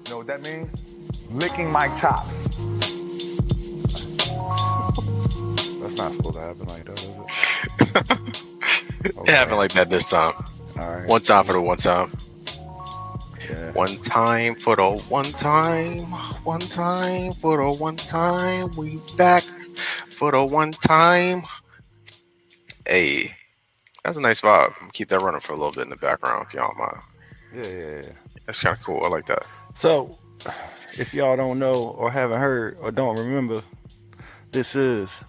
You know what that means? Licking my chops. That's not supposed to happen like that, is it? It happened like that this time. All right. One time for the one time. Yeah. One time for the one time. One time for the one time. We back for the one time. Hey, that's a nice vibe. I'm gonna keep that running for a little bit in the background if y'all don't mind. Yeah. That's kind of cool. I like that. So, if y'all don't know or haven't heard or don't remember, this is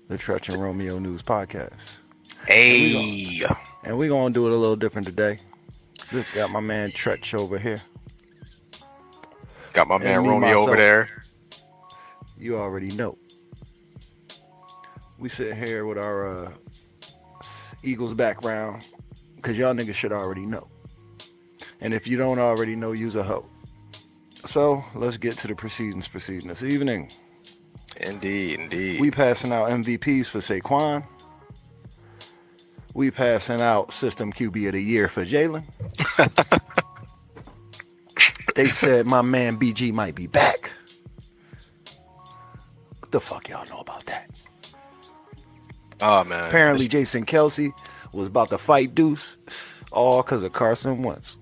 the Tretch and Romeo News Podcast. Hey. And we're going to do it a little different today. Just got my man Tretch over here. Got my man me, Romeo over myself. there. You already know. We sit here with our Eagles background because y'all niggas should already know. And if you don't already know, use a hoe. So let's get to the proceedings this evening. Indeed. We passing out MVPs for Saquon. We passing out System QB of the Year for Jalen. They said my man BG might be back. What the fuck y'all know about that? Oh man. Apparently Jason Kelsey was about to fight Deuce, all because of Carson Wentz.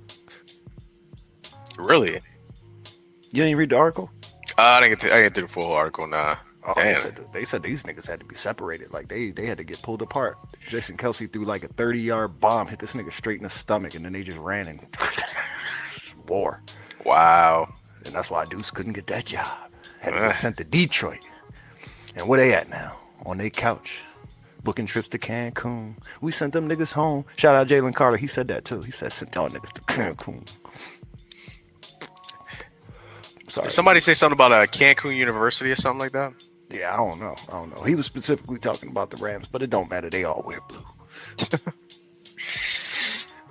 Really? You didn't read the article? I didn't get through the full article. Nah. Oh, Damn. they said these niggas had to be separated. Like they had to get pulled apart. Jason Kelsey threw like a 30-yard bomb, hit this nigga straight in the stomach, and then they just ran and war. Wow. And that's why Deuce couldn't get that job. Had to get sent to Detroit. And where they at now? On their couch. Booking trips to Cancun. We sent them niggas home. Shout out Jalen Carter. He said that too. He said sent y'all niggas to Cancun. Sorry. Did somebody say something about a Cancun University or something like that? Yeah, I don't know. He was specifically talking about the Rams, but it don't matter. They all wear blue.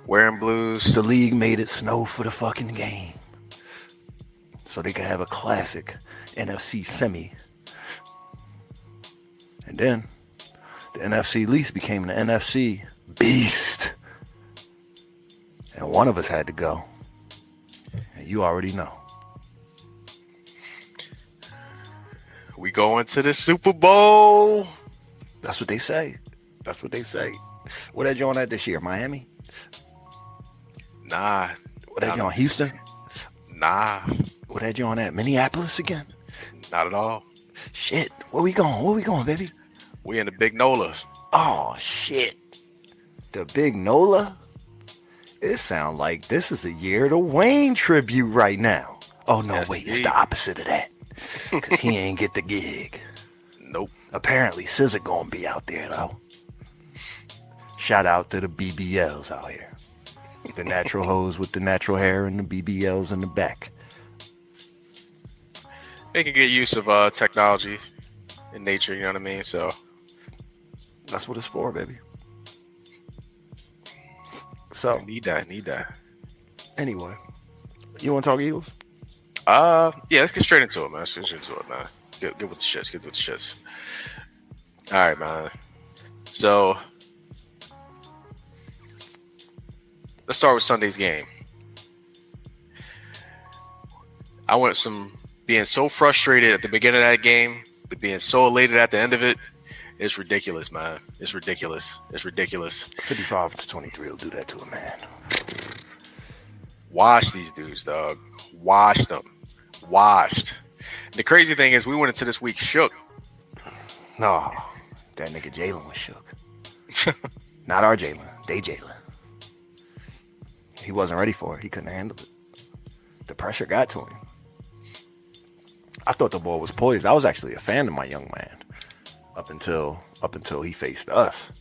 Wearing blues. The league made it snow for the fucking game. So they could have a classic NFC semi. And then the NFC least became the NFC beast. And one of us had to go. And you already know. We going to the Super Bowl. That's what they say. Where that joint at this year? Miami? Nah. Where that joint? Houston? Nah. Where that joint at? Minneapolis again? Not at all. Shit. Where we going, baby? We in the Big Nolas. Oh, shit. The Big Nola? It sounds like this is a Year to Wayne tribute right now. Oh, no, Yes, wait. indeed. It's the opposite of that. Because he ain't get the gig. Nope. Apparently, SZA gonna be out there, though. Shout out to the BBLs out here. The natural hoes with the natural hair and the BBLs in the back. They can get use of technology in nature, you know what I mean? So That's what it's for, baby. So, need that. anyway. You want to talk Eagles? Yeah, let's get straight into it, man. Get with the shits. All right, man. So let's start with Sunday's game. I went from being so frustrated at the beginning of that game to being so elated at the end of it. It's ridiculous, man. It's ridiculous. 55-23 will do that to a man. Wash these dudes, dog. Wash them. Washed. The crazy thing is, we went into this week shook. No, that nigga Jalen was shook. Not our Jalen, they Jalen. He wasn't ready for it. He couldn't handle it. The pressure got to him. I thought the boy was poised. I was actually a fan of my young man up until he faced us.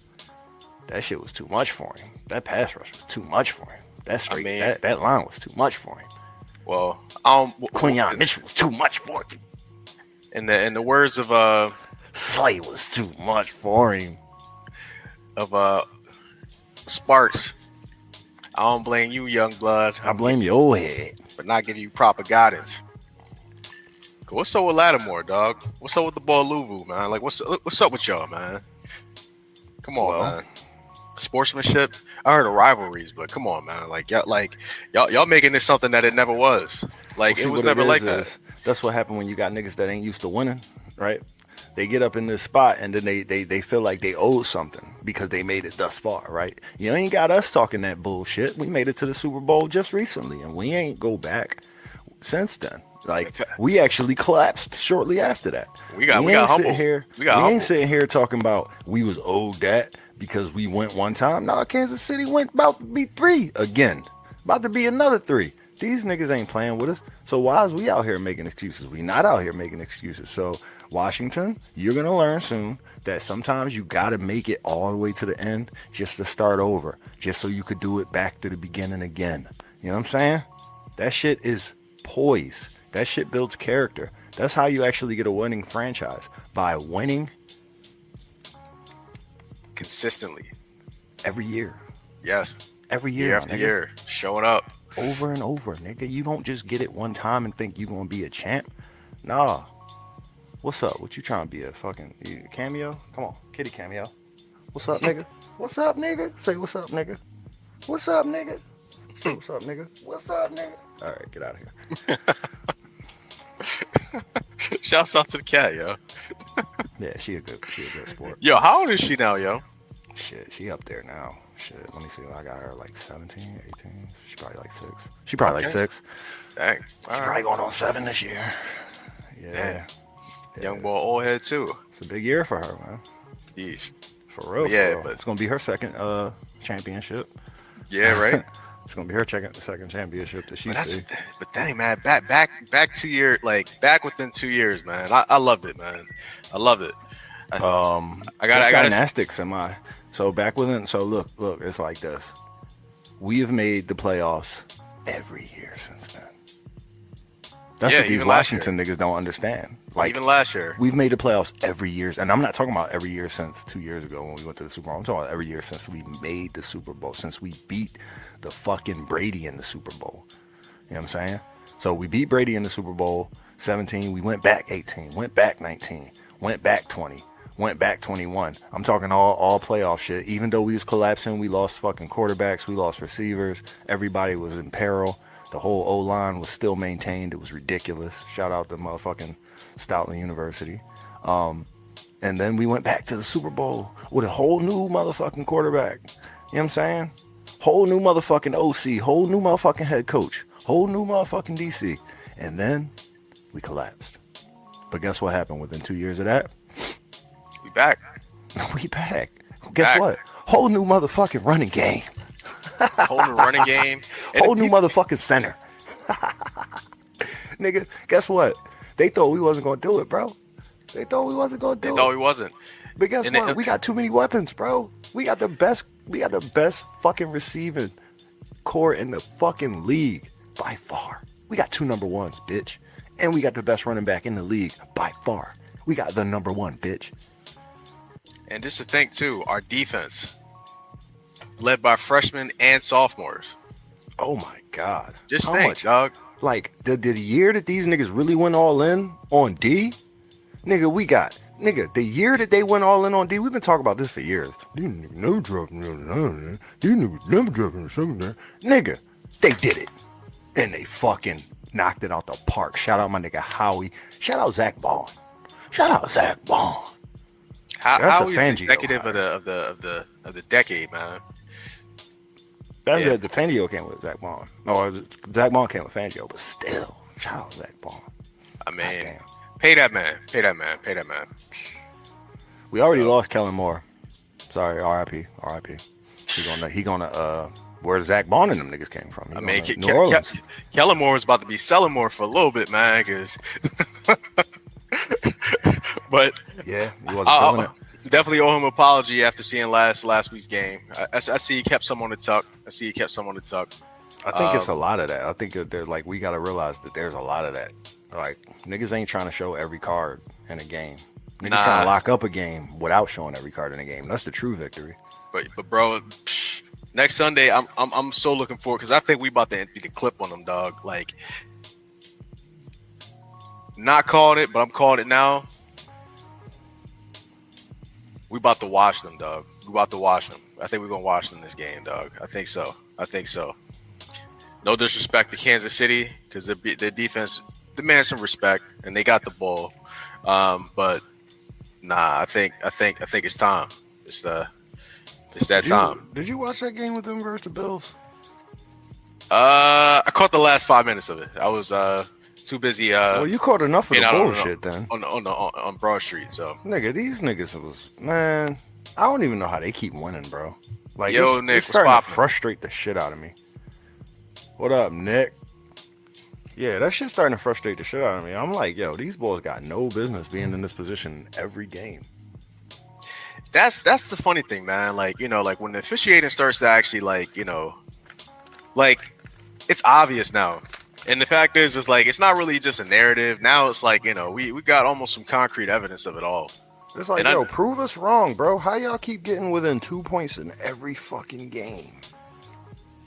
That shit was too much for him. That pass rush was too much for him. That line was too much for him. Well, Quinyon Mitchell was too much for him. In the words of Slay was too much for him. Sparks, I don't blame you, young blood. I blame your old head. But not giving you proper guidance. What's up with Lattimore, dog? What's up with the ball Luvu, man? Like, what's up with y'all, man? Come on, man. Sportsmanship. I heard of rivalries, but come on, man. Y'all making this something that it never was. Like See, it was what never is like that. that's what happened when you got niggas that ain't used to winning, right? They get up in this spot and then they feel like they owe something because they made it thus far, right? You ain't got us talking that bullshit. We made it to the Super Bowl just recently and we ain't go back since then. Like we actually collapsed shortly after that. We got ain't humble. sitting here. We got ain't humble. sitting here talking about we was owed that because we went one time. Nah, Kansas City went about to be 3 again. About to be another 3. These niggas ain't playing with us. So why is we out here making excuses? We not out here making excuses. So Washington, you're gonna learn soon that sometimes you gotta make it all the way to the end just to start over, just so you could do it back to the beginning again. You know what I'm saying? That shit is poise. That shit builds character. That's how you actually get a winning franchise, by winning Consistently. every year. Yes. Every year, Year after nigga. year. Showing up. Over and over, nigga. You don't just get it one time and think you gonna be a champ. Nah. What's up? What you trying to be, a fucking cameo? Come on, kitty cameo. What's up, nigga? What's up, nigga? Say what's up, nigga. What's up, nigga? Say what's up, nigga. What's up, nigga? All right, get out of here. Shouts out to the cat, yo. Yeah, she a good sport. Yo, how old is she now, yo? Shit, she up there now. Shit, let me see. I got her like 17, 18. She probably like 6. She probably like 6. Dang. She's All probably right. going on 7 this year. Yeah. Damn. Young boy, old head too. It's a big year for her, man. Yeesh. For real. Yeah, for real. but- It's gonna be her second championship. Yeah, right. It's gonna be her second championship that she's see. But dang, man, back 2 years, like back within 2 years, man. I loved it, man. I loved it. I I got got gymnastics in my. So back within. So look, it's like this. We have made the playoffs every year since then. That's Yeah, what these even last Washington niggas don't understand. Like even last year. we've made the playoffs every year, and I'm not talking about every year since 2 years ago when we went to the Super Bowl. I'm talking about every year since we made the Super Bowl, since we beat the fucking Brady in the Super Bowl. You know what I'm saying? So we beat Brady in the Super Bowl 17. We went back 18, went back 19, went back 20, went back 21. I'm talking all playoff shit. Even though we was collapsing, we lost fucking quarterbacks, we lost receivers. Everybody was in peril. The whole O-line was still maintained. It was ridiculous. Shout out to motherfucking Stoutland University. And then we went back to the Super Bowl with a whole new motherfucking quarterback. You know what I'm saying? Whole new motherfucking OC. Whole new motherfucking head coach. Whole new motherfucking DC. And then we collapsed. But guess what happened within 2 years of that? We back. We back. Guess Back. what? Whole new motherfucking running game. Whole new running game. And Whole new motherfucking center. Nigga, guess what? They thought we wasn't gonna do it, bro. They thought we wasn't gonna do No, it. he wasn't. But guess and what? it- We got too many weapons, bro. We got the best fucking receiving core in the fucking league by far. We got 2 number ones, bitch. And we got the best running back in the league by far. We got the number 1, bitch. And just to think too, our defense, led by freshmen and sophomores. Oh my God. Just How think, much? dog. Like, the year that these niggas really went all in on D, the year that they went all in on D, we've been talking about this for years. These niggas never dropped in the These niggas never dropped in the secondary. Nigga, they did it. And they fucking knocked it out the park. Shout out my nigga Howie. Shout out Zach Bond. Shout out Zach Bond. That's How a he's Fangio executive hire. of the decade, man. That's Yeah. it. The Fangio came with Zach Bond. No, Zach Bond came with Fangio, but still, shout out Zach Bond. I mean, Goddamn. pay that man. Pay that man. Pay that man. We already lost Kellen Moore. Sorry, R.I.P. R.I.P. He gonna where Zach Bond and them niggas came from. He I mean, gonna- New Orleans. Kellen Moore was about to be selling more for a little bit, man. Cause, but Yeah, he wasn't feeling it. definitely owe him an apology after seeing last week's game. I see he kept some on the tuck. I think it's a lot of that. I think that they're like, we got to realize that there's a lot of that. Like, niggas ain't trying to show every card in a game. Niggas Nah. trying to lock up a game without showing every card in a game. That's the true victory. But bro, next Sunday I'm so looking forward because I think we about to be the clip on them, dog. Like, not calling it, but I'm calling it now. We about to wash them, dog. We about to wash them. I think we're gonna watch them this game, dog. I think so. No disrespect to Kansas City because their defense demands some respect and they got the ball. But nah, I think it's time. It's that time. Did you watch that game with them versus the Bills? I caught the last 5 minutes of it. I was too busy. Well, you caught enough of the bullshit then. On Broad Street. So nigga, these niggas was, man. I don't even know how they keep winning, bro. Like, yo, it's Nick, what's starting to poppin'? frustrate the shit out of me. What up, Nick? Yeah, that shit's starting to frustrate the shit out of me. I'm like, yo, these boys got no business being in this position every game. That's the funny thing, man. Like, you know, like when the officiating starts to actually, like, you know, like it's obvious now. And the fact is, it's like it's not really just a narrative. Now it's like, you know, we got almost some concrete evidence of it all. It's like, yo, prove us wrong, bro. How y'all keep getting within 2 points in every fucking game?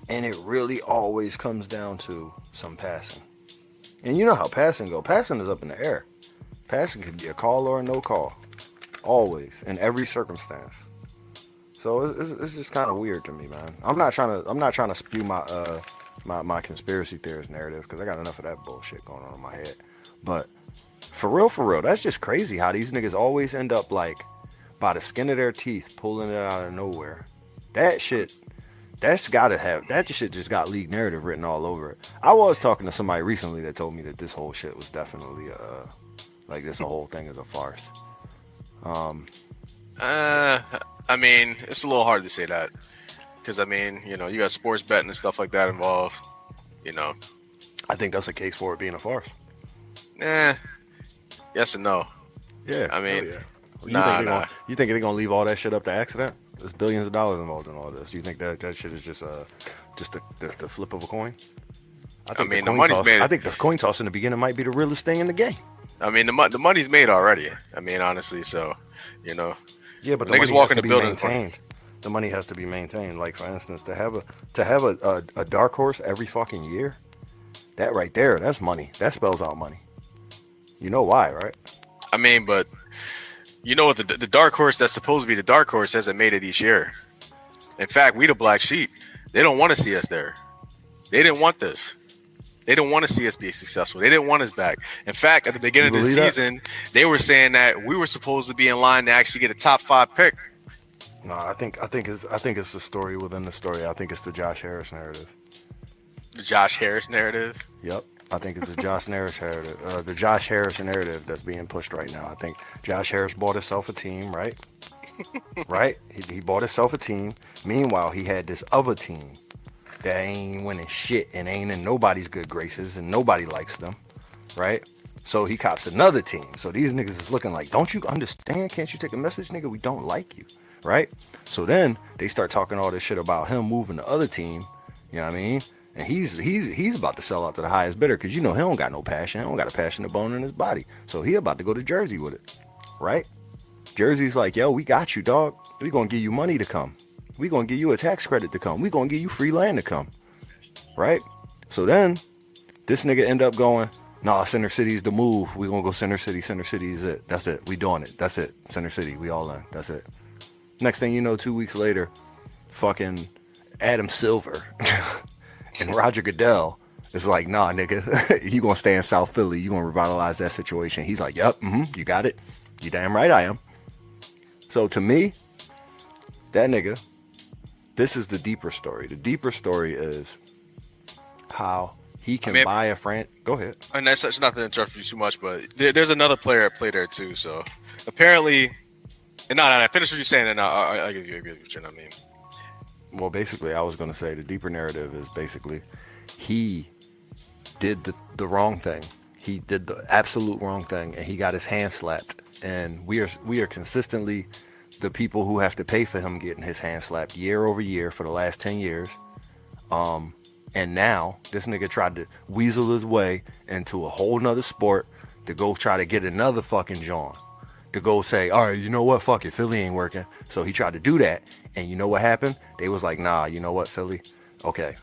And it really always comes down to some passing. And you know how passing go. Passing is up in the air. Passing can be a call or a no call. Always, in every circumstance. So it's just kind of weird to me, man. I'm not trying to spew my conspiracy theorist narrative because I got enough of that bullshit going on in my head. But for real, that's just crazy how these niggas always end up like by the skin of their teeth pulling it out of nowhere. That shit. That's gotta have that shit just got league narrative written all over it. I was talking to somebody recently that told me that this whole shit was definitely like this whole thing is a farce. I mean, it's a little hard to say that because I mean, you know, you got sports betting and stuff like that involved. You know, I think that's a case for it being a farce. Yes and no. Yeah, I mean, yeah. You think they're gonna leave all that shit up to accident? There's billions of dollars involved in all this. Do you think that shit is just the flip of a coin? I mean, the money's made. I think the coin toss in the beginning might be the realest thing in the game. I mean, the money's made already. I mean, honestly, so you know. Yeah, but the niggas money walk has in to the be building. maintained. The money has to be maintained. Like for instance, to have a dark horse every fucking year, that right there, that's money. That spells out money. You know why, right? I mean, but you know what? The dark horse that's supposed to be the dark horse hasn't made it each year. In fact, we the black sheep. They don't want to see us there. They didn't want this. They didn't want to see us be successful. They didn't want us back. In fact, at the beginning of the season, they were saying that we were supposed to be in line to actually get a top 5 pick. No, I think it's the story within the story. I think it's the Josh Harris narrative. The Josh Harris narrative? Yep. I think it's the Josh Harris narrative. The Josh Harris narrative that's being pushed right now. I think Josh Harris bought himself a team, right? Right? He bought himself a team. Meanwhile, he had this other team that ain't winning shit and ain't in nobody's good graces and nobody likes them, right? So he cops another team. So these niggas is looking like, don't you understand? Can't you take a message, nigga? We don't like you, right? So then they start talking all this shit about him moving the other team. You know what I mean? And he's about to sell out to the highest bidder because you know he don't got no passion. He don't got a passionate bone in his body. So he about to go to Jersey with it, right? Jersey's like, yo, we got you, dog. We gonna give you money to come. We gonna give you a tax credit to come. We gonna give you free land to come, right? So then this nigga end up going, nah, Center City's the move. We gonna go Center City. Center City is it. That's it. We doing it. That's it. Center City. We all in. That's it. Next thing you know, 2 weeks later, fucking Adam Silver and Roger Goodell is like, nah, nigga, you gonna stay in South Philly. You gonna revitalize that situation. He's like, yep, you got it. You damn right I am. So to me, that nigga, this is the deeper story. The deeper story is how he can buy a friend. Go ahead. And that's not to interrupt you too much, but there's another player at play there too. So apparently, and no, finish what you're saying, and I'll give you a good what I mean. Well, basically, I was going to say the deeper narrative is basically he did the wrong thing. He did the absolute wrong thing, and he got his hand slapped. And we are consistently the people who have to pay for him getting his hand slapped year over year for the last 10 years. And now this nigga tried to weasel his way into a whole nother sport to go try to get another fucking John. To go say, all right, you know what? Fuck it. Philly ain't working. So he tried to do that. And you know what happened? They was like, nah, you know what, Philly? Okay.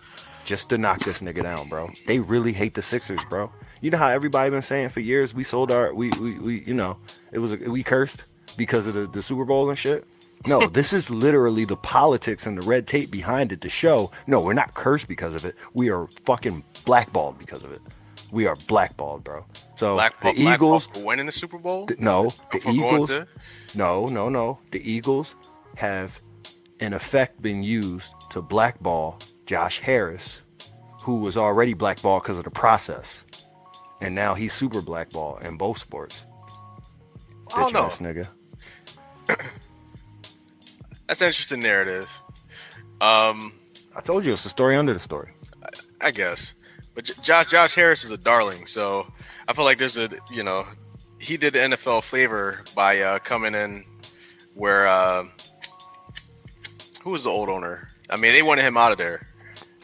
Just to knock this nigga down, bro. They really hate the Sixers, bro. You know how everybody been saying for years we sold our, we you know, we cursed because of the Super Bowl and shit? No, this is literally the politics and the red tape behind it to show, no, we're not cursed because of it. We are fucking blackballed because of it. We are blackballed, bro. So the Eagles for winning the Super Bowl. No, the For Eagles. going to? No. The Eagles have, in effect, been used to blackball Josh Harris, who was already blackballed because of the process, and now he's super blackballed in both sports. I don't know. Bitch ass nigga. That's an interesting narrative. I told you it's the story under the story. I guess. But Josh Harris is a darling, so I feel like there's he did the NFL a favor by coming in where who was the old owner? I mean, they wanted him out of there,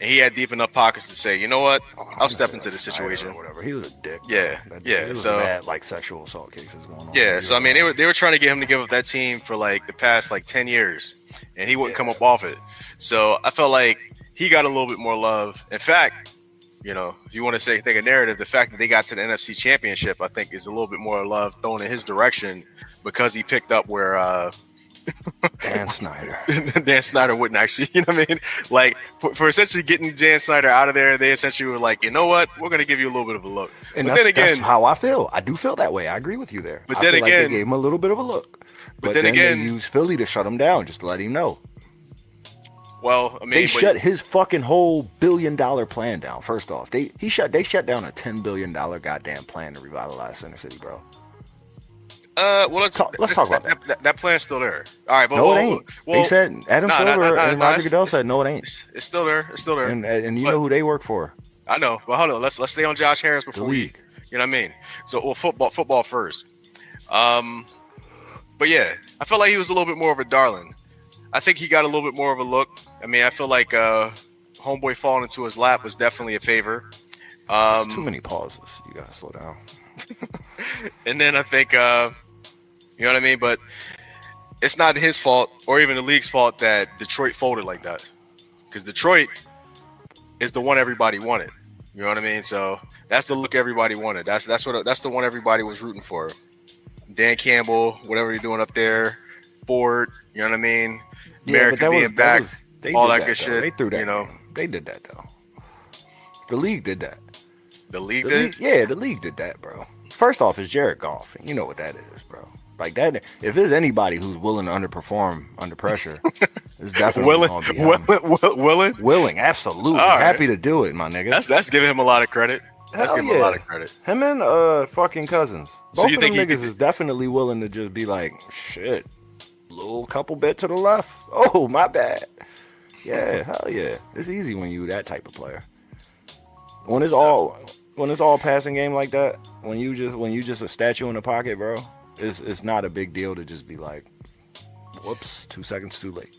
and he had deep enough pockets to say, you know what, I'll step into the situation. Or whatever. He was a dick. Yeah, yeah. He was So mad, like sexual assault cases going on. yeah, so I mean, they were trying to get him to give up that team for like the past like 10 years, and he wouldn't come up off it. So I felt like he got a little bit more love. In fact, if you want to think a narrative, the fact that they got to the NFC Championship, I think, is a little bit more love thrown in his direction because he picked up where Dan Snyder. Dan Snyder wouldn't actually, you know what I mean? Like, for essentially getting Dan Snyder out of there, they essentially were like, you know what? We're going to give you a little bit of a look. And but that's how I feel. I do feel that way. I agree with you there. But I then feel again, like they gave him a little bit of a look. But then again, they used Philly to shut him down, just to let him know. Well, I mean, they shut his fucking whole $1 billion plan down. First off, they shut down a $10 billion goddamn plan to revitalize Center City, bro. Well, let's talk about that. That plan's still there. All right, but no, it ain't. They said Adam Silver and Roger Goodell said no, it ain't. It's still there. It's still there. And you know who they work for? I know, but hold on. Let's stay on Josh Harris before we. You know what I mean? So, football first. But yeah, I felt like he was a little bit more of a darling. I think he got a little bit more of a look. I mean, I feel like homeboy falling into his lap was definitely a favor. There's too many pauses. You gotta slow down. And then I think, you know what I mean? But it's not his fault or even the league's fault that Detroit folded like that. Because Detroit is the one everybody wanted. You know what I mean? So that's the look everybody wanted. That's the one everybody was rooting for. Dan Campbell, whatever you're doing up there, Ford, you know what I mean? America being back, all that good shit. They threw that. They did that though. The league did that. The league did? Yeah, the league did that, bro. First off, it's Jared Goff. You know what that is, bro. Like that. If there's anybody who's willing to underperform under pressure, it's definitely willing. Absolutely, happy to do it, my nigga. That's giving him a lot of credit. That's giving him a lot of credit. Him and fucking Cousins. Both of them niggas is definitely willing to just be like, shit, little couple bit to the left. Oh, my bad. Yeah, hell yeah. It's easy when you that type of player. When it's all passing game like that, when you just a statue in the pocket, bro, it's not a big deal to just be like, whoops, 2 seconds too late.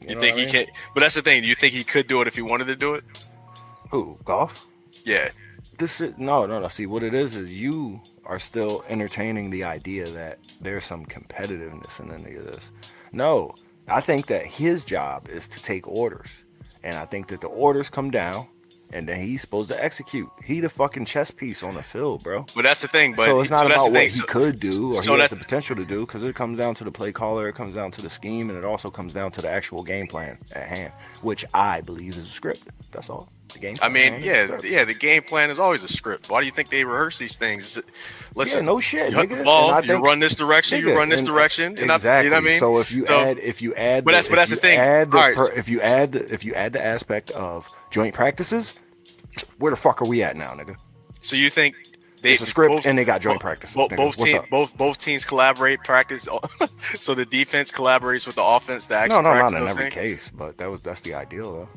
You think he can't? But that's the thing. Do you think he could do it if he wanted to do it? Who, Goff? Yeah. No. See, what it is you are still entertaining the idea that there's some competitiveness in any of this. No, I think that his job is to take orders, and I think that the orders come down, and then he's supposed to execute. He the fucking chess piece on the field, bro. But that's the thing. But so it's not about what he could do or he has the potential to do, because it comes down to the play caller, it comes down to the scheme, and it also comes down to the actual game plan at hand, which I believe is a script. That's all. The game plan, the game plan is always a script. Why do you think they rehearse these things? Listen, no shit. You hit the ball, you run this direction, you run this direction. Exactly. You know what I mean? So if you add, but that's the thing. If you add the aspect of joint practices, where the fuck are we at now, nigga? So you think it's a script and they got joint practices? Both teams collaborate, practice. So the defense collaborates with the offense. Not in every case, but that's the ideal though.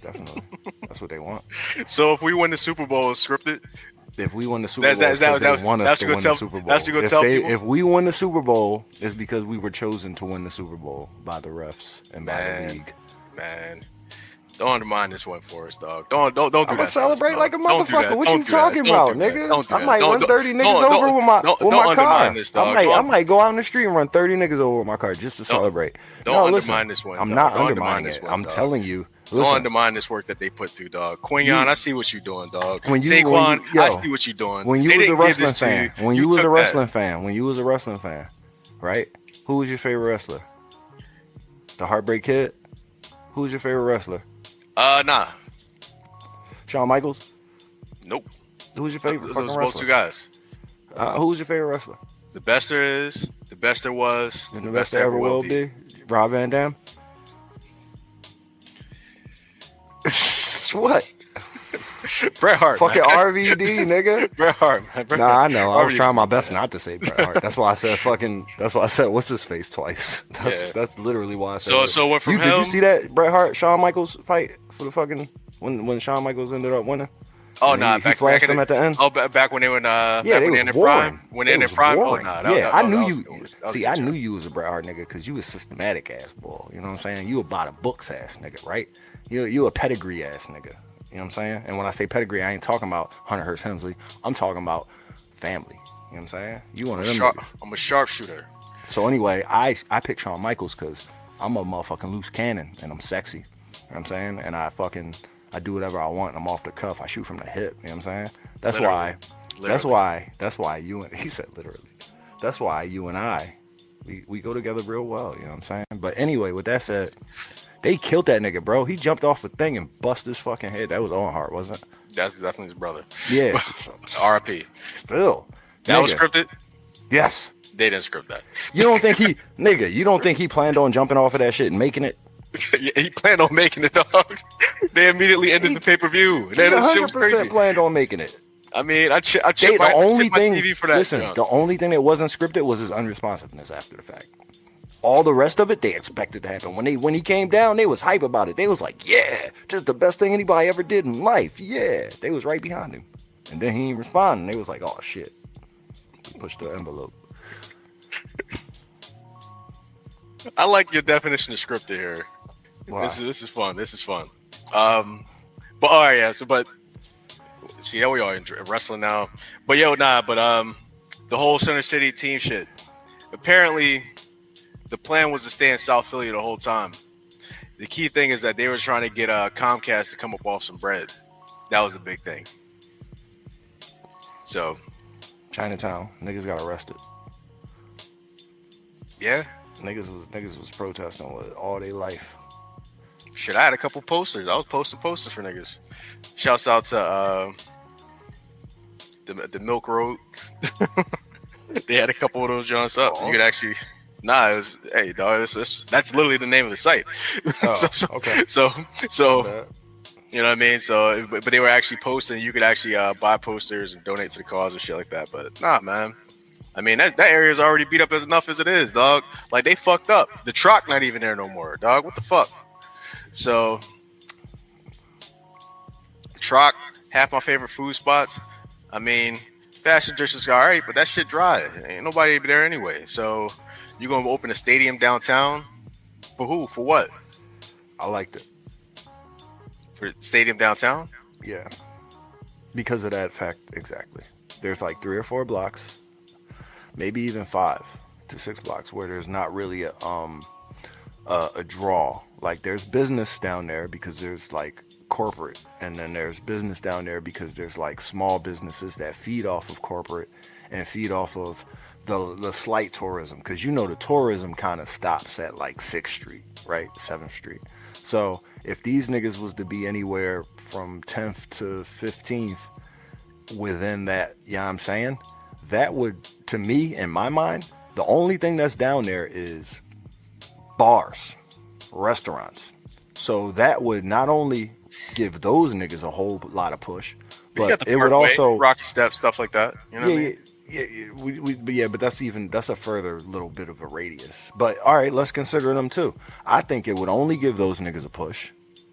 Definitely, that's what they want. So if we win the Super Bowl, it's scripted. If we win the Super Bowl, that's to go tell people. If we win the Super Bowl, it's because we were chosen to win the Super Bowl by the refs and by the league. Man, don't undermine this one for us, dog. Don't do that. I'm gonna celebrate like a motherfucker. What you talking about, nigga? I might run 30 niggas over with my car. I might go out in the street and run 30 niggas over with my car just to celebrate. Don't undermine this one. I'm not undermining it. I'm telling you. Don't undermine this work that they put through, dog. Quinion, I see what you're doing, dog. Saquon, I see what you're doing. When you was a wrestling fan, right? Who was your favorite wrestler? The Heartbreak Kid. Who's your favorite wrestler? Nah. Shawn Michaels. Nope. Who's your favorite Those fucking both two wrestler? guys. Who's your favorite wrestler? The best there is, the best there was, And the best there ever will be? Rob Van Dam. What? Bret Hart. Fucking man. RVD, nigga. Bret Hart. Man. Bret Nah, I Hart. know. I was RVD. trying my best not to say Bret Hart. That's why I said fucking. That's why I said what's his face twice. That's literally why I said. So went from Did you see that Bret Hart Shawn Michaels fight for the fucking when Shawn Michaels ended up winning? Oh And nah, he flashed them at the end. Oh, back when they were in back Yeah, they when was in their warring. prime. When they in their prime. Oh nah. I knew you. See, I knew you was a Bret Hart nigga because you a systematic ass boy. You know what I'm saying? You about a books ass nigga, right? You a pedigree ass nigga. You know what I'm saying? And when I say pedigree, I ain't talking about Hunter Hearst Helmsley. I'm talking about family. You know what I'm saying? You one of them niggas. I'm a sharpshooter. So anyway, I pick Shawn Michaels because I'm a motherfucking loose cannon and I'm sexy. You know what I'm saying? And I do whatever I want. I'm off the cuff. I shoot from the hip. You know what I'm saying? That's why you and he said literally. That's why you and I we go together real well. You know what I'm saying? But anyway, with that said, they killed that nigga, bro. He jumped off a thing and bust his fucking head. That was Owen Hart, wasn't it? That's definitely his brother. Yeah. R.I.P. Still. That nigga. was scripted. Yes. They didn't script that. You don't think you don't think he planned on jumping off of that shit and making it? Yeah, he planned on making it, dog. They immediately ended the pay-per-view. He That shit was 100% crazy. planned on making it. I mean, I checked The my only TV for that. Listen, junk. the only thing that wasn't scripted was his unresponsiveness after the fact. All the rest of it, they expected to happen. When he came down, they was hype about it. They was like, yeah, just the best thing anybody ever did in life. Yeah. They was right behind him. And then he didn't respond, and they was like, oh, shit. Push the envelope. I like your definition of scripted here. Wow. This is fun. This is fun. But all right, yeah. So, but see how we are in wrestling now. But the whole Center City team shit. Apparently, the plan was to stay in South Philly the whole time. The key thing is that they were trying to get Comcast to come up off some bread. That was a big thing. So, Chinatown, niggas got arrested. yeah. Niggas was protesting with all their life. Shit, I had a couple posters. I was posting posters for niggas. Shouts out to the Milk Road. They had a couple of those joints up. You could actually, it was, hey dog, that's literally the name of the site. Oh, okay. So you know what I mean. So, but they were actually posting. You could actually buy posters and donate to the cause and shit like that. But nah, man. I mean, that area is already beat up as enough as it is, dog. Like, they fucked up. The truck not even there no more, dog. What the fuck? So, truck, half my favorite food spots. I mean, Fashion District's all right, but that shit dry. Ain't nobody there anyway. So, you going to open a stadium downtown? For who? For what? I liked it. For stadium downtown? Yeah. Because of that fact, exactly. There's like 3 or 4 blocks. Maybe even 5 to 6 blocks where there's not really a draw. Like there's business down there because there's like corporate, and then there's business down there because there's like small businesses that feed off of corporate and feed off of the slight tourism. Because the tourism kind of stops at like 6th Street, right? 7th Street. So if these niggas was to be anywhere from 10th to 15th within that, you know what I'm saying? That would, to me, in my mind, the only thing that's down there is bars, restaurants. So that would not only give those niggas a whole lot of push, but it would also Rocky Steps, stuff like that. You know what I mean? But that's a further little bit of a radius. But all right, let's consider them too. I think it would only give those niggas a push.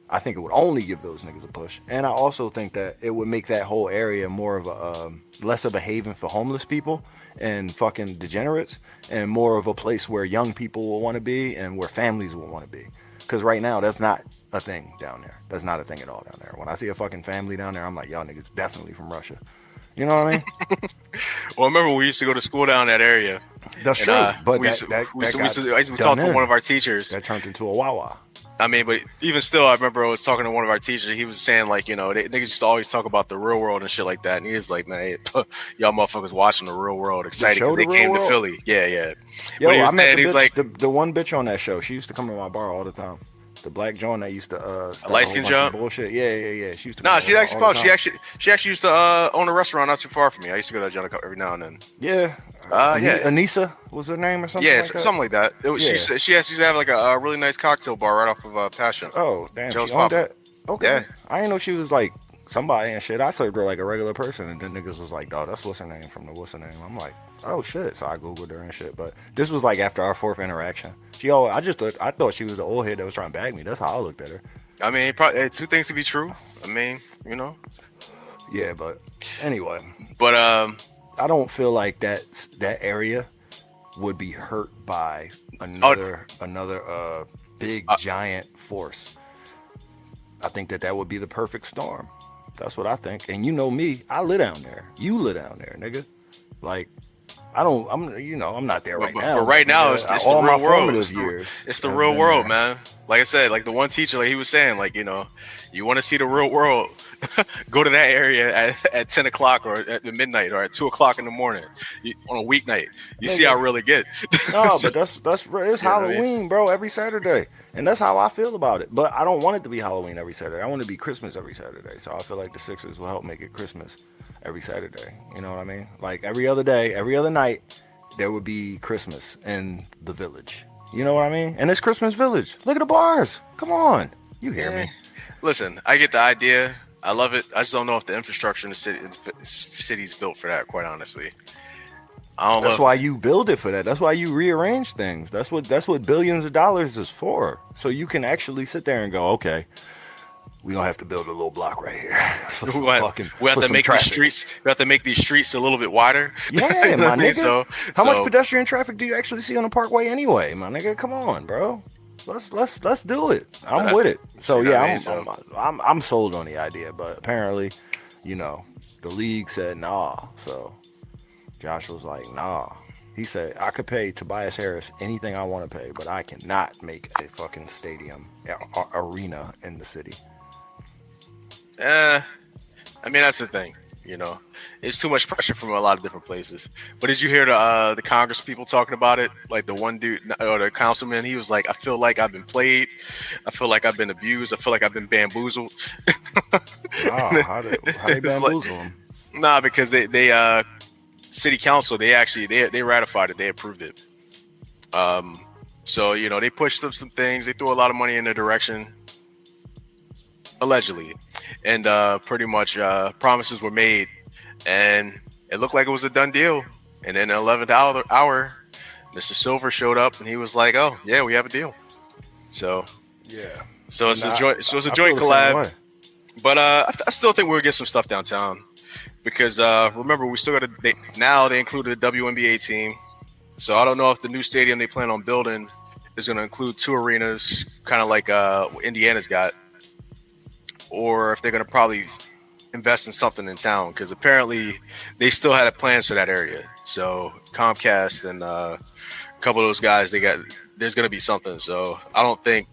And I also think that it would make that whole area more of a less of a haven for homeless people and fucking degenerates, and more of a place where young people will want to be and where families will want to be. Because right now, that's not a thing down there. That's not a thing at all down there. When I see a fucking family down there, I'm like, y'all niggas definitely from Russia. You know what I mean? Well, I remember we used to go to school down that area. That's true. But I used to talk to one of our teachers. That turned into a Wawa. I mean, but even still, I remember I was talking to one of our teachers. He was saying like, niggas used to always talk about the real world and shit like that. And he was like, man, y'all motherfuckers watching the real world, excited show because The they Real came to World? Philly. Yeah. Yo, But he was I met saying, the he's bitch, like, the one bitch on that show. She used to come to my bar all the time. The black joint that used to a start a light whole skin bunch of jump. bullshit. Yeah. She used to come Nah, to my she bar actually all the called. time. She actually used to own a restaurant not too far from me. I used to go to that joint every now and then. Yeah. Yeah. Anissa was her name or something Yeah, like that? something like that. Yeah. She used to have like a really nice cocktail bar right off of Passion. Oh, damn. Joe's She owned Poppin'. that? Okay. Yeah. I didn't know she was like somebody and shit. I served her like a regular person, and then niggas was like, dog, that's what's her name from the what's her name. I'm like, oh shit. So I Googled her and shit. But this was like after our fourth interaction. I thought she was the old head that was trying to bag me. That's how I looked at her. I mean, probably two things to be true. I mean, Yeah, but anyway. But I don't feel like that area would be hurt by another big giant force. I think that would be the perfect storm. That's what I think. And you know me, I live down there. You live down there, nigga. Like I'm not there right now. But right now, it's the all real my world. formative years. It's the have real been world, there. man. Like I said, like the one teacher, like he was saying, like you want to see the real world, go to that area at 10 o'clock or at midnight or at 2 o'clock in the morning on a weeknight. You see how it really get. No, but it's Halloween, I mean? bro, every Saturday. And that's how I feel about it. But I don't want it to be Halloween every Saturday. I want it to be Christmas every Saturday. So I feel like the Sixers will help make it Christmas every Saturday. You know what I mean? Like every other day, every other night, there would be Christmas in the village. You know what I mean? And it's Christmas Village. Look at the bars. Come on. You hear me? Listen, I get the idea. I love it. I just don't know if the infrastructure in the city's built for that, quite honestly. That's why you build it for that. That's why you rearrange things. That's what billions of dollars is for. So you can actually sit there and go, okay, we don't have to build a little block right here. We have to make these streets. We have to make these streets a little bit wider. Yeah, my nigga. So, how much pedestrian traffic do you actually see on the Parkway anyway, my nigga? Come on, bro. Let's do it. I'm with it. So yeah, I'm sold on the idea. But apparently, the league said nah. So Josh was like, nah. He said, I could pay Tobias Harris anything I want to pay, but I cannot make a fucking stadium, arena in the city. I mean, that's the thing. It's too much pressure from a lot of different places. But did you hear the Congress people talking about it? Like the one dude or the councilman, he was like, I feel like I've been played. I feel like I've been abused. I feel like I've been bamboozled. How they bamboozle him? Nah, because they city council, they ratified it. They approved it. So, they pushed some things. They threw a lot of money in their direction, allegedly. And pretty much promises were made. And it looked like it was a done deal. And then at the 11th hour, Mr. Silver showed up and he was like, oh, yeah, we have a deal. So, yeah. So it's a joint collab. But I still think we'll get some stuff downtown. Because remember, we still got now they included the WNBA team. So I don't know if the new stadium they plan on building is going to include 2 arenas, kind of like Indiana's got. Or if they're going to probably invest in something in town, because apparently they still had plans for that area. So Comcast and a couple of those guys, there's going to be something. So I don't think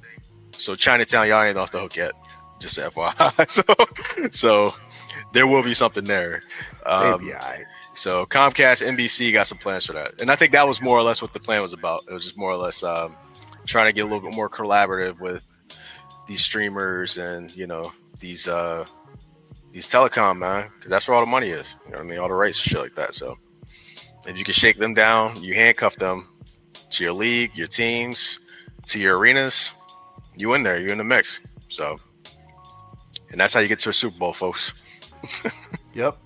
so. Chinatown, y'all ain't off the hook yet. Just FYI. So there will be something there. So Comcast, NBC got some plans for that, and I think that was more or less what the plan was about. It was just more or less trying to get a little bit more collaborative with these streamers and these telecom, man, because that's where all the money is. You know what I mean? All the rights and shit like that. So if you can shake them down, you handcuff them to your league, your teams, to your arenas, you in there, you in the mix. So, and that's how you get to a Super Bowl, folks. Yep.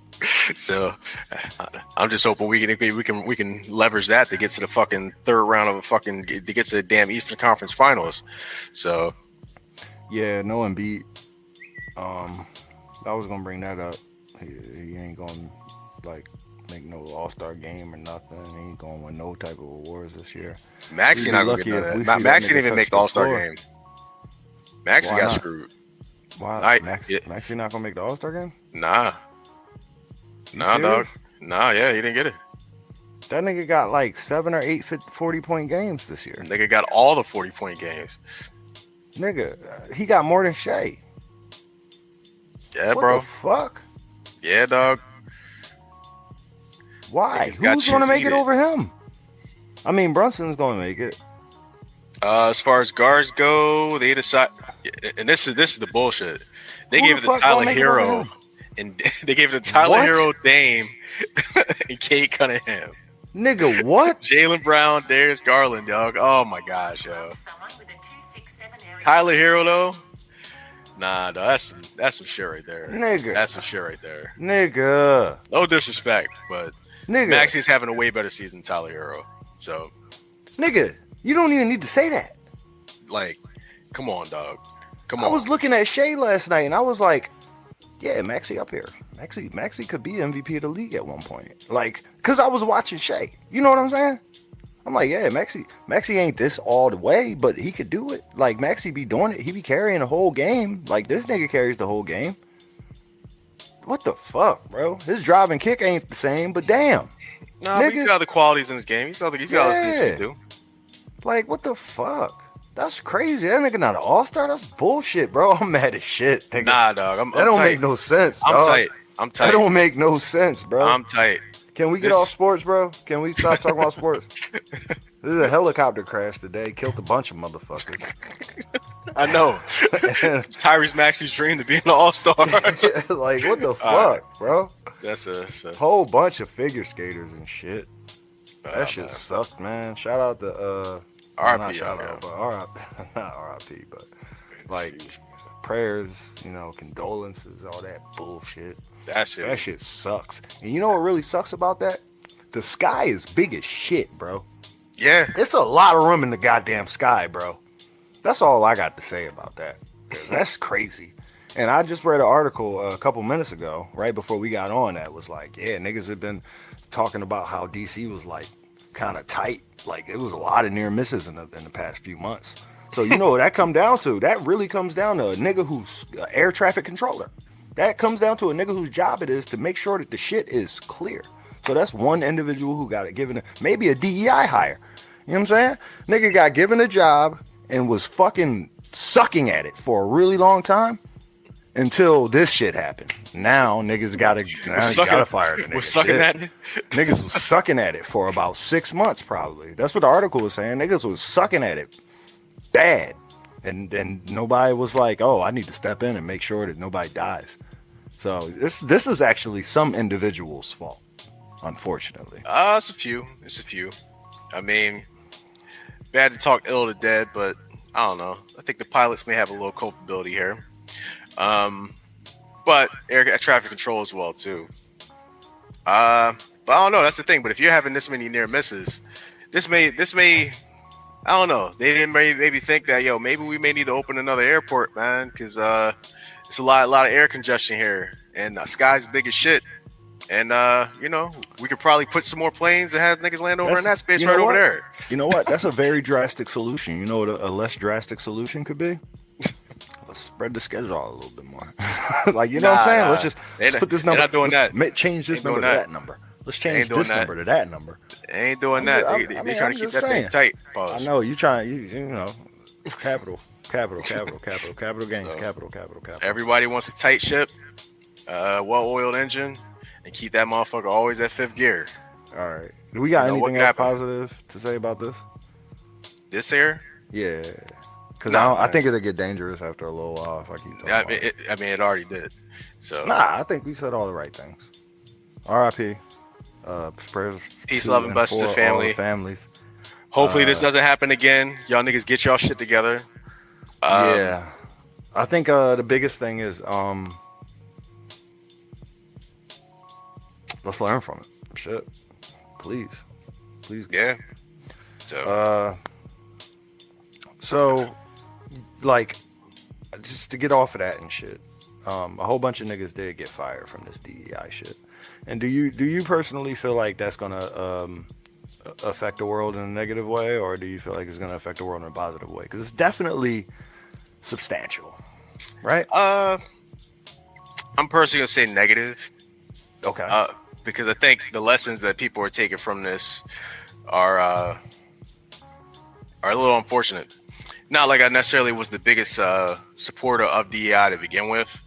So I'm just hoping we can leverage that to get to the fucking third round of to get to the damn Eastern Conference Finals. So yeah, no Embiid. I was gonna bring that up. He ain't gonna make no All-Star game or nothing. He ain't gonna win no type of awards this year. Maxey not gonna get that. Maxey didn't even make the All-Star game. Maxey got screwed. Why? Maxey not gonna make the All-Star game? Nah, dog. Nah, yeah, he didn't get it. That nigga got like 7 or 8 40-point games this year. Nigga got all the 40-point games. Nigga, he got more than Shea. Yeah, What bro. the fuck? Yeah, dog. Why? Niggas got Who's gonna shits make it heated. over him? I mean, Brunson's gonna make it. As far as guards go, they decide, and this is the bullshit. They Who gave the it to fuck Tyler gonna make it over Hero, him? and they gave it to Tyler What? Hero, Dame, and Kate Cunningham. Nigga, what? Jaylen Brown, Darius Garland, dog. Oh my gosh, yo. Tyler Hero though, nah, dog, that's some shit right there. Nigga. That's some shit right there. Nigga. No disrespect, but Nigga. Maxey's having a way better season than Tyler Hero. So, Nigga, you don't even need to say that. like, come on, dog. Come I on. was looking at Shea last night and I was like, yeah, Maxey up here. Maxey could be MVP of the league at one point. Like, cause I was watching Shea. You know what I'm saying? I'm like, yeah, Maxey ain't this all the way, but he could do it. Like, Maxey be doing it. He be carrying the whole game. Like, this nigga carries the whole game. What the fuck, bro? His drive and kick ain't the same, but damn. Nah, but he's nigga. got other qualities in his game. He's got other things to do. Like, what the fuck? That's crazy. That nigga not an all-star? That's bullshit, bro. I'm mad as shit, nigga. Nah, dog. I'm that don't tight. make no sense, I'm dog. tight. I'm tight. That don't make no sense, bro. I'm tight. Can we get off sports, bro? Can we stop talking about sports? This is a helicopter crash today. Killed a bunch of motherfuckers. I know. Tyrese Maxey's dream to be an all-star. Like, what the fuck, bro? That's a Whole bunch of figure skaters and shit. Oh, That shit man. sucked, man. Shout out to RIP, not shout yeah. out, but RIP, not RIP, but like prayers, condolences, all that bullshit. That shit. That shit sucks. And you know what really sucks about that? The sky is big as shit, bro. Yeah. It's a lot of room in the goddamn sky, bro. That's all I got to say about that. 'Cause that's crazy. And I just read an article a couple minutes ago, right before we got on, that was like, yeah, niggas have been talking about how DC was like kind of tight. Like, it was a lot of near misses in the past few months. So you know what that come down to? That really comes down to a nigga who's an air traffic controller. That comes down to a nigga whose job it is to make sure that the shit is clear. So that's one individual who got it given maybe a DEI hire. You know what I'm saying? Nigga got given a job and was fucking sucking at it for a really long time until this shit happened. Now niggas gotta fire the nigga. Was sucking Shit. at it. Niggas was sucking at it for about 6 months probably. That's what the article was saying. Niggas was sucking at it bad. And nobody was like, oh, I need to step in and make sure that nobody dies. So this is actually some individual's fault, unfortunately. It's a few. I mean, bad to talk ill to dead, but I don't know. I think the pilots may have a little culpability here. But air traffic control as well too. But I don't know. That's the thing. But if you're having this many near misses, this may. I don't know. They didn't maybe think that maybe we may need to open another airport, man, because it's a lot of air congestion here, and the sky's big as shit. And we could probably put some more planes and have niggas land over in that space right over there. You know what? That's a very drastic solution. You know what a less drastic solution could be? Let's spread the schedule out a little bit more. Like, you know what I'm saying? Nah. Let's put this number. They're not doing that. Change this Ain't number to doing that number. Let's change this number to that number. They ain't doing that. They trying to keep that thing tight. Pause. I know you trying. You know, capital gains, capital. Everybody wants a tight ship, well-oiled engine, and keep that motherfucker always at fifth gear. All right. Do we got You know, what anything else happened? positive to say about this? This here, Yeah. Because Nah, I think it'll get dangerous after a little while if I keep talking about it. it already did. So Nah, I think we said all the right things. R.I.P. Prayers, Peace, to love, and blessings to for all family. the families. hopefully this doesn't happen again. Y'all niggas get y'all shit together. Yeah. I think the biggest thing is let's learn from it. Shit. Please. Yeah. So So, like, just to get off of that and shit, a whole bunch of niggas did get fired from this DEI shit. And do you personally feel like that's gonna affect the world in a negative way, or do you feel like it's gonna affect the world in a positive way? Because it's definitely substantial, right? I'm personally gonna say negative. Okay. Because I think the lessons that people are taking from this are a little unfortunate. not like I necessarily was the biggest supporter of DEI to begin with,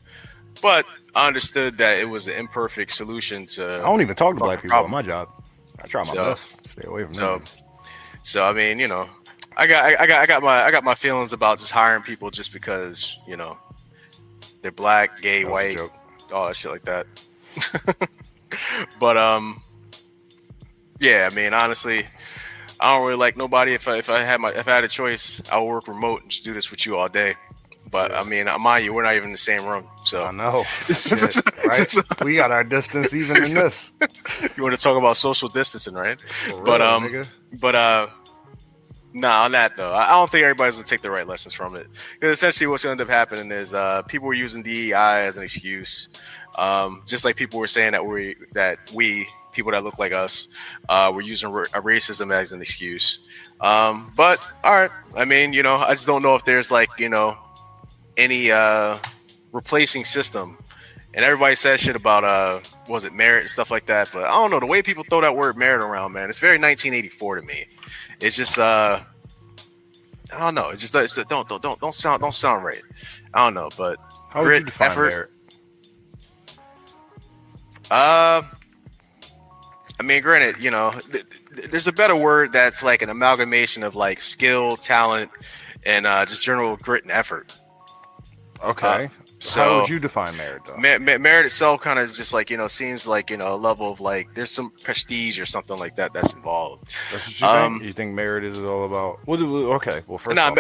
but I understood that it was an imperfect solution to. I don't even talk to black people problem. on my job. I try my best to stay away from them. So I mean, you know, I got my feelings about just hiring people just because, you know, they're black, gay, white, all that shit like that. But yeah, I mean, honestly, I don't really like nobody. If I had a choice, I would work remote and just do this with you all day. But I mean, mind you, we're not even in the same room. So I know, shit, right? We got our distance even in this. You want to talk about social distancing, right? Real, But nigga. nah, on that though, I don't think everybody's gonna take the right lessons from it. Because essentially, what's gonna end up happening is people were using DEI as an excuse, just like people were saying that we people that look like us were using racism as an excuse. But all right, I mean, you know, I just don't know if there's like, you know, any replacing system. And everybody says shit about was it merit and stuff like that, but I don't know, the way people throw that word merit around, man, it's very 1984 to me. It's just I don't know, it just don't sound right. I don't know, but how would you define merit? I mean, granted, you know, there's a better word that's like an amalgamation of like skill, talent, and just general grit and effort. Okay. So how would you define merit, though? Merit itself kind of just like, you know, seems like, you know, a level of like there's some prestige or something like that that's involved. That's what you think? You think merit is all about? Okay. Well, first off,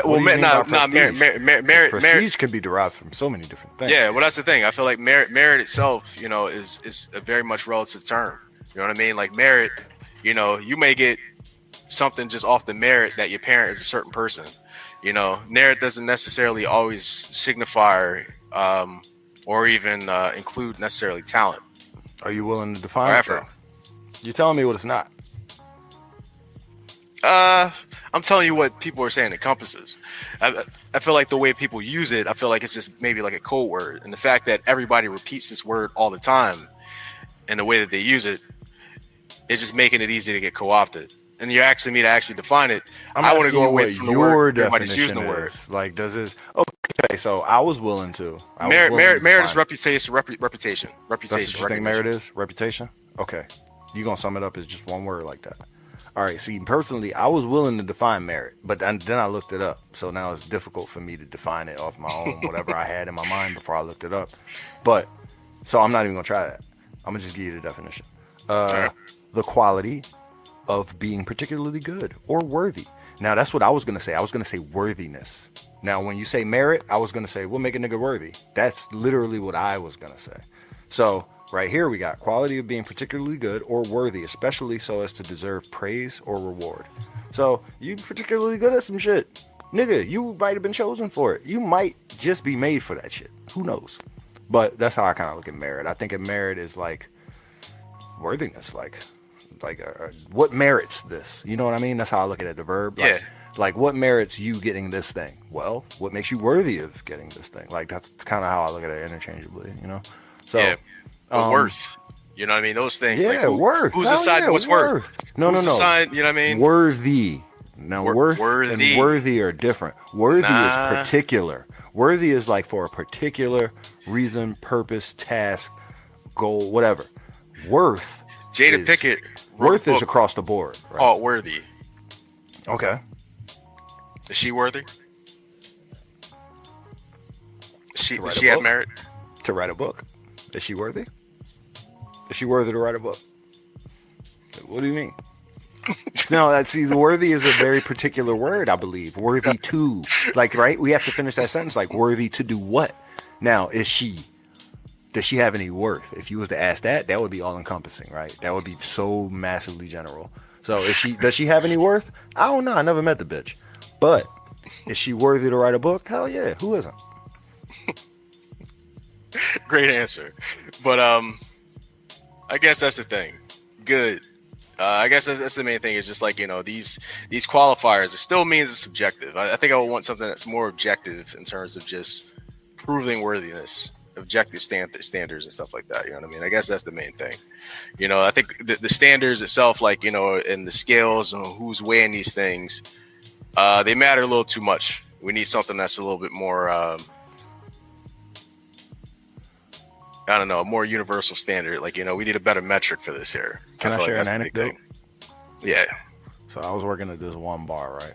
prestige can be derived from so many different things. Yeah. Well, that's the thing. I feel like merit itself, you know, is a very much relative term. You know what I mean? Like merit, you know, you may get something just off the merit that your parent is a certain person. You know, merit doesn't necessarily always signify or even include necessarily talent. Are you willing to define it? You're telling me what it's not. I'm telling you what people are saying encompasses. I feel like the way people use it, I feel like it's just maybe like a code word. And the fact that everybody repeats this word all the time and the way that they use it, it's just making it easy to get co-opted. And you're asking me to actually define it. I want to go away from the word. Everybody's using the word. Like, does this? Okay, so I was willing to. Merit is reputation. Reputation. That's what you think merit is? Reputation? Okay. You gonna sum it up as just one word like that? All right. See, personally, I was willing to define merit, but then I looked it up. So now it's difficult for me to define it off my own, whatever I had in my mind before I looked it up. But so I'm not even gonna try that. I'm gonna just give you the definition. The quality of being particularly good or worthy. Now that's what I was gonna say. I was gonna say worthiness. Now when you say merit, I was gonna say we'll make a nigga worthy. That's literally what I was gonna say. So right here we got quality of being particularly good or worthy, especially so as to deserve praise or reward. So you particularly good at some shit, nigga, you might have been chosen for it. You might just be made for that shit. Who knows? But that's how I kind of look at merit. I think merit is like worthiness, like what merits this? You know what I mean? That's how I look at it, the verb. Like, yeah. Like what merits you getting this thing? Well, what makes you worthy of getting this thing? Like that's kind of how I look at it interchangeably, you know? So yeah. Worth. You know what I mean? Those things. Yeah, like worth. Who's deciding what's worth? No. Assigned, you know what I mean? Worthy. Now worth and worthy are different. Worthy is particular. Worthy is like for a particular reason, purpose, task, goal, whatever. Worth. Jada Pickett. Worth is across the board. Right? Called Worthy. Okay. Is she worthy? Does she have merit? To write a book. Is she worthy? Is she worthy to write a book? What do you mean? No, worthy is a very particular word, I believe. Worthy to. Like, right? We have to finish that sentence. Like, worthy to do what? Now, does she have any worth? If you was to ask that would be all encompassing, right? That would be so massively general. So does she have any worth? I don't know. I never met the bitch. But is she worthy to write a book? Hell yeah. Who isn't? Great answer. But I guess that's the thing. Good. I guess that's the main thing. Is just like, you know, these qualifiers. It still means it's subjective. I think I would want something that's more objective in terms of just proving worthiness, objective standards and stuff like that. You know what I mean? I guess that's the main thing. You know, I think the standards itself, like, you know, and the scales and who's weighing these things, they matter a little too much We need something that's a little bit more, I don't know, a more universal standard. Like, you know, we need a better metric for this here. Can I feel share like an that's the big anecdote? thing. Yeah. So I was working at this one bar, right?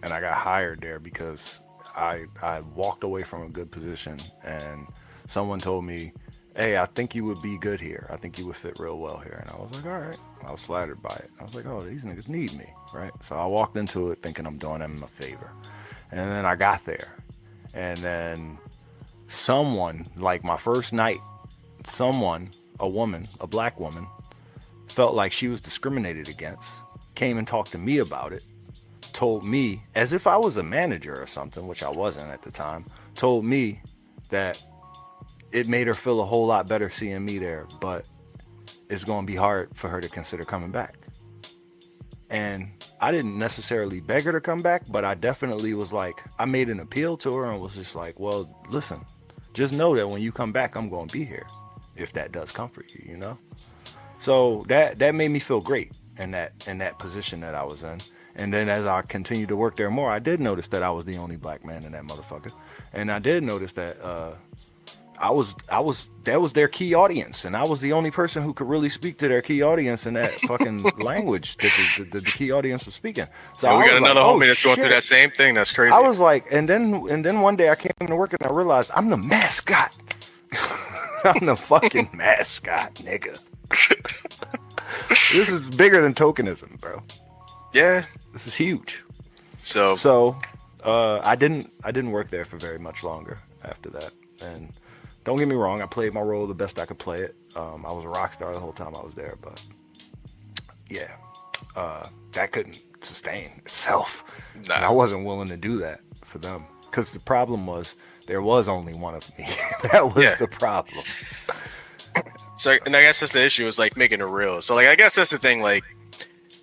And I got hired there because I walked away from a good position, and someone told me, hey, I think you would be good here. I think you would fit real well here. And I was like, all right. I was flattered by it. I was like, oh, these niggas need me, right? So I walked into it thinking I'm doing them a favor. And then I got there. And then someone, like my first night, a woman, a black woman, felt like she was discriminated against, came and talked to me about it, told me, as if I was a manager or something, which I wasn't at the time, told me that it made her feel a whole lot better seeing me there, but it's going to be hard for her to consider coming back. And I didn't necessarily beg her to come back, but I definitely was like, I made an appeal to her and was just like, well, listen, just know that when you come back, I'm going to be here, if that does comfort you, you know? So that made me feel great in that position that I was in. And then as I continued to work there more, I did notice that I was the only black man in that motherfucker. And I did notice that that was their key audience, and I was the only person who could really speak to their key audience in that fucking language that the key audience was speaking. So Yeah, we got another like, homie that's going through shit. that same thing. That's crazy. I was like, and then one day I came to work and I realized I'm the mascot. I'm the fucking mascot, nigga. This is bigger than tokenism, bro. Yeah. This is huge. So I didn't work there for very much longer after that. And don't get me wrong, I played my role the best I could play it. I was a rock star the whole time I was there, but yeah, that couldn't sustain itself. Nah. And I wasn't willing to do that for them, because the problem was there was only one of me. That was the problem. So, and I guess that's the issue, is like making it real. So, like, I guess that's the thing, like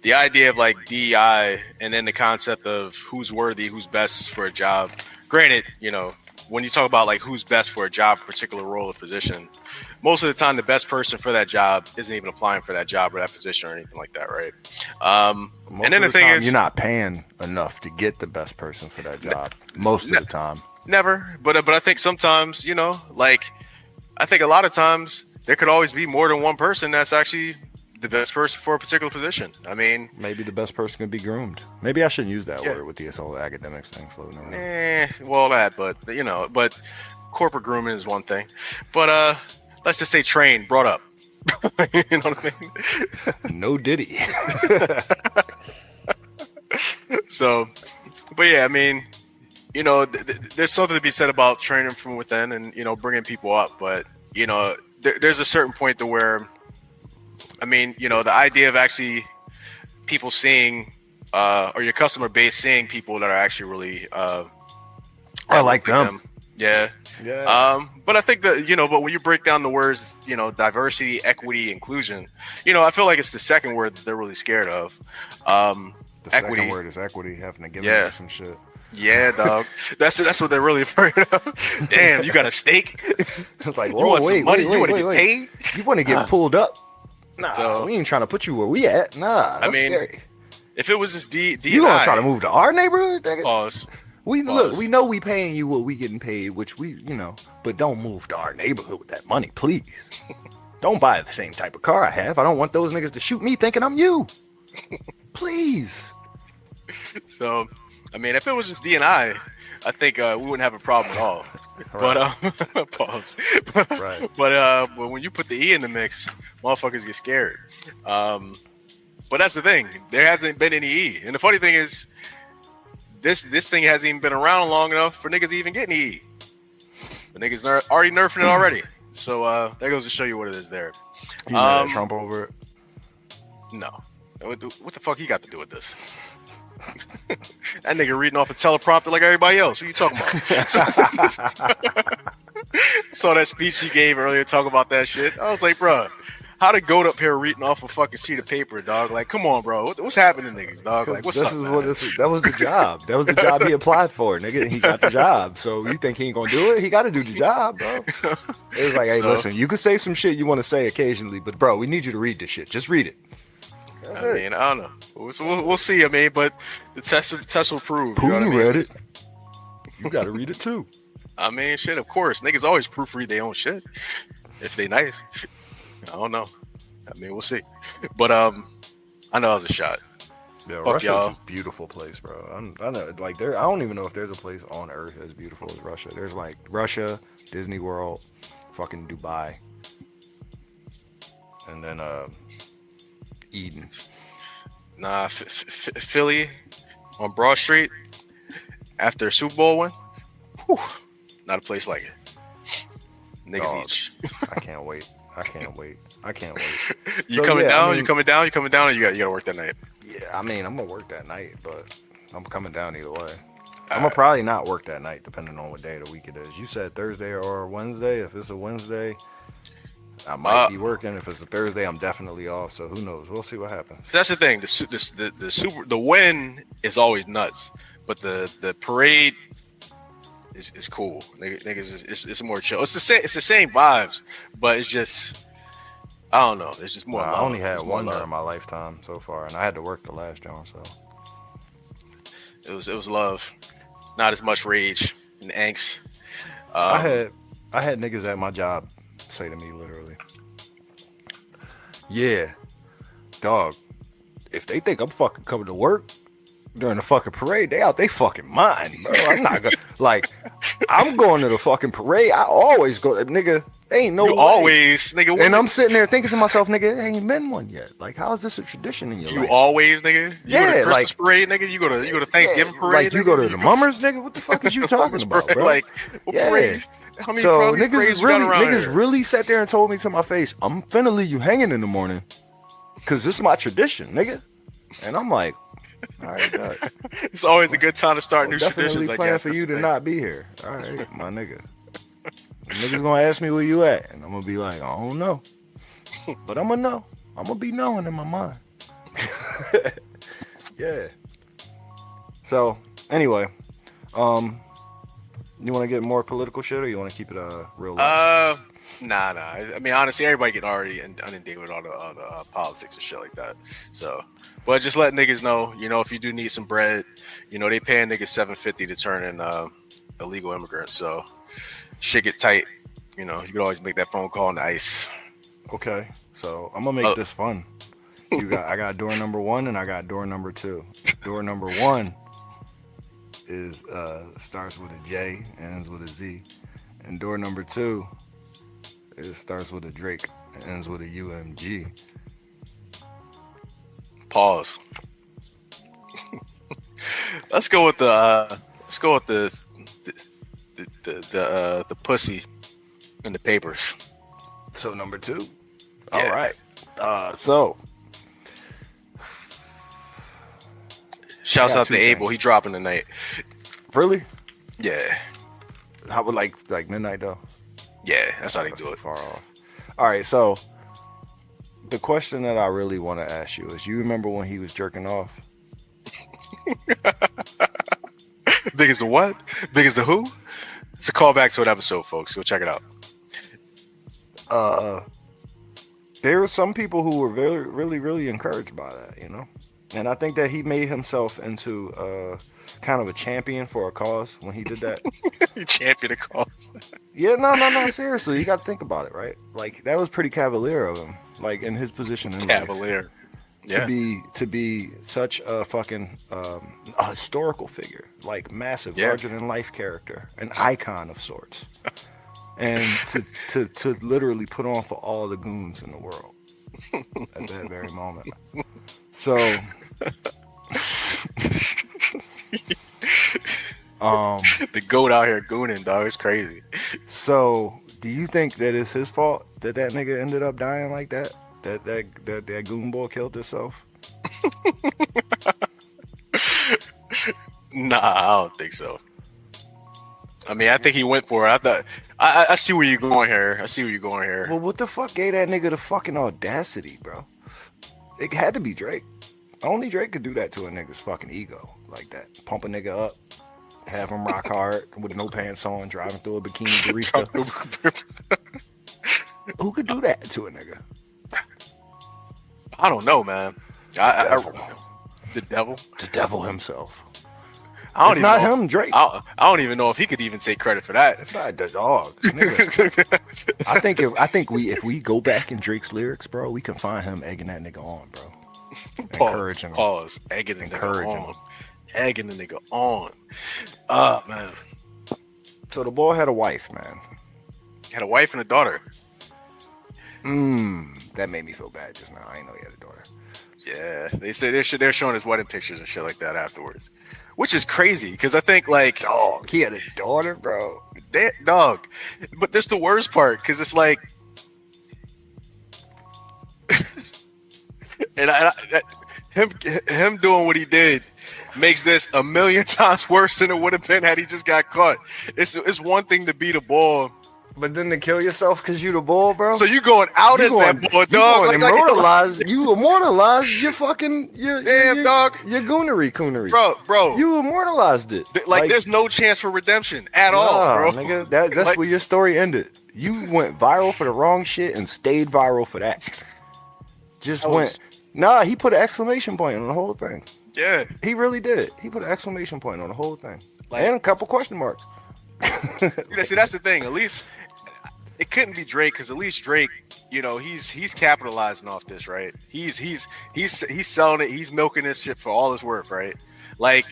the idea of like DEI, and then the concept of who's worthy, who's best for a job. Granted, you know, when you talk about like who's best for a job, particular role or position, most of the time the best person for that job isn't even applying for that job or that position or anything like that, right? And then the thing is, you're not paying enough to get the best person for that job. Most of the time, never. But I think sometimes, you know, like I think a lot of times there could always be more than one person that's actually the best person for a particular position. I mean, maybe the best person could be groomed. Maybe I shouldn't use that word with this whole academics thing floating around. Well, but you know, but corporate grooming is one thing. But let's just say trained, brought up. You know what I mean? No diddy. So, but yeah, I mean, you know, there's something to be said about training from within and, you know, bringing people up. But, you know, there's a certain point to where, I mean, you know, the idea of actually people seeing, or your customer base seeing people that are actually really, I like them. Yeah. Yeah. But I think that, you know, but when you break down the words, you know, diversity, equity, inclusion, you know, I feel like it's the second word that they're really scared of. The equity. second word is equity, having to give them some shit. Yeah, dog. That's what they're really afraid of. Damn, you got a stake? It's like, You want some money? You want to get wait. paid? You want to get pulled up? Nah, So- we ain't trying to put you where we at. Nah, that's mean, scary. If it was just D, You gonna try to move to our neighborhood? Nigga? Pause. We Pause. look, we know we paying you what we getting paid, which we, you know, but don't move to our neighborhood with that money, please. Don't buy the same type of car I have. I don't want those niggas to shoot me thinking I'm you. Please. So, I mean, if it was just D and I think we wouldn't have a problem at all. But pause. Right. But when you put the E in the mix, motherfuckers get scared. But that's the thing. There hasn't been any E, and the funny thing is, this thing hasn't even been around long enough for niggas to even get any E. The niggas already nerfing it already. So that goes to show you what it is there. You mad at Trump over it? No. What the fuck he got to do with this? That nigga reading off a teleprompter like everybody else. What you talking about? Saw that speech he gave earlier talking about that shit. I was like, bro, how to goat up here reading off a fucking sheet of paper, dog? Like, come on, bro. What's happening, niggas, dog? Like, what's this up? is Man? what this is. That was the job. That was the job he applied for, nigga. And he got the job. So you think he ain't gonna do it? He got to do the job, bro. It was like, hey, listen, you can say some shit you want to say occasionally, but bro, we need you to read this shit. Just read it. I mean, I don't know. We'll see. I mean, but the test will prove. You know what I Putin mean? read it. You got to read it too. I mean, shit. Of course, niggas always proofread their own shit if they nice. I don't know. I mean, we'll see. But I know it was a shot. Yeah, Fuck Russia's y'all. a beautiful place, bro. I know, like I don't even know if there's a place on Earth as beautiful as Russia. There's like Russia, Disney World, fucking Dubai, and then Eden. Nah, Philly on Broad Street after Super Bowl win. Whew, not a place like it. Niggas Dog. each. I can't wait. I can't wait. I can't wait. You So, coming yeah, down? I mean- You coming down? You coming down? Or you gotta work that night. Yeah, I mean, I'm gonna work that night, but I'm coming down either way. I'm gonna probably not work that night, depending on what day of the week it is. You said Thursday or Wednesday. If it's a Wednesday, I might be working. If it's a Thursday, I'm definitely off. So who knows? We'll see what happens. That's the thing. The win is always nuts, but the parade is cool. Niggas, it's more chill. It's the same vibes, but it's just I don't know. It's just more. Well, love. I only had It's more one love. during my lifetime so far, and I had to work the last John. So It was love, not as much rage and angst. I had niggas at my job say to me literally, "Yeah, dog, if they think I'm fucking coming to work during the fucking parade, they out they fucking mind, bro. I'm not gonna like. I'm going to the fucking parade. I always go, nigga. Ain't no You way. always, nigga. And I'm sitting there thinking to myself, nigga, it ain't been one yet. Like, how is this a tradition in your You life? always, nigga. You go Yeah, to Christmas parade, nigga. You go to Thanksgiving parade. Like, you nigga? go to the mummers, nigga. What the fuck is you talking about, bro? Like, what Yeah. parade? How many So probably niggas parades is we got really around niggas here? really sat there and told me to my face, I'm finna leave you hanging in the morning, cause this is my tradition, nigga. And I'm like, all right, God. It's always a good time to start new Definitely traditions. I plan guess for That's you the to thing. not be here. All right, my nigga. Niggas gonna ask me where you at, and I'm gonna be like, I don't know, but I'm gonna know. I'm gonna be knowing in my mind. Yeah. So anyway, you want to get more political shit, or you want to keep it real? Light? Nah. I mean, honestly, everybody getting already inundated with all the politics and shit like that. So, but just let niggas know, if you do need some bread, they paying niggas $750 to turn in illegal immigrants. So, shit get tight. You can always make that phone call on the ice. Okay, so I'm gonna make this fun. I got door number 1 and I got door number 2. Door number 1 is starts with a J, ends with a Z, and door number 2 starts with a Drake, ends with a UMG. Pause. Let's go with the the pussy in the papers. So number 2. Yeah. All right. So Shouts got out to two Abel. things. He dropping tonight. really, Yeah. how would like midnight though? Yeah, that's how they do it. Far off. All right. So the question that I really want to ask you is: you remember when he was jerking off? Big as the what? Big as the who? It's a callback to an episode, folks. Go check it out. There were some people who were very, really, really encouraged by that, and I think that he made himself into kind of a champion for a cause when he did that. You champion the cause. Yeah, no, seriously, you got to think about it, right? Like that was pretty cavalier of him, like in his position in life. Cavalier. Yeah. To be such a fucking a historical figure, like massive, Yeah. larger than life character, an icon of sorts, and to literally put on for all the goons in the world at that very moment. So, The goat out here gooning, dog. It's crazy. so do you think that it's his fault that nigga ended up dying like that? That goon boy killed himself? Nah, I don't think so. I mean, I think he went for it. I thought I see where you're going here. Well, what the fuck gave that nigga the fucking audacity, bro? It had to be Drake. Only Drake could do that to a nigga's fucking ego like that. Pump a nigga up, have him rock hard with no pants on, driving through a bikini barista. Who could do that to a nigga? I don't know, man. The devil. The devil himself. I don't If even not know. him, Drake. I don't even know if he could even take credit for that. If not the dog, nigga. I think if we go back in Drake's lyrics, bro, we can find him egging that nigga on, bro. Encouraging him. Pause. Egging the nigga Encouraging on. him. Egging the nigga on. Man. So the boy had a wife, man. Had a wife and a daughter. That made me feel bad just now. I didn't know he had a daughter. Yeah, they say they're showing his wedding pictures and shit like that afterwards, which is crazy because I think like Dog, he had a daughter, bro. that dog. But this the worst part because it's like, him doing what he did makes this a million times worse than it would have been had he just got caught. It's one thing to beat a ball. But then to kill yourself because you the bull, bro. So you going out as that boy, dog? You immortalized your fucking your dog. Your coonery, bro. You immortalized it. Like there's no chance for redemption at all, bro. Nigga, that's Like- where your story ended. You went viral for the wrong shit and stayed viral for that. Nah, he put an exclamation point on the whole thing. Yeah, He really did. He put an exclamation point on the whole thing. Like- And a couple question marks. see that's the thing. At least it couldn't be Drake because at least Drake, you know, he's capitalizing off this, right? He's selling it. He's milking this shit for all it's worth, right? Like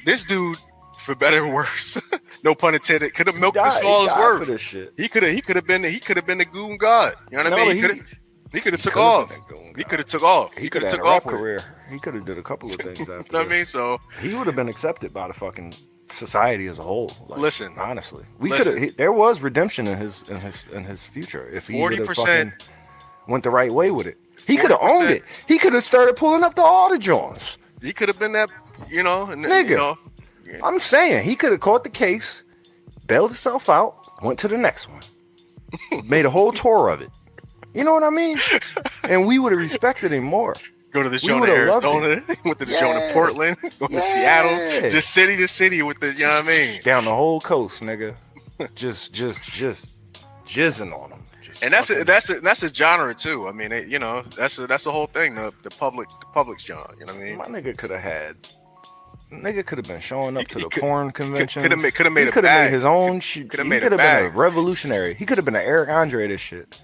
this dude, for better or worse, no pun intended, could have milked this for all it's worth. For this shit. He could have been the goon god. You know what I mean? He could have took off. He could have took off. He could have took took off off with it. career. He could have did a couple of things after. You know what I mean? So He would have been accepted by the fucking society as a whole. Like, Listen. honestly, we could have. There was redemption in his future if he would have 40%. fucking went the right way with it. He could have 40%. owned it. He could have started pulling up the auto joints. he could have been that, you know, and Nigga. you know, I'm saying he could have caught the case, bailed himself out, went to the next one, made a whole tour of it. You know what I mean? And we would have respected him more. go to the show in would've loved Arizona, went to the show in Yeah. Portland, go to Seattle, just city to city with the, you know what I mean? Down the whole coast, nigga. Just jizzing on him. Just And fucking- that's a genre too. I mean, you know, that's the whole thing. The public's genre. You know what I mean? My nigga could have been showing up to He the could- porn conventions. coulda made He a could have bag. made his own shit. Coulda He made a could have been a bag. revolutionary. He could have been an Eric Andre of this shit.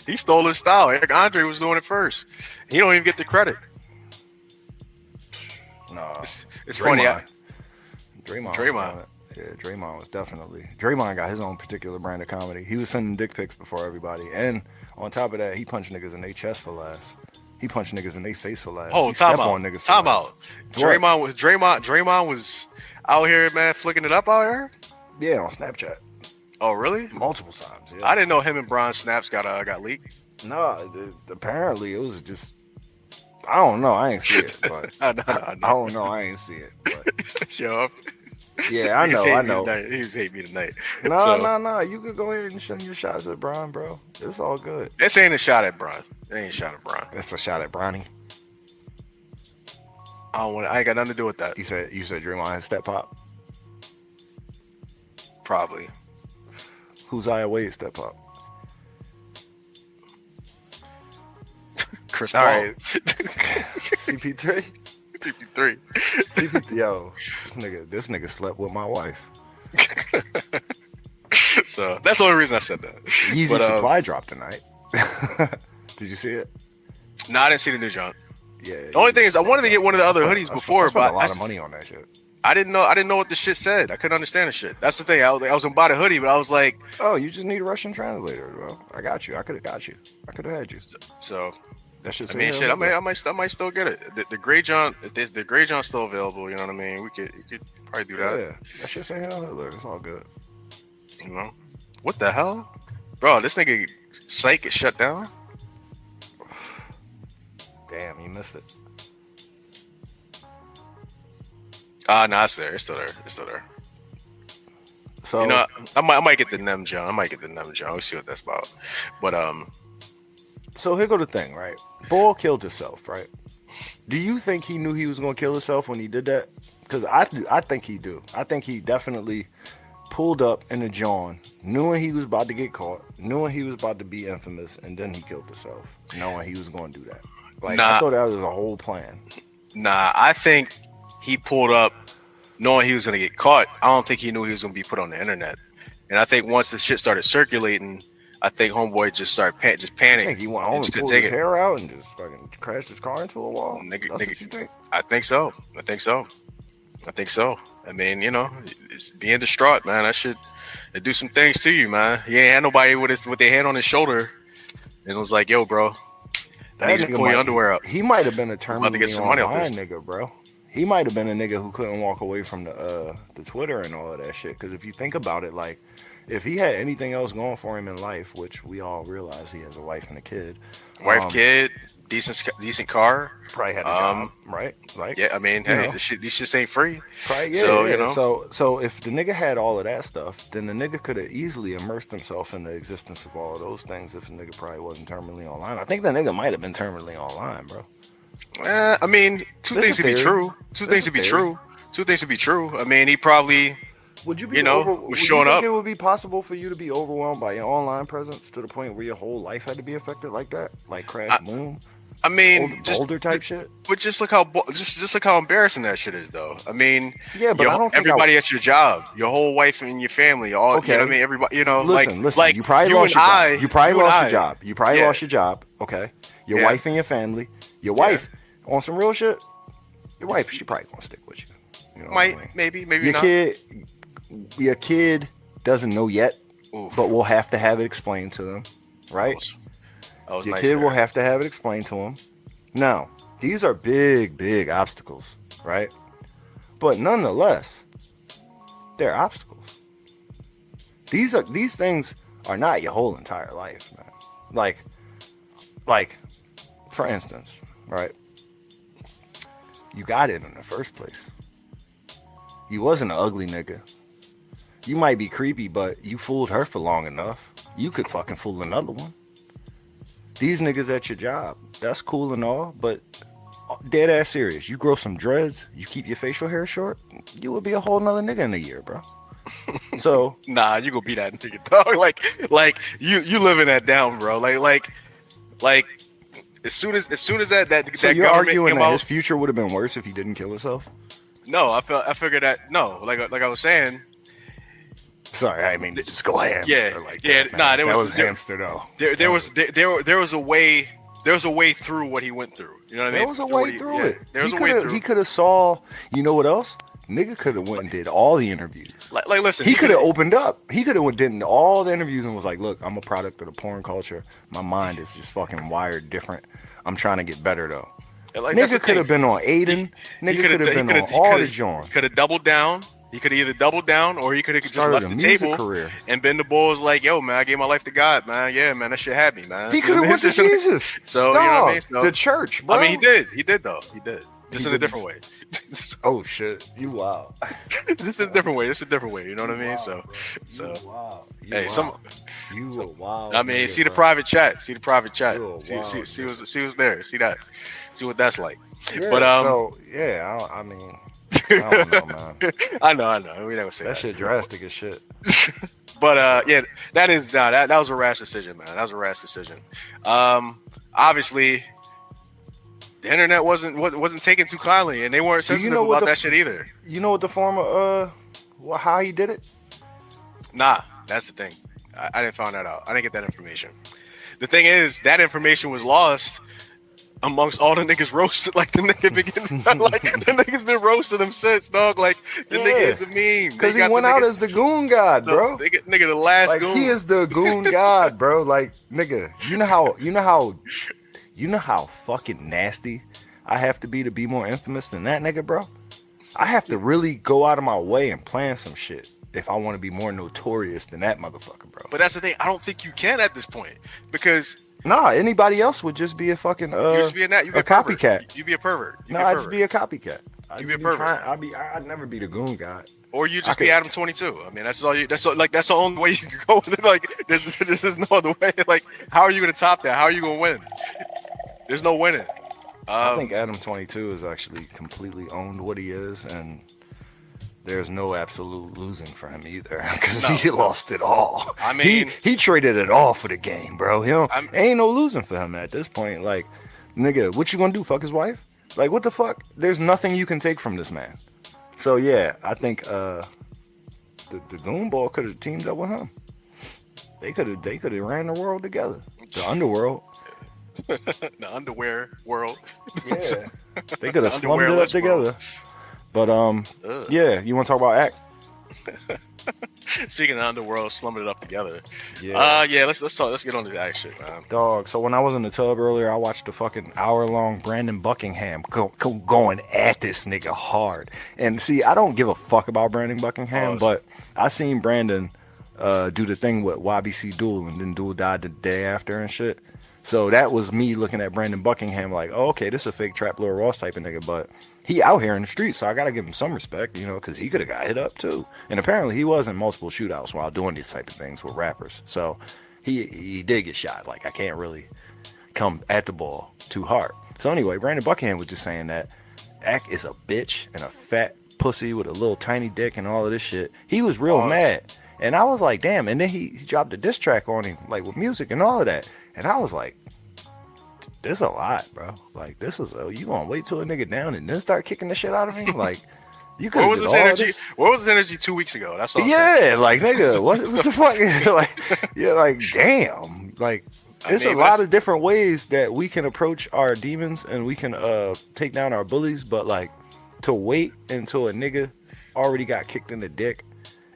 He stole his style. Eric Andre was doing it first. He don't even get the credit. Nah, It's funny. Draymond. Draymond. was on it. Yeah, Draymond was definitely. Draymond got his own particular brand of comedy. He was sending dick pics before everybody, and on top of that, he punched niggas in their chest for laughs. He punched niggas in their face for laughs. Oh, He time stepped out. on niggas for Time laughs. out. Draymond was out here, man, flicking it up out here. Yeah, on Snapchat Oh, really? multiple times. Yeah. I didn't know him and Bron snaps got leaked. No, apparently it was just. I don't know. I ain't see it, but I I don't know. I ain't see it, but Yo, yeah, I know. He's hate me tonight. No. You could go ahead and send your shots at Bron, bro. It's all good. This ain't a shot at Bron. It ain't a shot at Bron. That's a shot at Bronny. I ain't got nothing to do with that. You said Draymond had step pop. Probably. Who's Isaiah Wade step pop? Chris All Paul. right. CP3. CP3. CP3. Yo, this nigga slept with my wife. So that's the only reason I said that. Yeezy But, Supply dropped tonight. Did you see it? No, I didn't see the new jump. Yeah. The only thing is, I wanted to get one of the other hoodies before, I spent but a lot of money on that shit. I didn't know what the shit said. I couldn't understand the shit. That's the thing. I was gonna buy the hoodie, but I was like, Oh, you just need a Russian translator, bro. I got you. I could have got you. I could have had you. so. That shit's I mean, shit. I might still get it. The Grey John, if there's the Grey John's still available, you know what I mean. You could probably do that. Yeah, that shit say hell Hitler. It's all good. You know, what the hell, bro? This nigga site is shut down. Damn, you missed it. No, it's there. It's still there. It's still there. So You know, I might get the Nem John. We'll see what that's about. But So here go the thing, right? Bull killed himself, right? Do you think he knew he was gonna kill himself when he did that? Because I think he do. I think he definitely pulled up in the John, knowing he was about to get caught, knowing he was about to be infamous, and then he killed himself, knowing he was gonna do that. Like I Nah. thought that was a whole plan. Nah, I think he pulled up knowing he was gonna get caught. I don't think he knew he was gonna be put on the internet. And I think once the shit started circulating, I think homeboy just started just I panic. think he went home and just couldn't pulled take his it. hair out and just fucking crashed his car into a wall. Nigga, That's what you nigga, think? I think so. I think so. I think so. I mean, you know, it's being distraught, man. That should it do some things to you, man. He ain't had nobody with their hand on his shoulder, and it was like, "Yo, bro, I need you to pull your underwear up." He might have been a about to terminally get some money off online this. nigga, bro. He might have been a nigga who couldn't walk away from the Twitter and all of that shit. Because if you think about it, like, if he had anything else going for him in life, which we all realize he has a wife and a kid, Wife, kid, decent car. probably had a job, right? Like, Yeah, I mean, You hey, know. this shit ain't free. Probably, yeah, So, yeah. you know. So if the nigga had all of that stuff, then the nigga could have easily immersed himself in the existence of all of those things if the nigga probably wasn't terminally online. I think the nigga might have been terminally online, bro. I mean, two This things is to be theory. true. Two This things is to be theory. true. Two things to be true. I mean, he probably, Would you be You know, was would showing you think up. it would be possible for you to be overwhelmed by your online presence to the point where your whole life had to be affected like that? Like crash boom? I mean, just Boulder type shit? but just look how just look how embarrassing that shit is, though. I mean, Yeah, but I don't think everybody at your job, your whole wife and your family, all you know what I Okay. mean, everybody, you know, Listen, like you probably you lost and your I, job. You probably and lost I. your job. You probably Yeah. lost your job, okay? Your Yeah. wife and your family. Your wife, on some real shit, your wife, she probably gonna stick with you. You know what I Might, mean? maybe Your not. your kid doesn't know yet, Oof. but we'll have to have it explained to them, right? That was Your nice kid there. will have to have it explained to him. Now, these are big, big obstacles, right? But nonetheless, they're obstacles. These things are not your whole entire life, man. Like, for instance, right? You got it in the first place. You wasn't an ugly nigga. You might be creepy, but you fooled her for long enough. You could fucking fool another one. These niggas at your job, that's cool and all, but dead ass serious. You grow some dreads, you keep your facial hair short, you would be a whole nother nigga in a year, bro. So Nah, you gonna be that nigga, dog. Like you living that down, bro. Like as soon as that so that you're government arguing came that out, his future would have been worse if he didn't kill himself? no, I figured that no, like I was saying, Sorry, I mean to just go hamster Yeah, like yeah, that. nah, man. there that was- was hamster though. there was a way through what he went through. You know what I mean? There was a way through it. There was He a way coulda- through. He could have saw. You know what else? Nigga could have went and did all the interviews. Like listen, He could have opened up. He could have did all the interviews and was like, "Look, I'm a product of the porn culture. My mind is just fucking wired different. I'm trying to get better though." Like, that's the Nigga could have thing. been on Aiden. Nigga could have been on all the joints. Could have doubled down. He could have either doubled down or he could have just Started left a the music table career. and been the bulls like, yo, man, I gave my life to God, man. Yeah, man, that shit had me, man. He You could know have what went to I mean? Jesus. So, you know what I mean? So- the church, bro. I mean, he did. He did, though. He did. Just He in a did. different way. Oh shit, you wild. Just in a different way. Just a different way. You know what I mean? So, wow. hey, some. You a wild. I mean, nigga, see the bro. private chat. See the private chat. You a See wild what's there. See that. See what that's like. Yeah, But so yeah, I mean, I don't know, man. I know. We never say that. That shit drastic as shit. But yeah, that was a rash decision, man. That was a rash decision. Obviously, the internet wasn't taken too kindly, and they weren't Do you sensitive know what about the that shit either. You know what the form of how he did it? Nah, that's the thing. I didn't find that out. I didn't get that information. The thing is, that information was lost amongst all the niggas roasted. Like the nigga like the niggas been roasting him since, dog. Like the Yeah. nigga is a meme. Because he went out as the goon god, bro. Nigga, the last Like goon. he is the goon god, bro. Like nigga, you know how fucking nasty I have to be more infamous than that nigga, bro. I have to really go out of my way and plan some shit if I want to be more notorious than that motherfucker, bro. But that's the thing. I don't think you can at this point because Nah, anybody else would just be a fucking you just be a copycat. pervert. You be a pervert. You No, I'd just be a copycat. You be a pervert. I'd never be the goon guy. Or you I just could- be Adam 22. I mean, that's all you. That's the only way you can go with it. Like, there's no other way. Like, how are you gonna top that? How are you gonna win? There's no winning. I think Adam 22 has actually completely owned what he is, and there's no absolute losing for him either, because he lost it all. I mean- he traded it all for the game, bro. I'm- Ain't no losing for him at this point. Like, nigga, what you gonna do? Fuck his wife? Like, what the fuck? There's nothing you can take from this man. So yeah, I think the Goonball could have teamed up with him. They could have ran the world together. The underworld. The underwear world. Yeah. They could have The slummed it up underwearless together. world. But Ugh. yeah, you want to talk about Act? Speaking of underworld, slumming it up together. Yeah. Yeah. Let's talk. Let's get on to that shit, man. Dog, so when I was in the tub earlier, I watched the fucking hour-long Brandon Buckingham going at this nigga hard. And see, I don't give a fuck about Brandon Buckingham, but I seen Brandon do the thing with YBC Duel, and then Duel died the day after and shit. So that was me looking at Brandon Buckingham like, oh, okay, this is a fake Trap Lil Ross type of nigga, but he out here in the streets, so I gotta give him some respect, you know, because he could have got hit up too. And apparently he was in multiple shootouts while doing these type of things with rappers. So he did get shot. Like, I can't really come at the ball too hard. So anyway, Brandon Buckingham was just saying that Ack is a bitch and a fat pussy with a little tiny dick and all of this shit. He was real mad. And I was like, damn. And then he dropped a diss track on him, like with music and all of that. And I was like, this is a lot, bro. Like, you gonna wait till a nigga down and then start kicking the shit out of me? Like, you could. Where was his energy? Where was his energy 2 weeks ago? That's all. Yeah, like, nigga, what the fuck? Like, yeah, like, damn. Like, it's a lot of different ways that we can approach our demons and we can take down our bullies, but like, to wait until a nigga already got kicked in the dick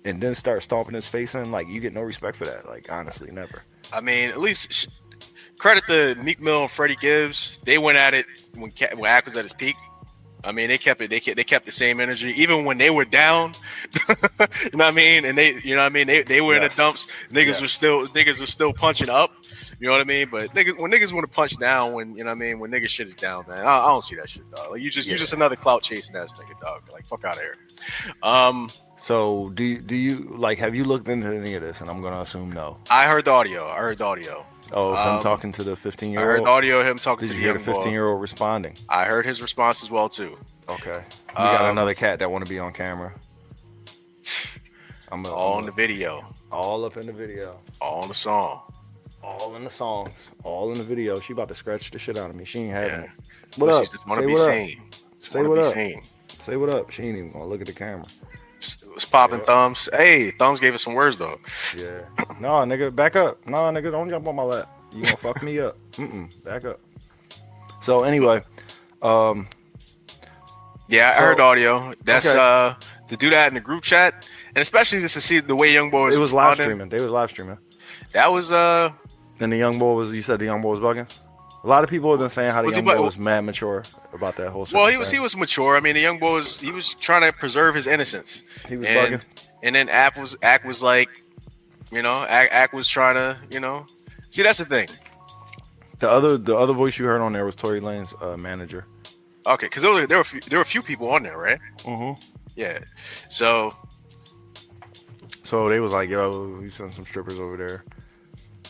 and then start stomping his face in, like, you get no respect for that. Like, honestly, never. I mean, at least credit to Meek Mill and Freddie Gibbs. They went at it when Ack was at his peak. I mean, they kept it. They kept the same energy even when they were down. You know what I mean? And they, you know what I mean? They were in the dumps. Niggas were still punching up. You know what I mean? But when niggas want to punch down, when, you know what I mean, when nigga shit is down, man, I don't see that shit, dog. Like, you just another clout chasing ass nigga, dog. Like, fuck out of here. So do you like, have you looked into any of this? And I'm gonna assume no. I heard the audio. Oh, him talking to the 15-year-old. I heard the audio of him talking to the young boy. 15-year-old responding? I heard his response as well too. Okay. We got another cat that want to be on camera. All in the video. All up in the video. All in the song. All in the songs. All in the video. She about to scratch the shit out of me. She ain't having it. What up? She just want to be seen. Say what up. Say what up. She ain't even gonna look at the camera. Was popping thumbs. Hey, thumbs gave us some words though. Yeah. No, nigga, back up. No, nigga, don't jump on my lap. You gonna fuck me up. Back up. So anyway, yeah, I heard audio. That's to do that in the group chat, and especially just to see the way Young Boy was. It was live streaming. They was live streaming. That was And the Young Boy was. You said the Young Boy was bugging. A lot of people have been saying how the Young Boy was mad mature about that whole. Well, he was mature. I mean, the Young Boy was trying to preserve his innocence. He was bugging. And then Ack was like, you know, Ack was trying to, you know. See, that's the thing. The other voice you heard on there was Tory Lane's manager. Okay, because there were a few people on there, right? Mm-hmm. Yeah. So they was like, yo, we sent some strippers over there,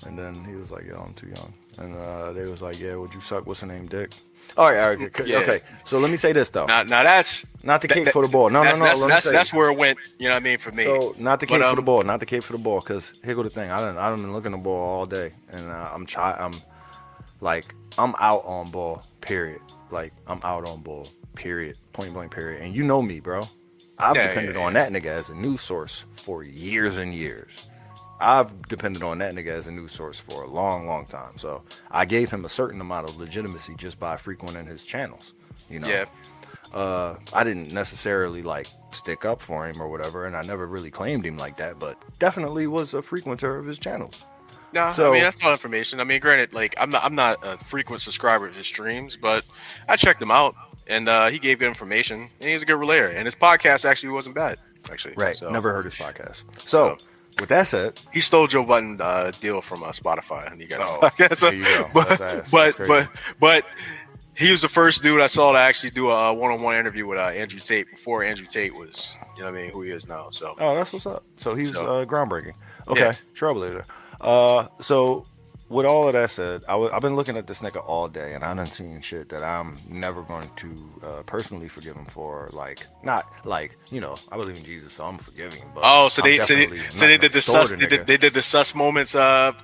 and then he was like, yo, I'm too young. And they was like, yeah, would you suck what's her name dick? All right. Okay. So let me say this though. Now that's not the cape for the ball. No. That's where it went. You know what I mean, for me. So not the cape for the ball. Not the cape for the ball. Because here go the thing. I done been looking at the ball all day, and I'm out on ball. Period. Like, I'm out on ball. Period. Point blank. Period. And you know me, bro. I've depended on that nigga as a news source for years and years. I've depended on that nigga as a news source for a long, long time. So I gave him a certain amount of legitimacy just by frequenting his channels. You know, I didn't necessarily like stick up for him or whatever, and I never really claimed him like that, but definitely was a frequenter of his channels. No, so, I mean, that's all information. I mean, granted, like, I'm not a frequent subscriber to his streams, but I checked him out, and he gave good information, and he's a good relayer, and his podcast actually wasn't bad, actually. Right. So, never heard his podcast. So with that said, he stole Joe Budden deal from Spotify, and he got a podcast. So, there you go. But he was the first dude I saw to actually do a one-on-one interview with Andrew Tate before Andrew Tate was, you know what I mean, who he is now. So that's what's up. So he's groundbreaking. Okay, trailblazer. So with all of that said, I've been looking at this nigga all day, and I done seen shit that I'm never going to personally forgive him for. Like, not like, you know, I believe in Jesus, so I'm forgiving him. But Oh, so I'm they definitely did not the gonna sus restore the nigga. they did the sus moments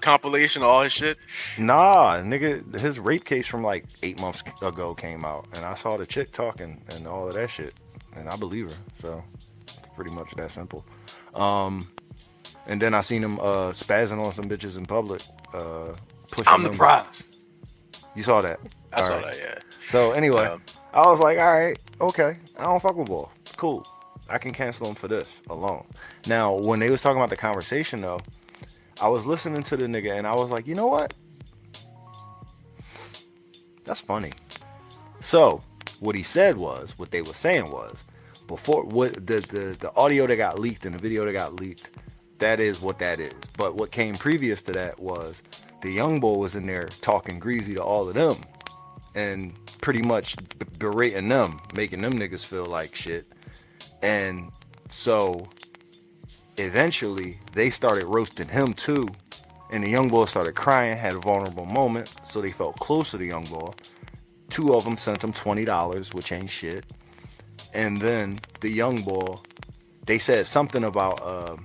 compilation of all his shit. Nah, nigga, his rape case from like 8 months ago came out, and I saw the chick talking and all of that shit, and I believe her. So, it's pretty much that simple. And then I seen him spazzing on some bitches in public. Pushing I'm the them. prize. You saw that? I All saw right. that, yeah. So anyway, Um, I was like, all right, okay, I don't fuck with ball. Cool. I can cancel him for this alone. Now, when they was talking about the conversation though, I was listening to the nigga and I was like, you know what? That's funny. So, what he said was, what they were saying was, before what the audio that got leaked and the video that got leaked, that is what that is. But what came previous to that was the young boy was in there talking greasy to all of them and pretty much berating them, making them niggas feel like shit. And so eventually they started roasting him too. And the young boy started crying, had a vulnerable moment, so they felt close to the young boy. Two of them sent him $20, which ain't shit. And then the young boy, they said something about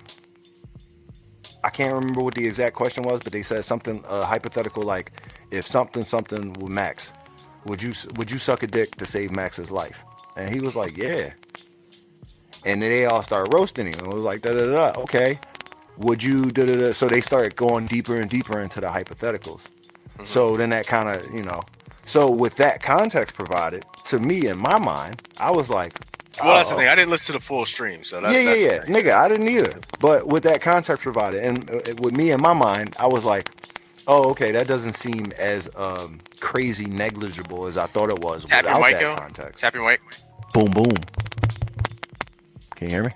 I can't remember what the exact question was, but they said something hypothetical like, if something with Max, would you suck a dick to save Max's life? And he was like, yeah. And then they all started roasting him. It was like, da da da. Okay, would you da da da? So they started going deeper and deeper into the hypotheticals. Mm-hmm. So then that kind of, you know. So with that context provided to me in my mind, I was like, well, that's the thing. I didn't listen to the full stream, so that's yeah. Nigga, I didn't either. But with that context provided, and with me in my mind, I was like, oh, okay, that doesn't seem as crazy negligible as I thought it was Tap without your mic, that context. Tap your mic. Boom, boom. Can you hear me?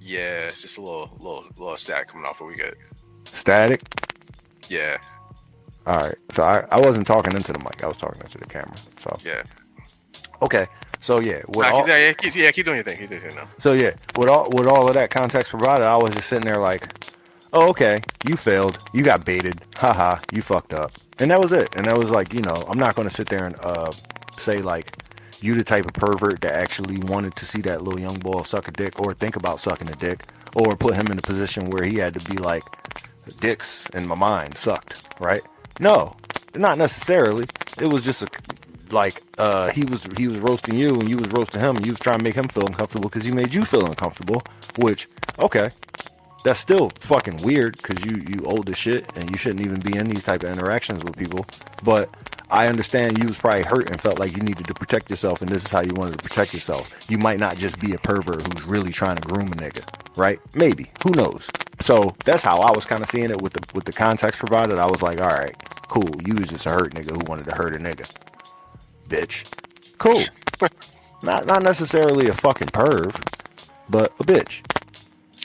Yeah, it's just a little static coming off, but we good. Static? Yeah. All right. So I wasn't talking into the mic. I was talking into the camera. So yeah. Okay. So yeah. Keep doing your thing. Keep doing your thing now. So yeah, with all of that context provided, I was just sitting there like, oh, okay, you failed. You got baited. Haha, you fucked up. And that was it. And that was like, you know, I'm not going to sit there and say like, you the type of pervert that actually wanted to see that little young boy suck a dick or think about sucking a dick or put him in a position where he had to be like, dicks in my mind sucked, right? No, not necessarily. It was just he was roasting you and you was roasting him and you was trying to make him feel uncomfortable because he made you feel uncomfortable, which, okay, that's still fucking weird because you old as shit and you shouldn't even be in these type of interactions with people. But I understand you was probably hurt and felt like you needed to protect yourself, and this is how you wanted to protect yourself. You might not just be a pervert who's really trying to groom a nigga, right? Maybe. Who knows? So that's how I was kind of seeing it with the context provided. I was like, all right, cool. You was just a hurt nigga who wanted to hurt a nigga. Bitch. Cool. Not necessarily a fucking perv, but a bitch.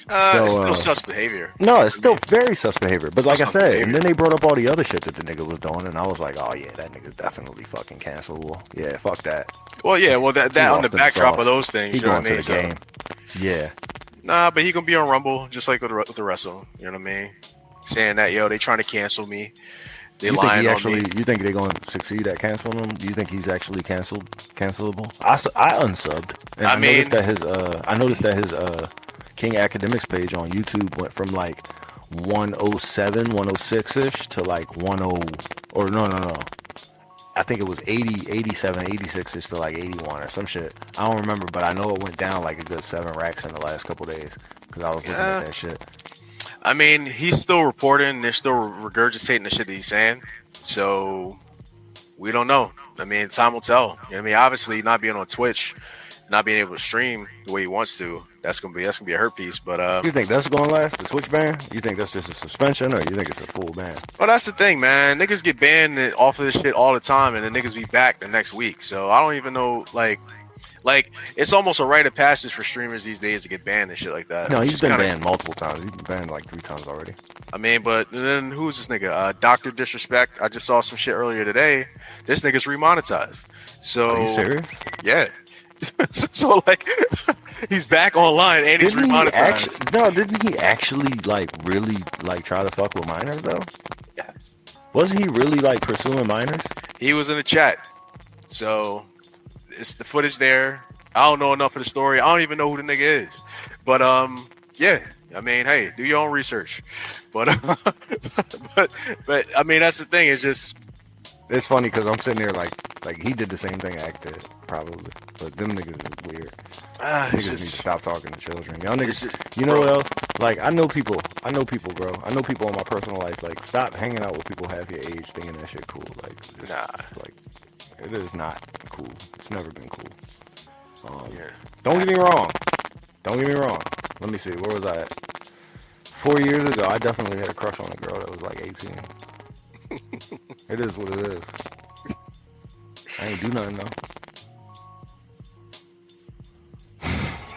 It's still sus behavior. No, it's still very sus behavior. But like I said, and then they brought up all the other shit that the nigga was doing, and I was like, oh yeah, that nigga's definitely fucking cancelable. Yeah, fuck that. Well, yeah, well that on the backdrop of those things, he you know going what I mean? to the game. Yeah. Nah, but he gonna be on Rumble just like with the rest of them. You know what I mean? Saying that, yo, they trying to cancel me. They lying on me. You think they're going to succeed at canceling him? Do you think he's actually cancelable? I unsubbed, and I noticed that his King Academics page on YouTube went from like 107, 106-ish to like 10, or no. I think it was 80, 87, 86-ish to like 81 or some shit. I don't remember, but I know it went down like a good 7 racks in the last couple days because I was looking at that shit. I mean, he's still reporting. They're still regurgitating the shit that he's saying. So we don't know. I mean, time will tell. You know what I mean? Obviously, not being on Twitch, not being able to stream the way he wants to, that's gonna be a hurt piece. But you think that's gonna last, the Twitch ban? You think that's just a suspension, or you think it's a full ban? Well, that's the thing, man. Niggas get banned off of this shit all the time, and then niggas be back the next week. So I don't even know, like it's almost a rite of passage for streamers these days to get banned and shit like that. No, he's been banned multiple times. He's been banned like 3 times already. I mean, but then who's this nigga? Dr. Disrespect. I just saw some shit earlier today. This nigga's remonetized. So are you serious? Yeah. so like he's back online and he's remonetized. Didn't he actually like really like try to fuck with minors though? Yeah. Wasn't he really like pursuing minors? He was in the chat, so it's the footage there. I don't know enough of the story. I don't even know who the nigga is, but yeah. I mean, hey, do your own research, but but I mean, that's the thing. It's just It's funny because I'm sitting there like he did the same thing Act did, probably. But them niggas is weird. Niggas need to stop talking to children. Y'all niggas, you know what else? Like, I know people, bro. I know people in my personal life. Like, stop hanging out with people half your age thinking that shit cool. Like, just, like, it is not cool. It's never been cool. Don't get me wrong. Let me see. Where was I at? 4 years ago, I definitely had a crush on a girl that was like 18. It is what it is. I ain't do nothing though.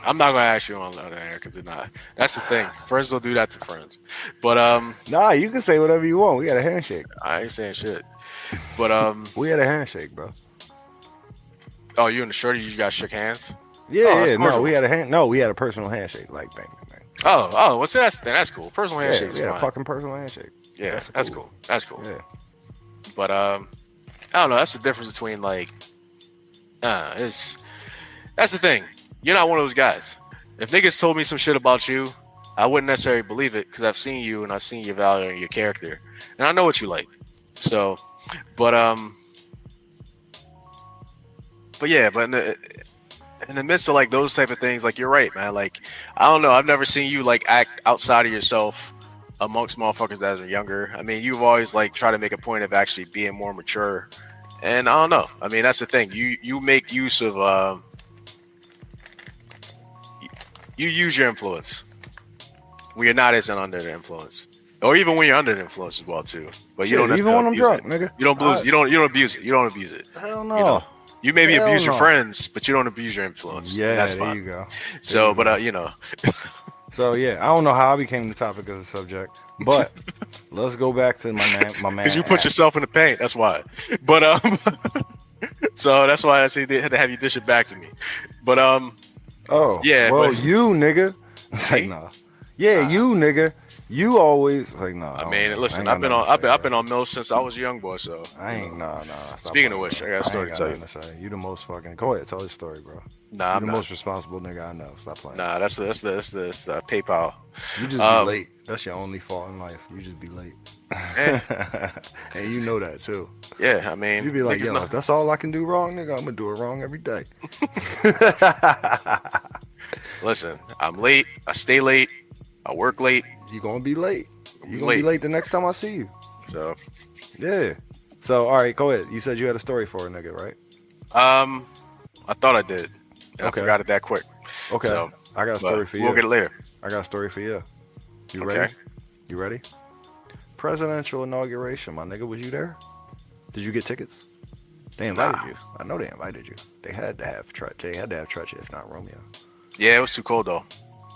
I'm not gonna ask you on the other air because not. That's the thing. Friends don't do that to friends. But nah, you can say whatever you want. We had a handshake. I ain't saying shit. But we had a handshake, bro. Oh, you and the shorty, you guys shook hands? Yeah, no, we had a personal handshake, like bang, bang. Oh, what's that? That's cool. Personal handshake is fine. fine. A fucking personal handshake. Yeah, that's cool. That's cool. Yeah. But I don't know. That's the difference between like, that's the thing. You're not one of those guys. If niggas told me some shit about you, I wouldn't necessarily believe it because I've seen you and I've seen your value and your character, and I know what you like. So, but yeah, but in the midst of like those type of things, like you're right, man. Like I don't know. I've never seen you like act outside of yourself amongst motherfuckers that are younger. I mean, you've always like tried to make a point of actually being more mature, and I don't know. I mean, that's the thing. You make use of you use your influence when you're not as under the influence, or even when you're under the influence as well too. But you don't even when I'm drunk, nigga. You don't abuse. You don't abuse it. You don't abuse it. Hell no. You know? You maybe abuse your friends, but you don't abuse your influence. Yeah, that's there fine. you go. So, but you know. So yeah, I don't know how I became the topic of the subject, but let's go back to my man. Because you put yourself in the paint. That's why. But so that's why I said they had to have you dish it back to me. But oh yeah, well, but, you nigga. It's like nah. Yeah, you nigga. You always like nah. I mean, listen, I've been on Mills since I was a young boy, so I ain't nah. Speaking of which, I got a story to tell you. You the most fucking. Go ahead, tell your story, bro. Nah, I'm the most responsible nigga I know. Stop playing. Nah, that's the PayPal. You just be late. That's your only fault in life. You just be late. And you know that too. Yeah, I mean, you be like, yo, if that's all I can do wrong, nigga, I'm gonna do it wrong every day. Listen, I'm late. I stay late. I work late. You gonna be late. You gonna be late the next time I see you. So, yeah. So, all right, go ahead. You said you had a story for a nigga, right? I thought I did. And Okay. I forgot it that quick. Okay. So, I got a story for you. We'll get it later. I got a story for you. You Okay. ready? You ready? Presidential inauguration, my nigga. Was you there? Did you get tickets? They invited you. I know they invited you. They had to have Tretch. They had to have Tretch, if not Romeo. Yeah, it was too cold though.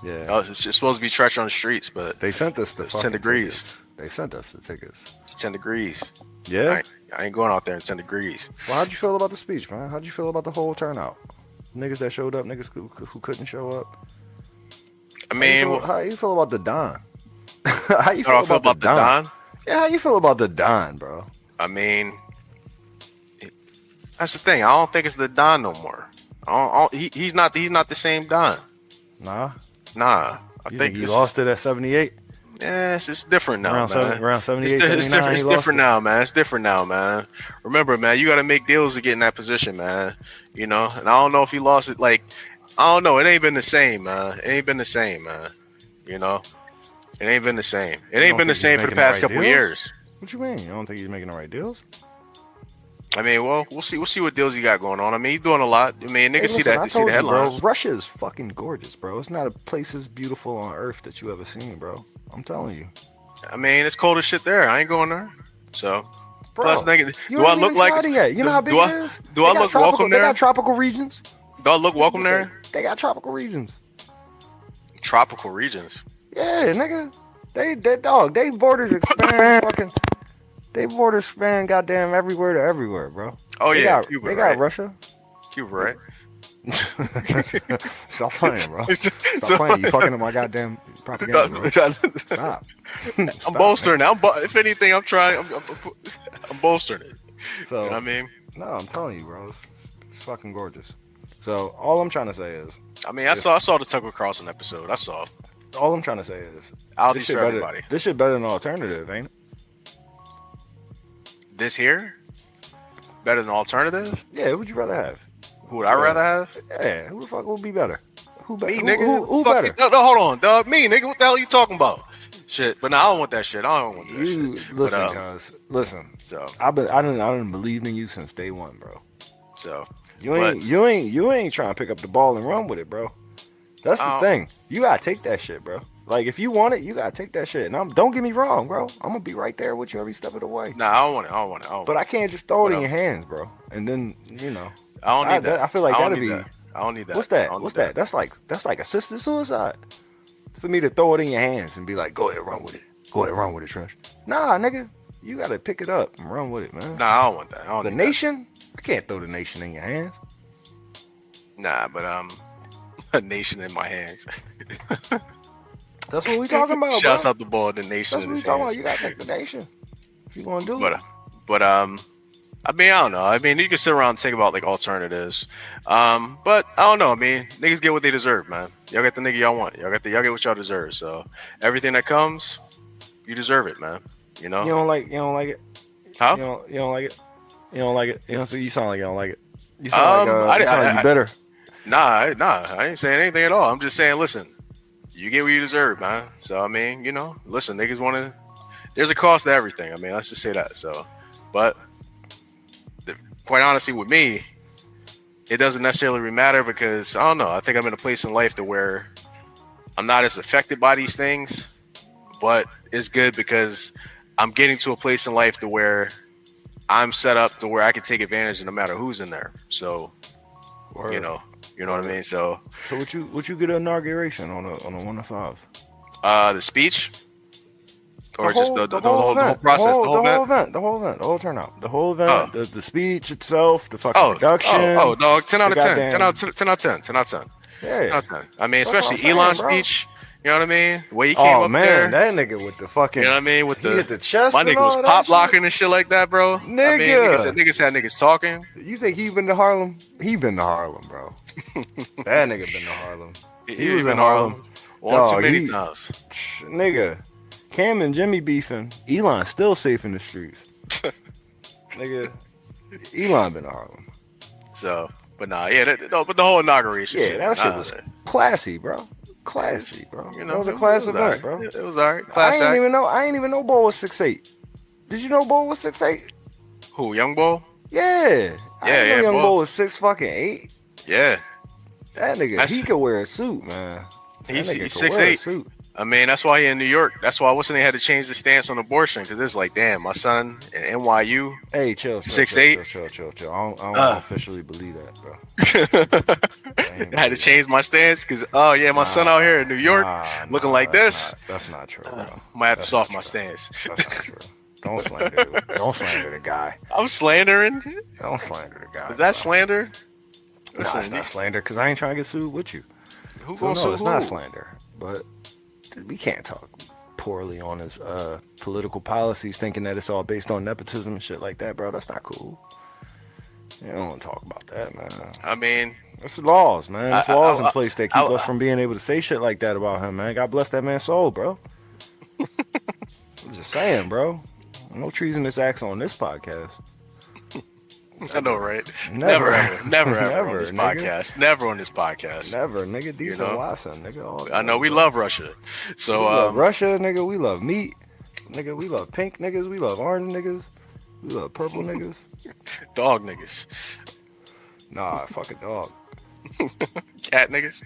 Yeah. It's supposed to be Tretch on the streets, but They sent us the it's 10 fucking degrees. tickets. They sent us the tickets. It's 10 degrees. Yeah? I ain't going out there in 10 degrees. Well, how'd you feel about the speech, man? How'd you feel about the whole turnout? Niggas that showed up, niggas who couldn't show up. I mean, How you feel about the Don? How you how feel I feel about the Don? Yeah, how you feel about the Don, bro? I mean, that's the thing. I don't think it's the Don no more. He's not the same Don. Nah. Nah. I think he lost it at 78. Yeah, it's different now, man. Around 78, it's different now, man. It's different now, man. Remember, man, you got to make deals to get in that position, man. You know, and I don't know if he lost it. Like, I don't know. It ain't been the same, man. It ain't been the same, man. You know, it ain't been the same. It ain't been the same for the past couple years. What you mean? You don't think he's making the right deals? I mean, well, we'll see. We'll see what deals he got going on. I mean, he's doing a lot. I mean, niggas see that. They see the headlines. Bro, Russia is fucking gorgeous, bro. It's not a place as beautiful on earth that you ever seen, bro. I'm telling you. I mean, it's cold as shit there. I ain't going there. So, bro, plus, nigga, do I look like? Yet. You know how big it is? Do I look welcome there? They got tropical regions. Do I look welcome there? They got tropical regions. Tropical regions. Yeah, nigga. They borders expand fucking. They borders span goddamn everywhere to everywhere, bro. Oh yeah, Cuba, they got Russia. Cuba, right? Stop playing, bro. Stop playing. You fucking up my goddamn. Propaganda, bro. Stop. I'm bolstering it. If anything, I'm trying. I'm bolstering it. So, You know what I mean? no, I'm telling you, bro. It's fucking gorgeous. So, all I'm trying to say is, I saw the Tucker Carlson episode. I saw. all I'm trying to say is, Aldi's for everybody. This shit better than Alternative, ain't it? This here better than Alternative? Yeah, who would you rather have? Who would I rather have? Yeah, who the fuck would be better? Me, nigga. Who better? No, hold on, dog. Me, nigga. What the hell are you talking about? Shit. But no, I don't want that shit. I don't want that shit. Listen, cuz. Listen. So I done believed in you since day one, bro. So you ain't trying to pick up the ball and run with it, bro. That's the thing. You gotta take that shit, bro. Like if you want it, you gotta take that shit. And don't get me wrong, bro. I'm gonna be right there with you every step of the way. Nah, I don't want it. But I can't just throw it in your hands, bro. And then I don't need that. I feel like that'd be. I don't need that. What's that? What's that? That's like assisted suicide. For me to throw it in your hands and be like, go ahead, run with it. Go ahead, run with it, Trench. Nah, nigga. You gotta pick it up and run with it, man. Nah, I don't want that. The nation? I can't throw the nation in your hands. Nah, but a nation in my hands. That's what we talking about, Shouts bro. out the ball, the nation That's in what we his talking hands. about. You gotta take the nation if you gonna do it. But I mean, I don't know. I mean, you can sit around and think about like alternatives. But I don't know. I mean, niggas get what they deserve, man. Y'all get the nigga y'all want. Y'all get what y'all deserve. So everything that comes, you deserve it, man. You know. You don't like it. Huh? You don't like it. You don't like it. So you sound like you don't like it. You sound like you bitter. Nah, I ain't saying anything at all. I'm just saying, listen, you get what you deserve, man. So I mean, listen, niggas want to. There's a cost to everything. I mean, let's just say that. So, but quite honestly, with me, it doesn't necessarily matter because I don't know. I think I'm in a place in life to where I'm not as affected by these things, but it's good because I'm getting to a place in life to where I'm set up to where I can take advantage no matter who's in there. So, Word. you know what I mean. So what you get an inauguration on a 1 to 5? The speech, or just the whole process, the whole event, the whole turnout, the whole event, the speech itself, the fucking production. Dog, 10 out of 10, 10 out of 10, 10 out of 10. Yeah, 10 out of 10. I mean, especially Elon's speech. You know what I mean? The way he came up man, there. that nigga with the fucking. You know what I mean? With he hit the chest. My nigga was pop locking and shit like that, bro. Nigga. I mean, niggas had niggas talking. You think he been to Harlem? He been to Harlem, bro. That nigga been to Harlem. He was in Harlem. One too many times. Nigga, Cam and Jimmy beefing. Elon's still safe in the streets. Nigga, Elon been to Harlem. So, but nah, yeah, but the whole inauguration. Yeah, that shit was classy, bro. Classy, bro. You know, that was a class event, bro. It was alright. Class I ain't even know Bo was 6'8". Did you know Bo was 6'8"? Who, Young Bo? Yeah. Yeah, Young Bo was 6'8". Yeah. That nigga, he could wear a suit, man. He's 6'8". I mean, that's why he in New York. That's why they had to change the stance on abortion because it's like, damn, my son in NYU. Hey, chill. 6'8". Chill. I don't officially believe that, bro. I had to change my stance because, my son out here in New York looking like this. That's not true, bro. Might have to soften my stance. That's not true. Don't slander the guy. I'm slandering. Don't slander the guy. Is that slander? Listen, it's not slander because I ain't trying to get sued with you. Who gonna sue it's not slander, but we can't talk poorly on his political policies, thinking that it's all based on nepotism and shit like that, bro. That's not cool. You don't want to talk about that, man. I mean, it's laws, man. It's laws in place that keep us from being able to say shit like that about him, man. God bless that man's soul, bro. I'm just saying, bro. No treasonous acts on this podcast. I know, right? Never Never on this podcast. Never on this podcast. Never, nigga. Decent Watson, nigga. I know we love Russia. So we love Russia, nigga. We love meat, nigga. We love pink niggas. We love orange niggas. We love purple niggas. Dog niggas. Nah, fuck a dog. Cat niggas.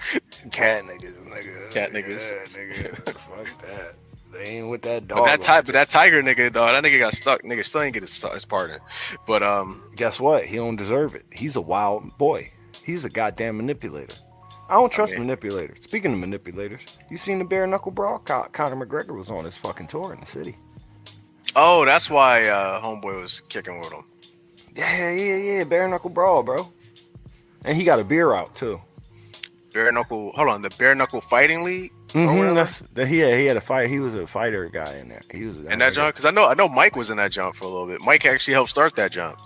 Cat niggas, nigga. Cat niggas. Yeah, nigga. Fuck that. They ain't with that dog. But that tiger nigga, dog, that nigga got stuck. Nigga still ain't get his pardon. But guess what? He don't deserve it. He's a wild boy. He's a goddamn manipulator. I don't trust manipulators. Speaking of manipulators, you seen the bare knuckle brawl? Conor McGregor was on his fucking tour in the city. Oh, that's why homeboy was kicking with him. Yeah. Bare knuckle brawl, bro. And he got a beer out too. Bare knuckle. Hold on, the bare knuckle fighting league. Mm-hmm. He had a fight. He was a fighter guy in there. He was in that jump because I know Mike was in that jump for a little bit. Mike actually helped start that jump.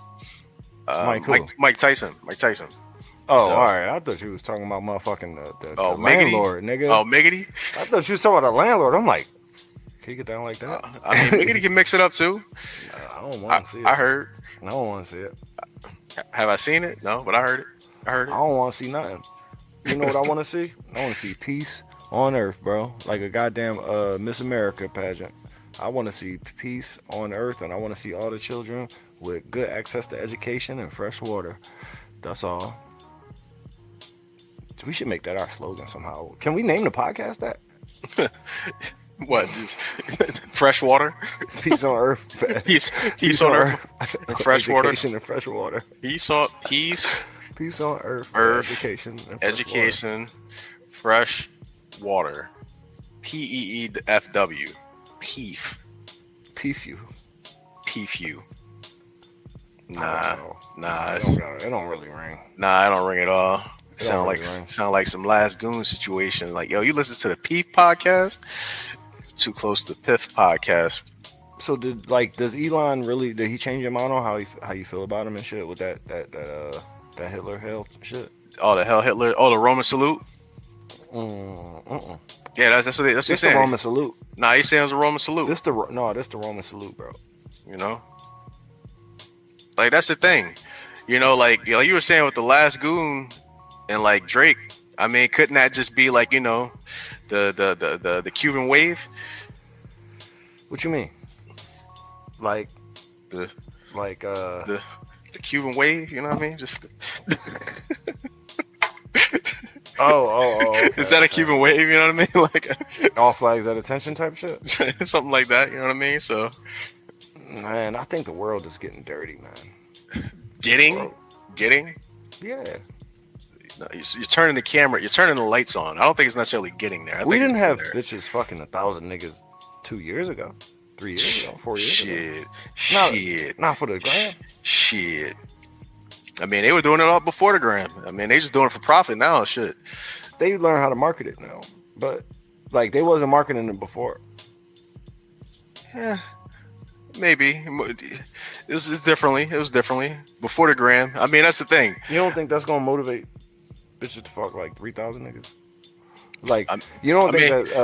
Mike Tyson. Oh, So- all right. I thought you was talking about motherfucking the Miggity? landlord, nigga. Oh, Miggity. I thought you was talking about the landlord. I'm like, can you get down like that? I mean, Miggity can mix it up too. I don't want to see it. I heard. I don't want to see it. Have I seen it? No, but I heard it. I heard I it. don't want to see nothing. You know what I want to see? I want to see peace on earth, bro. Like a goddamn Miss America pageant. I want to see peace on earth, and I want to see all the children with good access to education and fresh water. That's all. We should make that our slogan somehow. Can we name the podcast that? What? Just fresh water? Peace on earth. Peace on earth. Fresh water. Education and fresh water. Peace Peace on earth. Earth, Education. And education, fresh water. PEEFW. PEEF. Peace. PEEFU. Nah. Nah. It don't really ring. Nah, I don't ring at all. It don't really ring. Sound like some Last Goon situation. Like, yo, you listen to the Peef podcast? Too close to Piff podcast. So does Elon really? Did he change your mind on how you feel about him and shit with that Hitler hell shit? Oh, the hell Hitler. Oh, the Roman salute. Yeah, that's what he's This the saying. Roman salute. Nah, he's saying it was a Roman salute. This the Roman salute, bro. You know, like that's the thing. You know, like you were saying with the Last Goon and like Drake. I mean, couldn't that just be like, you know, the Cuban wave? What you mean? Like The Cuban wave, you know what I mean? Just okay, is that a Cuban wave? You know what I mean? Like all flags at attention type shit? something like that. You know what I mean? So Man, I think the world is getting dirty, man. getting. Yeah. No, you're turning the camera. You're turning the lights on. I don't think it's necessarily getting there. I We think didn't it's have there. bitches fucking 1,000 niggas 2 years ago, 3 years ago, 4 years ago. Shit. Not for the gram. Shit. I mean, they were doing it all before the gram. I mean, they just doing it for profit now. Shit. They learn how to market it now, but like they wasn't marketing it before. Yeah, maybe. It was differently before the gram. I mean, that's the thing. You don't think that's gonna motivate bitches to fuck like 3,000 niggas? Like, you don't think that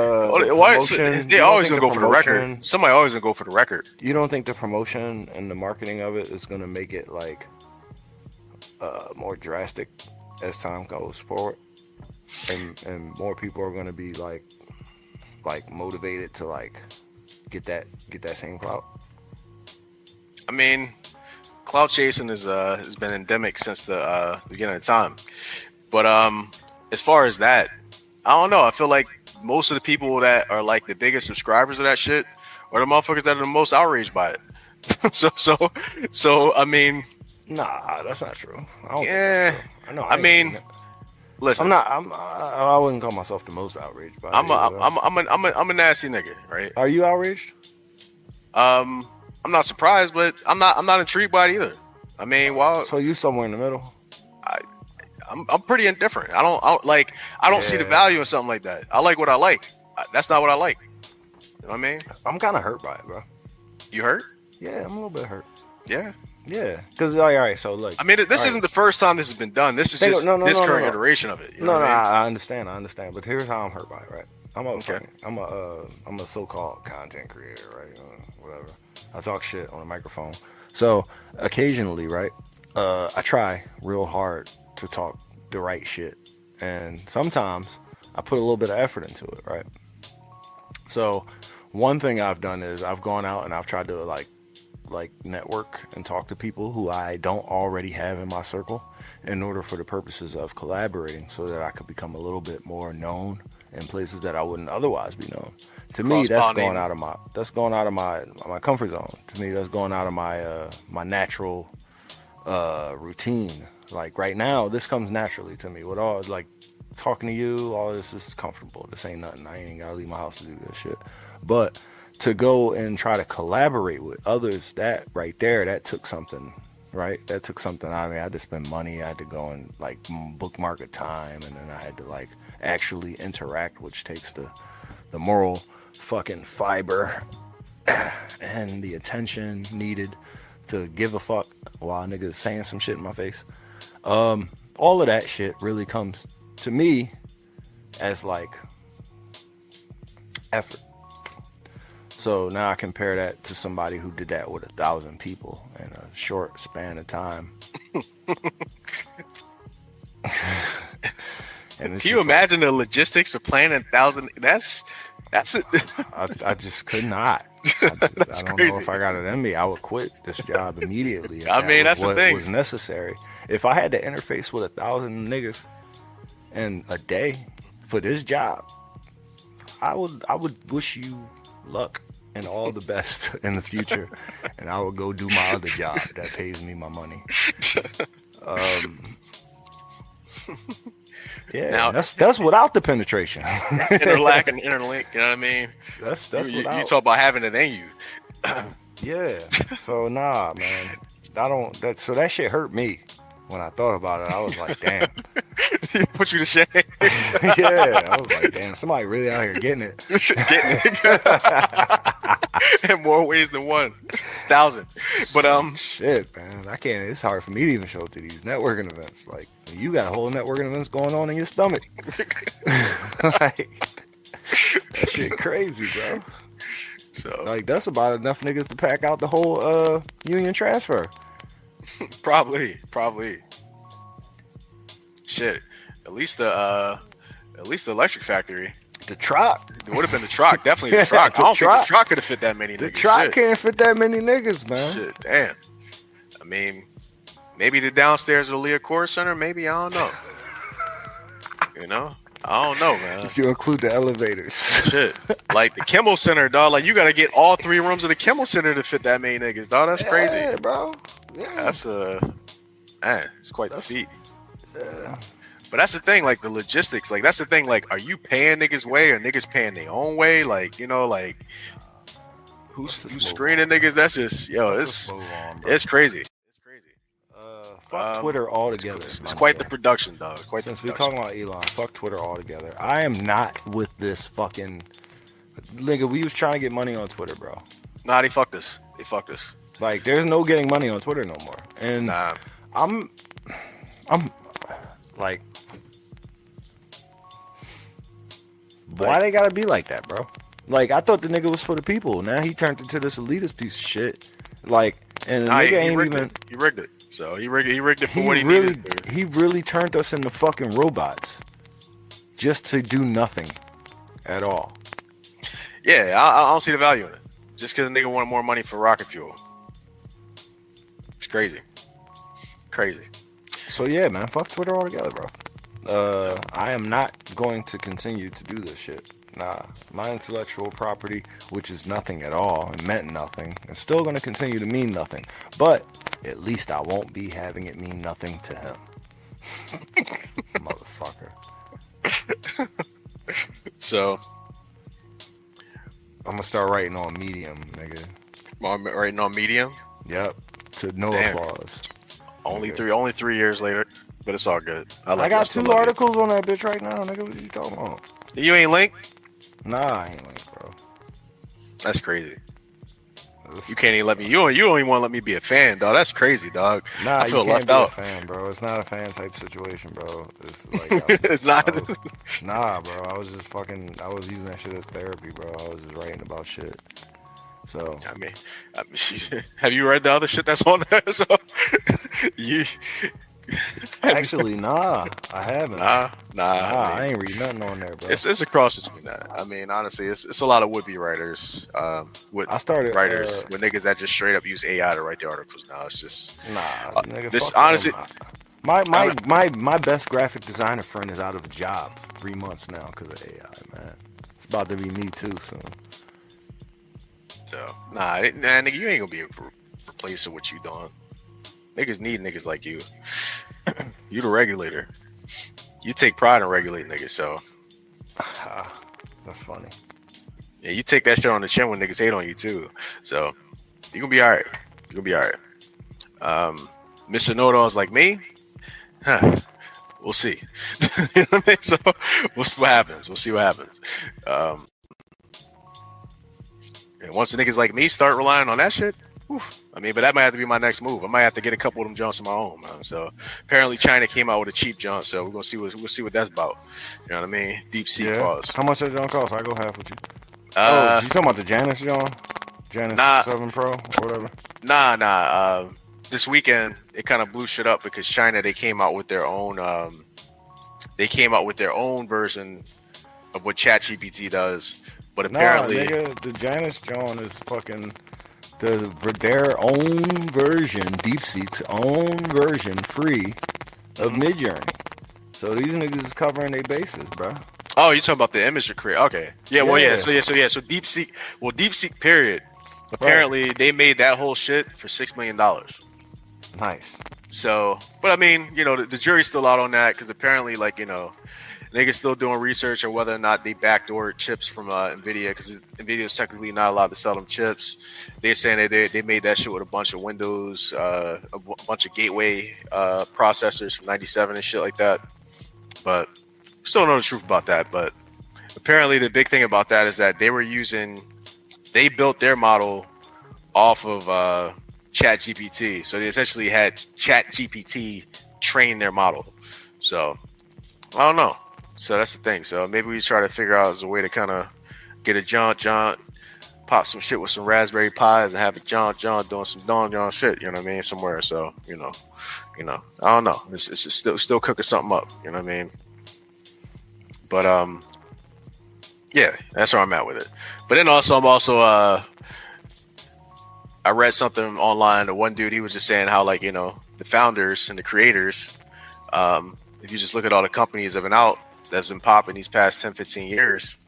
Why? promotion- They you don't always think gonna go for the record. promotion- Somebody always gonna go for the record. You don't think the promotion and the marketing of it is gonna make it like more drastic as time goes forward, and more people are gonna be like motivated to like get that same clout? I mean, clout chasing has been endemic since the beginning of time. But as far as that, I don't know. I feel like most of the people that are like the biggest subscribers of that shit are the motherfuckers that are the most outraged by it. so I mean, Nah, that's not true. I don't yeah. think that's true. I know. I mean, listen, I wouldn't call myself the most outraged by it. I'm a nasty nigga, right? Are you outraged? I'm not surprised, but I'm not intrigued by it either. I mean, So you somewhere in the middle? I'm pretty indifferent. I don't see the value in something like that. I like what I like. That's not what I like. You know what I mean? I'm kind of hurt by it, bro. You hurt? Yeah, I'm a little bit hurt. Yeah. Yeah, because all right. So look, I mean, this isn't the first time this has been done. This is just this current iteration of it. You know what I mean? I understand. But here's how I'm hurt by it, right? Okay. I'm a so-called content creator, right? Whatever. I talk shit on a microphone. So occasionally, right? I try real hard to talk the right shit, and sometimes I put a little bit of effort into it, right? So one thing I've done is I've gone out and I've tried to like network and talk to people who I don't already have in my circle in order for the purposes of collaborating so that I could become a little bit more known in places that I wouldn't otherwise be known. To me, that's going out of my comfort zone. To me, that's going out of my natural routine. Like right now, this comes naturally to me. With all like talking to you, all this is comfortable. This ain't nothing. I ain't gotta leave my house to do this shit. But to go and try to collaborate with others, that right there, that took something, right? That took something out of me. I had to spend money. I had to go and like bookmark a time, and then I had to like actually interact, which takes the the moral fucking fiber and the attention needed to give a fuck while niggas saying some shit in my face. All of that shit really comes to me as like effort. So now I compare that to somebody who did that with 1,000 people in a short span of time. And can you imagine the logistics of planning 1,000? That's it. I just could not. I don't know if I got it in me. I would quit this job immediately. That's the thing. Was necessary. If I had to interface with 1,000 niggas in a day for this job, I would wish you luck and all the best in the future, and I would go do my other job that pays me my money. Yeah, now, that's without the penetration. Interlac and interlink, you know what I mean? That's you talk about having it in you. Yeah. So nah, man. So that shit hurt me when I thought about it. I was like, damn. It put you to shame. Yeah. I was like, damn, somebody really out here getting it. In more ways than 1,000. But shit, man. I can't. It's hard for me to even show up to these networking events. Like, you got a whole networking events going on in your stomach. Like, that shit crazy, bro. So like, that's about enough niggas to pack out the whole union transfer. Probably. Shit. At least the electric factory. The truck. It would have been the truck. Definitely the truck. I don't think the truck could have fit that many niggas. The truck can't fit that many niggas, man. Shit, damn. I mean, maybe the downstairs of the Leah Core Center. Maybe, I don't know. You know? I don't know, man. If you include the elevators. Shit. Like the Kimmel Center, dog. Like, you got to get all 3 rooms of the Kimmel Center to fit that many niggas, dog. That's crazy. Yeah, bro. Yeah. That's man, it's quite the feat. Yeah. But that's the thing, like the logistics, like that's the thing, like are you paying niggas way or niggas paying their own way? Like, you know, like who's screening niggas? That's just it's crazy. It's crazy. Fuck Twitter altogether. It's quite the production, dog. Since we're talking about Elon, fuck Twitter altogether. I am not with this fucking nigga. We was trying to get money on Twitter, bro. Nah, they fucked us. They fucked us. Like, there's no getting money on Twitter no more. And I'm like, why they gotta be like that, bro? Like, I thought the nigga was for the people. Now he turned into this elitist piece of shit. Like, and the nigga ain't even. He rigged it. So he rigged it for what he needed. He really turned us into fucking robots, just to do nothing at all. Yeah, I don't see the value in it. Just because the nigga wanted more money for rocket fuel. It's crazy. So yeah, man, fuck Twitter altogether, bro. I am not going to continue to do this shit. Nah, my intellectual property, which is nothing at all, it meant nothing, it's still going to continue to mean nothing. But at least I won't be having it mean nothing to him. Motherfucker. So I'm gonna start writing on Medium, nigga. Writing on Medium? Yep. To no applause. Only 3 years later, but it's all good. I got 2 articles on that bitch right now, nigga. What you talking about? You ain't linked? Nah, I ain't linked, bro. That's crazy. You can't even let me. You don't even want to let me be a fan, dog. That's crazy, dog. Nah, I feel you left can't be out. A fan, bro. It's not a fan type situation, bro. It's like it's not. Nah, bro. I was just fucking. I was using that shit as therapy, bro. I was just writing about shit. So I mean, have you read the other shit that's on there? So you actually, nah, I haven't. Nah. I ain't read nothing on there, bro. It's a cross between that. I mean, honestly, it's a lot of would-be writers. With niggas that just straight up use AI to write the articles. Now it's just nigga, this honestly. My best graphic designer friend is out of a job for 3 months now because of AI, man. It's about to be me too soon. So nigga, you ain't gonna be able to replace what you doing. Niggas need niggas like you. You the regulator. You take pride in regulating niggas, so that's funny. Yeah, you take that shit on the chin when niggas hate on you too. So you gonna be all right. You gonna be all right. Mr. Know-it-alls like me, we'll see. You know what I mean? So we'll see what happens. And once the niggas like me start relying on that shit, whew, I mean, but that might have to be my next move. I might have to get a couple of them joints of my own, man. So apparently China came out with a cheap joint, so we're gonna see what that's about. You know what I mean? Deep sea pause. How much that joint cost? I go half with you. You talking about the Janus joint? Janus 7 Pro or whatever? Nah. This weekend it kind of blew shit up because China, they came out with their own version of what ChatGPT does. But apparently nigga, the Janus joint is fucking their own version, DeepSeek's own version, free of Midjourney. So these niggas is covering their bases, bro. Oh, you talking about the image create? Okay. Yeah. Well, yeah. So DeepSeek. Well, DeepSeek. Period. Apparently, they made that whole shit for $6 million. Nice. So, but I mean, you know, the jury's still out on that because apparently, like, you know, niggas still doing research on whether or not they backdoored chips from NVIDIA because NVIDIA is technically not allowed to sell them chips. They're saying that they made that shit with a bunch of Windows, a bunch of gateway processors from '97 and shit like that. But still don't know the truth about that. But apparently, the big thing about that is that they built their model off of ChatGPT. So they essentially had ChatGPT train their model. So I don't know. So that's the thing. So maybe we try to figure out as a way to kind of get a John, pop some shit with some Raspberry Pis and have a John doing some John shit. You know what I mean? Somewhere. So you know, I don't know. It's still cooking something up. You know what I mean? But yeah, that's where I'm at with it. But then also I read something online. The one dude, he was just saying how, like, you know, the founders and the creators, if you just look at all the companies that have been out, that's been popping these past 10, 15 years,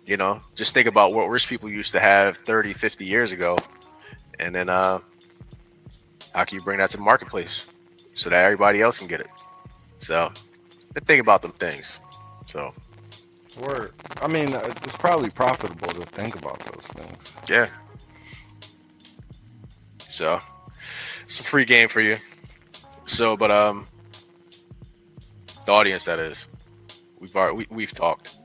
you know, just think about what rich people used to have 30, 50 years ago. And then how can you bring that to the marketplace so that everybody else can get it? So think about them things. So. Word. I mean, it's probably profitable to think about those things. Yeah. So it's a free game for you. So, but the audience, that is, we've talked,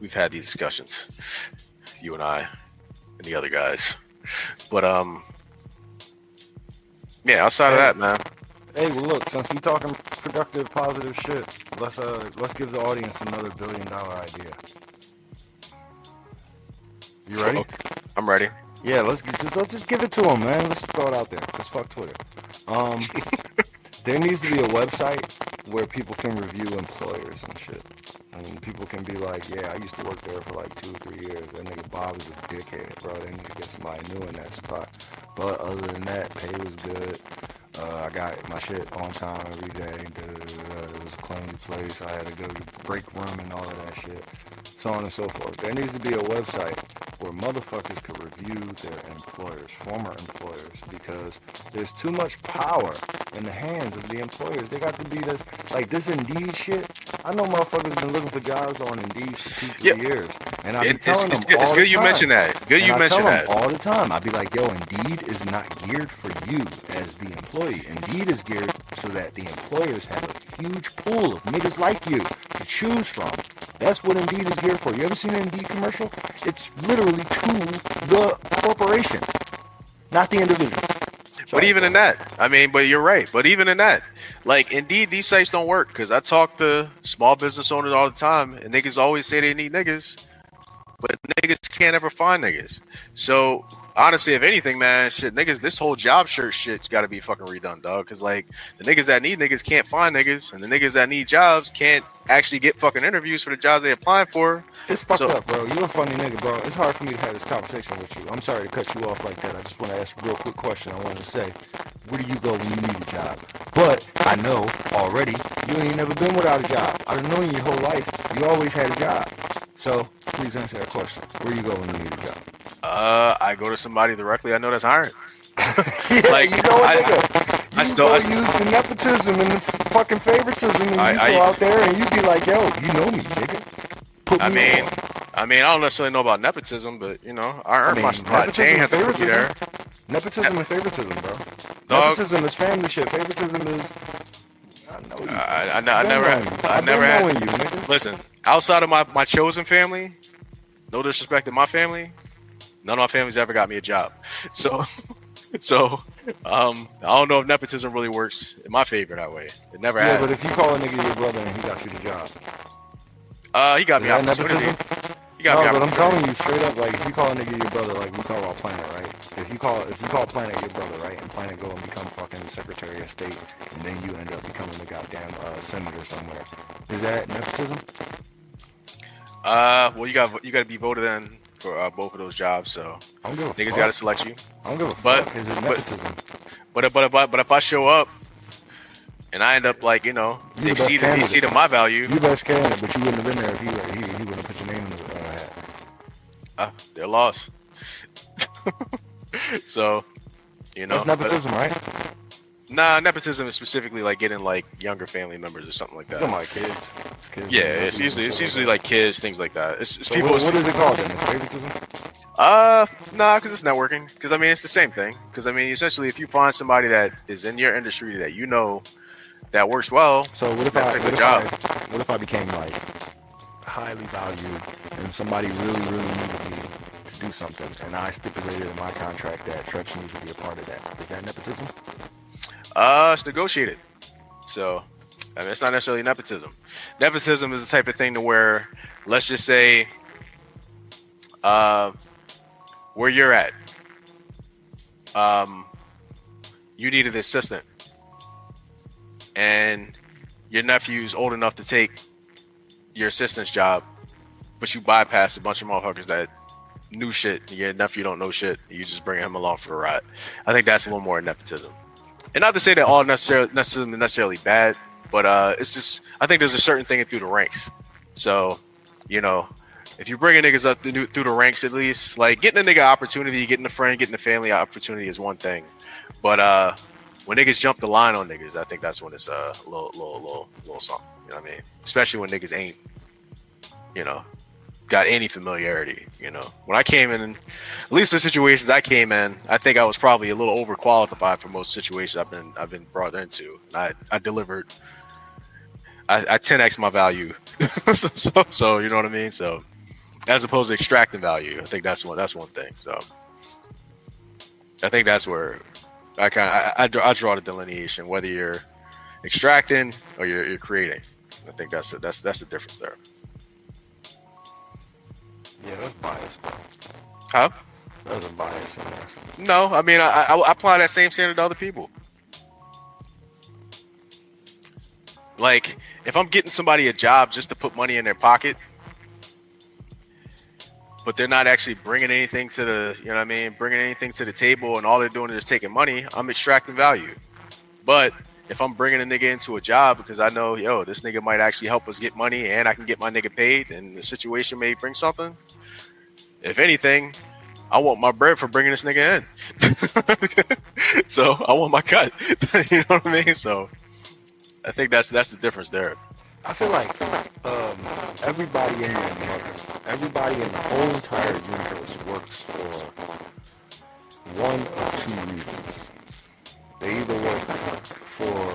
we've had these discussions, you and I and the other guys. But yeah, outside of that, man. Hey, well, look, since we talking productive, positive shit, let's give the audience another $1 billion idea. You ready? Okay. I'm ready. Yeah, let's just give it to them, man. Let's throw it out there. Cause fuck Twitter. There needs to be a website where people can review employers and shit. And people can be like, yeah, I used to work there for like 2 or 3 years. That nigga Bob is a dickhead, bro. They need to get somebody new in that spot. But other than that, pay was good. I got my shit on time every day. It was a clean place. I had a good break room and all of that shit. So on and so forth. There needs to be a website where motherfuckers could review their employers, former employers, because there's too much power in the hands of the employers. They got to be this, like this Indeed shit. I know motherfuckers been looking for jobs on Indeed for 2-3 years. And I've been telling them all the time. It's good you mention that. Good you mention that. All the time. I'd be like, yo, Indeed is not geared for you as the employee. Indeed is geared so that the employers have a huge pool of niggas like you to choose from. That's what Indeed is geared for. You ever seen an Indeed commercial? It's literally to the corporation, not the individual. But even in that, I mean, but you're right. But even in that, like, Indeed, these sites don't work because I talk to small business owners all the time, and niggas always say they need niggas, but niggas can't ever find niggas. So honestly, if anything, man, shit, niggas, this whole job shirt shit's got to be fucking redone, dog. Because like the niggas that need niggas can't find niggas, and the niggas that need jobs can't actually get fucking interviews for the jobs they applying for. It's fucked up, bro. You're a funny nigga, bro. It's hard for me to have this conversation with you. I'm sorry to cut you off like that. I just want to ask a real quick question. I wanted to say, where do you go when you need a job? But I know already you ain't never been without a job. I've known you your whole life. You always had a job. So please answer that question. Where you go when you need a job? I go to somebody directly I know that's hiring. Yeah, like, you know what, nigga? I use the nepotism and the fucking favoritism, and you go out there and you be like, yo, you know me, nigga. I mean, I don't necessarily know about nepotism, but you know, I earn my spot. Jane has to be there. Nepotism and favoritism, bro. Nepotism is family shit. Favoritism is. I never had. Listen, outside of my chosen family, no disrespect to my family, none of my family's ever got me a job. So, I don't know if nepotism really works in my favor that way. It never Yeah, has. but if you call a nigga your brother and he got you the job, He got is me that opportunity. nepotism? He got me No, but I'm opportunity. telling you straight up, like if you call a nigga your brother, like we talk about Planet, right? If you call Planet your brother, right, and Planet go and become fucking Secretary of State, and then you end up becoming a goddamn senator somewhere, is that nepotism? Well, you got to be voted in for both of those jobs. So I don't give a niggas fuck. got to select you. I don't give a But- fuck. Is it but- nepotism? But if I show up and I end up like You the best exceeding candidate. my value, You best candidate, but you wouldn't have been there if he wouldn't have put your name in the hat. they're lost. So, That's nepotism, right? Nah, nepotism is specifically like getting like younger family members or something like that. Come on, kids. Yeah, it's usually like kids, things like that. It's So people. what is it called then? It's favoritism? Nah, because it's networking. Because I mean, it's the same thing. Because I mean, essentially, if you find somebody that is in your industry that you know that works well, So what if that's a good job. what if I became like highly valued and somebody really needed me to do something, and I stipulated in my contract that Trex needs to be a part of that? Is that nepotism? It's negotiated. So, I mean, it's not necessarily nepotism. Nepotism is the type of thing to where, let's just say, where you're at, you needed an assistant, and your nephew's old enough to take your assistant's job, but you bypass a bunch of motherfuckers that knew shit. Your nephew don't know shit. You just bring him along for the ride. I think that's a little more nepotism. And not to say that all necessarily bad, but it's just, I think there's a certain thing through the ranks. So, if you're bringing niggas up through the ranks, at least like getting a nigga opportunity, getting a friend, getting a family opportunity is one thing. But when niggas jump the line on niggas, I think that's when it's a little something. You know what I mean? Especially when niggas ain't, got any familiarity. When I came in, at least the situations I came in, I think I was probably a little overqualified for most situations I've been brought into. I delivered. I 10x my value. so you know what I mean. So as opposed to extracting value, I think that's one thing. So I think that's where I draw the delineation, whether you're extracting or you're creating. I think that's the difference there. Yeah, that's biased. Huh? There's a bias in there. No, I mean I apply that same standard to other people. Like if I'm getting somebody a job just to put money in their pocket, but they're not actually bringing anything to the, bringing anything to the table, and all they're doing is taking money, I'm extracting value. But if I'm bringing a nigga into a job because I know, this nigga might actually help us get money and I can get my nigga paid and the situation may bring something, if anything, I want my bread for bringing this nigga in. So I want my cut. You know what I mean? So I think that's the difference there. I feel like everybody in everybody in the whole entire universe works for one of two reasons. They either work for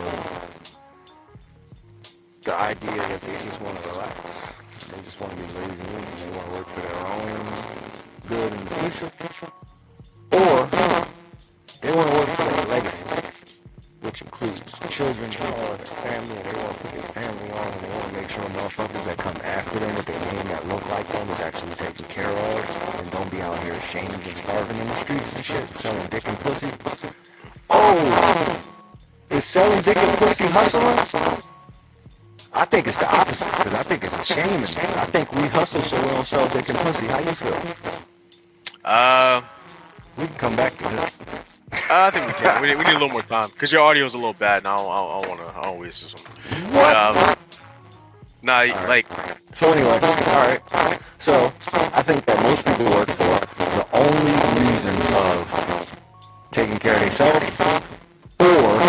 the idea that they just want to relax, they just want to be lazy, and they want to work for their own good in the future, or they want to work for their legacy, which includes children or their family, and they want to put their family on, and they want to make sure motherfuckers that come after them with their name that look like them is actually taken care of, and don't be out here shamed and starving in the streets and shit, selling dick and pussy. Oh, is selling dick and pussy hustling? I think it's the opposite, because I think it's a shame in it. I think we hustle so we don't sell dick and pussy. How you feel? We can come back to this. I think we can. We need a little more time because your audio is a little bad, and I don't waste this one. What? Like. So anyway, all right. So I think that most people work for the only reason of taking care of themselves or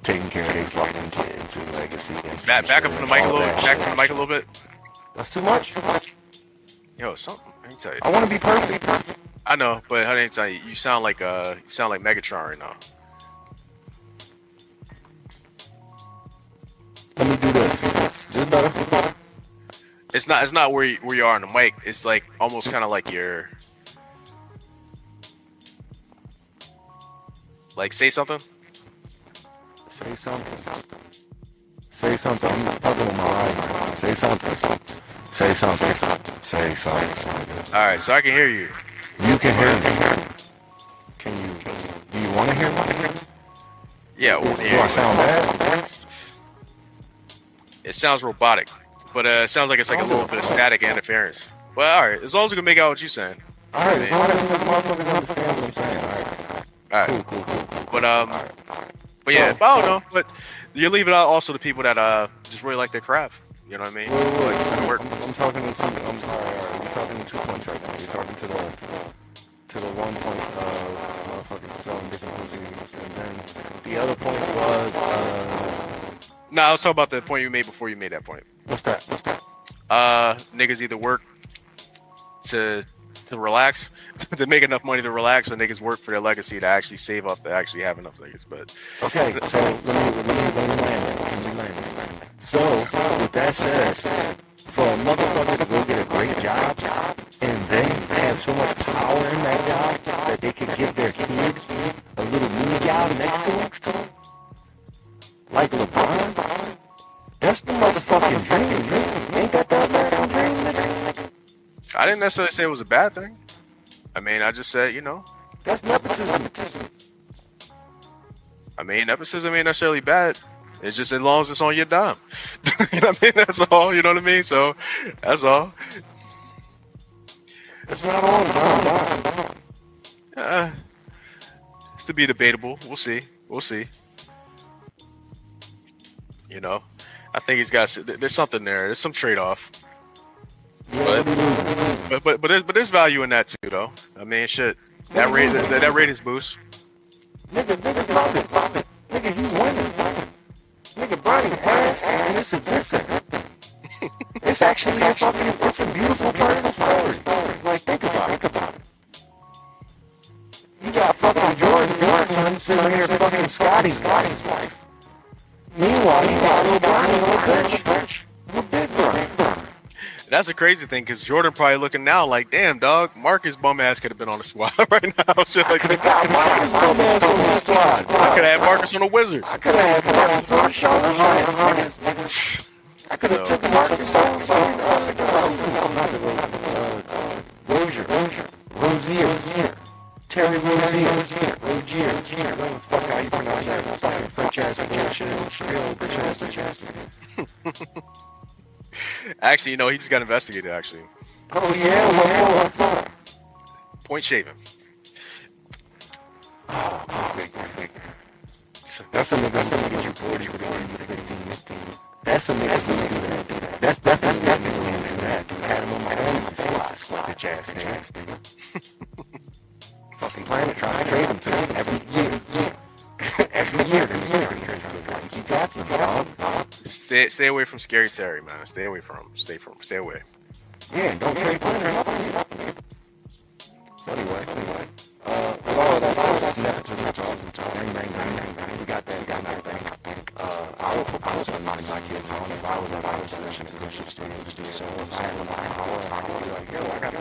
taking care of their fucking kids and legacy. And Back up from the mic a little. Back from the mic a little bit. That's too much. Yo, something. Let me tell you. I want to be perfect. I know, but I didn't tell you. You sound like Megatron right now. Let me do this. Is this better? It's not where you are on the mic. It's like almost kind of like you're like say something. Say something. Say something. I'm fucking with my ride. Say something. Say something. Say something. All right, so I can hear you. You can hear me. Can you? Do you want to hear me? Yeah. Do I sound bad? It sounds robotic, but it sounds like it's like a little bit of static interference. Well, all right, as long as we can make out what you're saying. All right, as long as the motherfuckers understand what I'm saying. All right. Cool. But yeah, I don't know. But you leave it out also to people that just really like their craft. You know what I mean? Wait. I'm talking to two. I'm sorry. All right, you're talking to 2 points right now. You're talking to the 1 point of motherfuckers selling different pussies, and then the other point was No, I was talking about the point you made before you made that point. What's that? Niggas either work to relax, to make enough money to relax, or niggas work for their legacy to actually save up to actually have enough niggas. But okay, so let me land it. So with that said, for a motherfucker to go get a great job and then have so much power in that job that they could give their kid a little mini job next to him, like LeBron, that's the motherfucking dream. Ain't that the American dream, nigga? I didn't necessarily say it was a bad thing. I mean, I just said, That's nepotism. I mean, nepotism ain't necessarily bad. It's just as long as it's on your dime. You know what I mean? That's all. You know what I mean? So that's all. It's not on dime. It's to be debatable. We'll see. I think he's got. There's something there. There's some trade off. But there's value in that too, though. I mean, shit. That ratings boost. Niggas love it. Nigga, he winning. Nigga, Bronny ass, and it's a good thing. It's actually it's a beautiful personal story. Like, think about it. You got fucking Jordan sitting here fucking Scotty's wife. Meanwhile, you got little Bronny, little bitch. Little big Bronny. That's a crazy thing, because Jordan probably looking now like, damn, dog, Marcus bum ass could have been on the squad right now. Shit like that. Got Marcus bum ass on the squad. I could have had Marcus on the Wizards. I could have had Marcus on the Hornets. I could have taken Marcus on Rozier. Terry Rozier. Whatever the fuck how you pronounce that. Fucking French ass bullshit. Bitch ass. Actually, he just got investigated, actually. Oh, yeah? What for? Point shaving. Oh, fake. That's a nigga get you 40 with 15. That's a nigga do that. That's definitely do that. I had him on my fantasy squad. Bitch ass nigga. Fucking Planet trying to trade him to me every year. Every year. Keep drafting him, dog. Stay away from Scary Terry, man. Stay away from him. Stay away. Yeah, don't trade Planet. So anyway. That's we got that. I would propose to my kids on if I was in my position. So if I had my power, I would be like, yo, I got to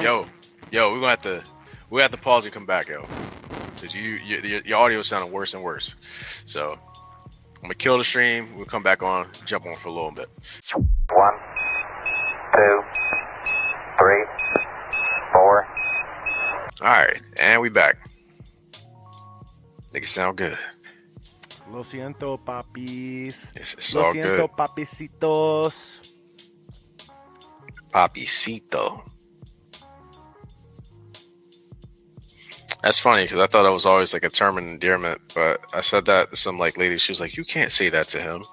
go. Yo, we're gonna have to pause and come back, yo. Because your audio is sounding worse and worse. So I'm gonna kill the stream. We'll come back on, jump on for a little bit. 1, 2, 3, 4. All right, and we back. Niggas sound good. Lo siento, papis. It's all good. Lo siento, papicitos. Papicito. That's funny, because I thought that was always like a term of endearment, but I said that to some lady. She was like, "You can't say that to him."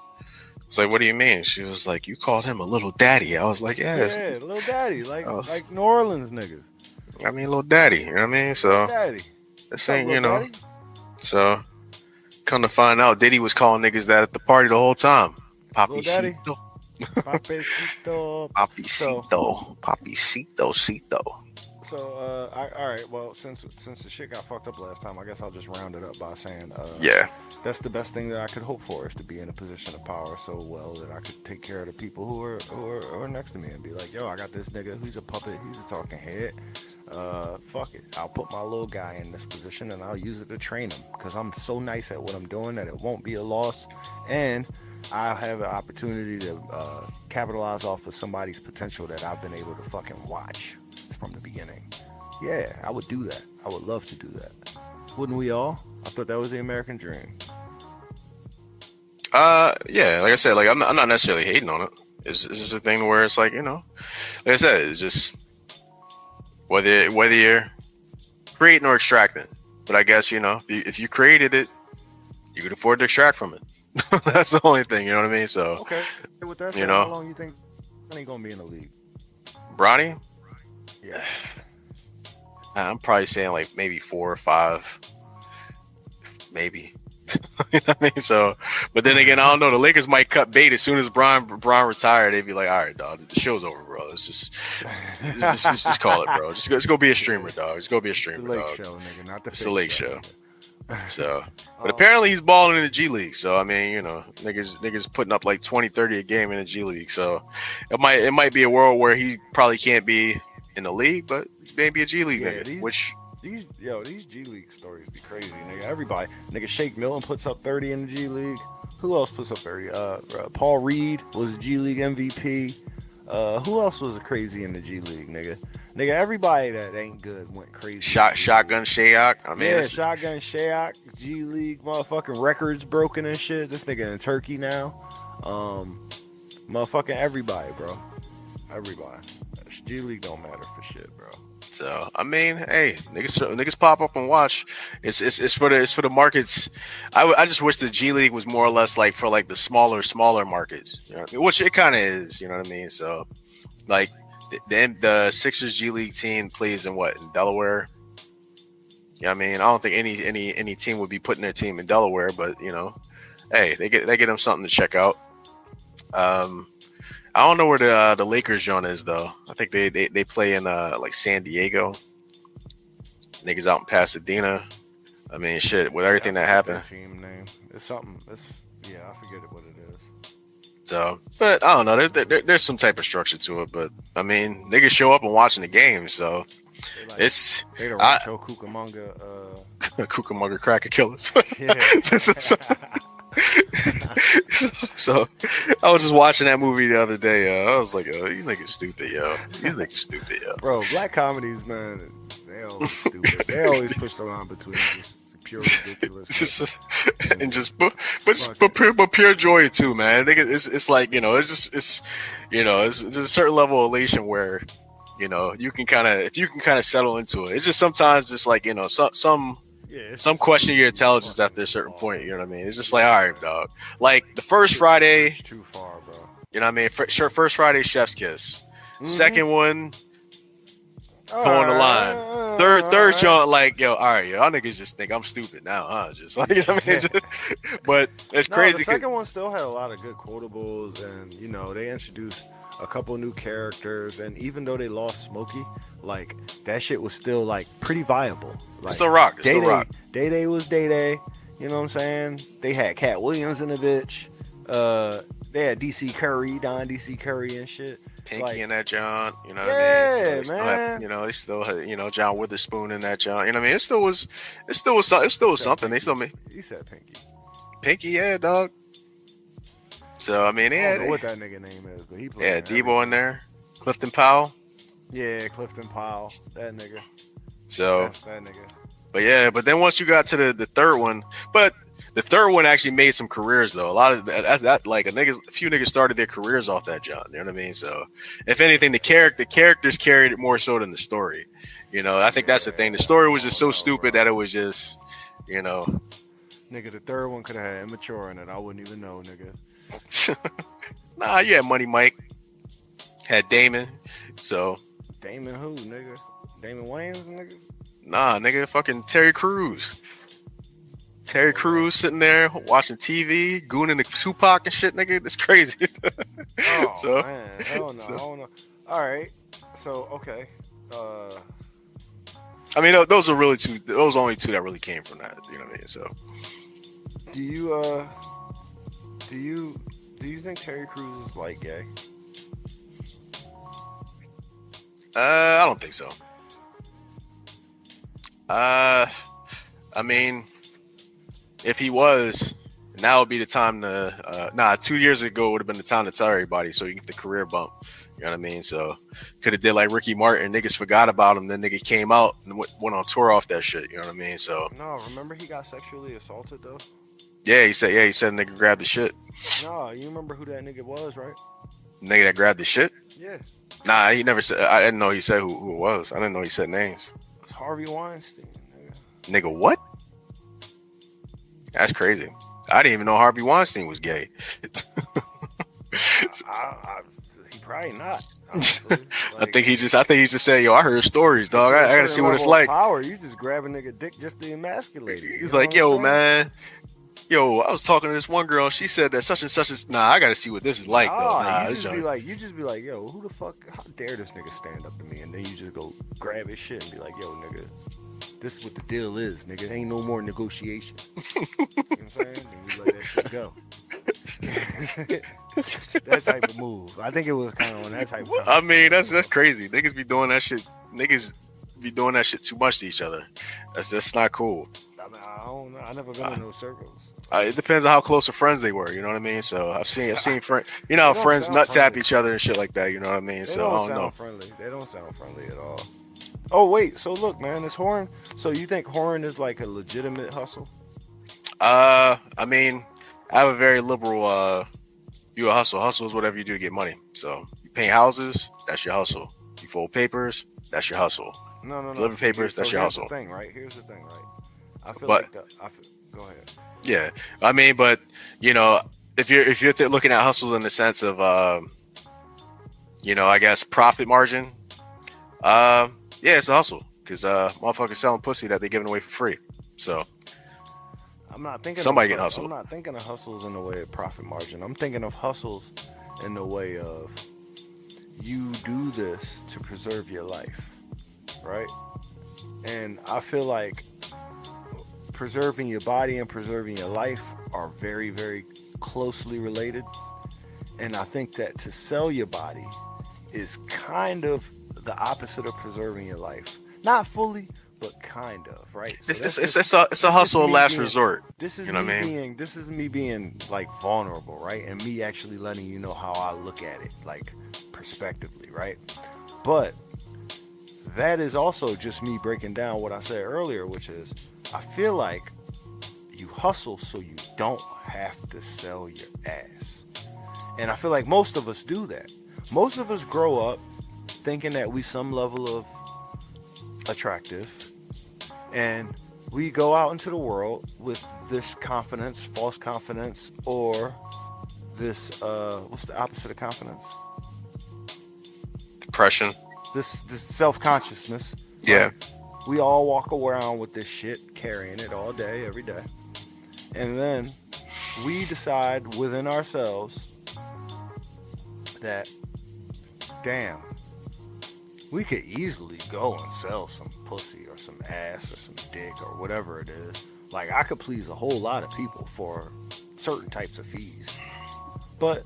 It's like, "What do you mean?" She was like, "You called him a little daddy." I was like, "Yeah, little daddy, like New Orleans niggas." I mean, little daddy. You know what I mean? So daddy. this ain't, daddy? So come to find out, Diddy was calling niggas that at the party the whole time. Papicito. Papicito. Papicito. So, all right. Well, since the shit got fucked up last time, I guess I'll just round it up by saying, Yeah. that's the best thing that I could hope for is to be in a position of power so well that I could take care of the people who are next to me and be like, yo, I got this nigga who's a puppet, he's a talking head. Fuck it, I'll put my little guy in this position and I'll use it to train him because I'm so nice at what I'm doing that it won't be a loss, and I'll have an opportunity to capitalize off of somebody's potential that I've been able to fucking watch from the beginning. Yeah, I would do that. I would love to do that. Wouldn't we all? I thought that was the American dream. Yeah, like I said, like I'm not necessarily hating on it. It's just a thing where it's like, you know, like I said, it's just whether you're creating or extracting. But I guess, you know, if you created it, you could afford to extract from it. That's the only thing, you know what I mean? So Okay. With that said, you know, how long you think Bronny gonna be in the league? Bronny, Yeah. I'm probably saying like maybe 4 or 5, maybe. You know what I mean? So, but then again, I don't know. The Lakers might cut bait as soon as Bron retired. They'd be like, "All right, dog, the show's over, bro. Let's just call it, bro. Just go be a streamer, dog. Just go be a The streamer, Lake dog. Show, nigga, not the It's fake the Lake Show." nigga. So, but apparently he's balling in the G League. So, I mean, you know, niggas putting up like 20, 30 a game in the G League. So, it might be a world where he probably can't be in the league, but maybe a G League Yeah, nigga. These G League stories be crazy, nigga. Everybody, nigga, Shake Milton puts up 30 in the G League. Who else puts up 30? Paul Reed was G League MVP. Who else was crazy in the G League, nigga? Nigga, everybody that ain't good went crazy. Shotgun Shayak. I mean, Yeah, Shotgun Shayak, G League, motherfucking records broken and shit. This nigga in Turkey now. Motherfucking everybody, bro. Everybody. G League don't matter for shit, bro. So I mean, hey, niggas pop up and watch. It's for the markets. I just wish the G League was more or less like for like the smaller markets, you know what I mean? Which it kind of is, you know what I mean. So like the Sixers G League team plays in Delaware. Yeah, I mean, I don't think any team would be putting their team in Delaware, but you know, hey, they get them something to check out. I don't know where the Lakers joint is though. I think they play in like San Diego. Niggas out in Pasadena. I mean, shit. With everything that happened, team name. It's something. I forget what it is. So, but I don't know. There's some type of structure to it. But I mean, niggas show up and watching the game. So They the Rancho Cucamonga. Cucamonga cracker killers. Yeah. So I was just watching that movie the other day. I was like, "Oh, you niggas stupid, yo. You niggas stupid, yo." Bro, black comedies, man, they always stupid. They always push the line between just pure ridiculous And just but pure joy too, man. I think it's like, you know, it's a certain level of elation where, you know, if you can kind of settle into it. It's just sometimes just like, you know, some question your intelligence after a certain point. You know what I mean? It's just like, all right, dog. Like the first Friday, too far, bro. you know what I mean? First Friday, Chef's Kiss. Mm-hmm. Second one, towing the line. Third jaunt, like, yo, all right, y'all niggas just think I'm stupid now, huh? Just like, you know what I mean? But it's crazy. The second one still had a lot of good quotables, and you know they introduced a couple new characters, and even though they lost Smokey, like that shit was still like pretty viable. Like, still rock. It's still rock. Day Day was Day Day. You know what I'm saying? They had Cat Williams in the bitch. They had DC Curry, Don DC Curry and shit. Pinky like, in that John, you know what I mean? Man. They still had, you know, John Witherspoon in that John. You know what I mean? It still was something. They still He said Pinky. Pinky, yeah, dog. So I mean, I don't know what that nigga name is, but he played. Yeah, Debo in there, Clifton Powell. Yeah, Clifton Powell, that nigga. So that nigga. But then once you got to the third one, the third one actually made some careers though. A lot of that like a few niggas started their careers off that John. You know what I mean? So if anything, the characters carried it more so than the story. You know, I think that's the thing. The story was just so stupid that it was just, you know. Nigga, the third one could have had immature in it. I wouldn't even know, nigga. Nah, you had Money Mike, had Damon. So Damon who, nigga? Damon Wayans, nigga? Nah, nigga, fucking Terry Crews. Terry Crews sitting there watching TV, gooning the Tupac and shit, nigga. That's crazy. Man, hell no. So, I don't know. All right. So, okay. I mean, those are really two. Those are only two that really came from that. You know what I mean? So, Do you think Terry Crews is like gay? I don't think so. I mean, if he was, now would be the time to. 2 years ago would have been the time to tell everybody, so you get the career bump. You know what I mean? So could have did like Ricky Martin. Niggas forgot about him. Then nigga came out and went on tour off that shit. You know what I mean? So No, remember he got sexually assaulted though. he said nigga grabbed the shit. No, you remember who that nigga was, right? Nigga that grabbed the shit. Yeah, Nah, he never said. I didn't know he said who it was. I didn't know he said names. it's Harvey Weinstein. Nigga, what? That's crazy. I didn't even know Harvey Weinstein was gay. He probably not. Honestly. I think he just said, "Yo, I heard stories, dog. I gotta see what it's like." Power, you just grab a nigga dick just to emasculate it. He's like, "Yo, man, I was talking to this one girl. She said that such and such is. Nah, I gotta see what this is like, though. Nah, you just be like, yo, who the fuck? How dare this nigga stand up to me? And then you just go grab his shit and be like, yo, nigga, this is what the deal is, nigga. Ain't no more negotiation. You know what I'm saying? And we let that shit go. That type of move. I think it was kind of on that type of time. I mean, that's crazy. Niggas be doing that shit. Niggas be doing that shit too much to each other. That's not cool. I mean, I don't know. I never been in those circles. It depends on how close of friends they were. You know what I mean? So I've seen friends. You know how friends nut tap each other and shit like that. You know what I mean? So I don't know. Friendly. They don't sound friendly at all. Oh wait, so look, man, this Horn. So you think Horn is like a legitimate hustle? I mean, I have a very liberal view of hustle. Hustle is whatever you do to get money. So you paint houses, that's your hustle. You fold papers, that's your hustle. No. Deliver papers, that's your hustle. Here's the thing, right? I feel but, go ahead. Yeah, I mean, but you know, if you're looking at hustle in the sense of, I guess profit margin, yeah, it's a hustle because motherfuckers selling pussy that they're giving away for free. So I'm not thinking somebody getting hustled. I'm not thinking of hustles in the way of profit margin. I'm thinking of hustles in the way of you do this to preserve your life, right? And I feel like preserving your body and preserving your life are very, very closely related. And I think that to sell your body is kind of the opposite of preserving your life. Not fully, but kind of, right? So it's a hustle of last resort. This is you know what I mean? This is me being like vulnerable, right? And me actually letting you know how I look at it, like prospectively, right? But that is also just me breaking down what I said earlier, which is I feel like you hustle so you don't have to sell your ass. And I feel like most of us do that. Most of us grow up thinking that we some level of attractive, and we go out into the world with this confidence, false confidence, or this what's the opposite of confidence? Depression. This self-consciousness. Yeah. Right? We all walk around with this shit, carrying it all day, every day. And then we decide within ourselves that, damn, we could easily go and sell some pussy or some ass or some dick or whatever it is. Like, I could please a whole lot of people for certain types of fees. But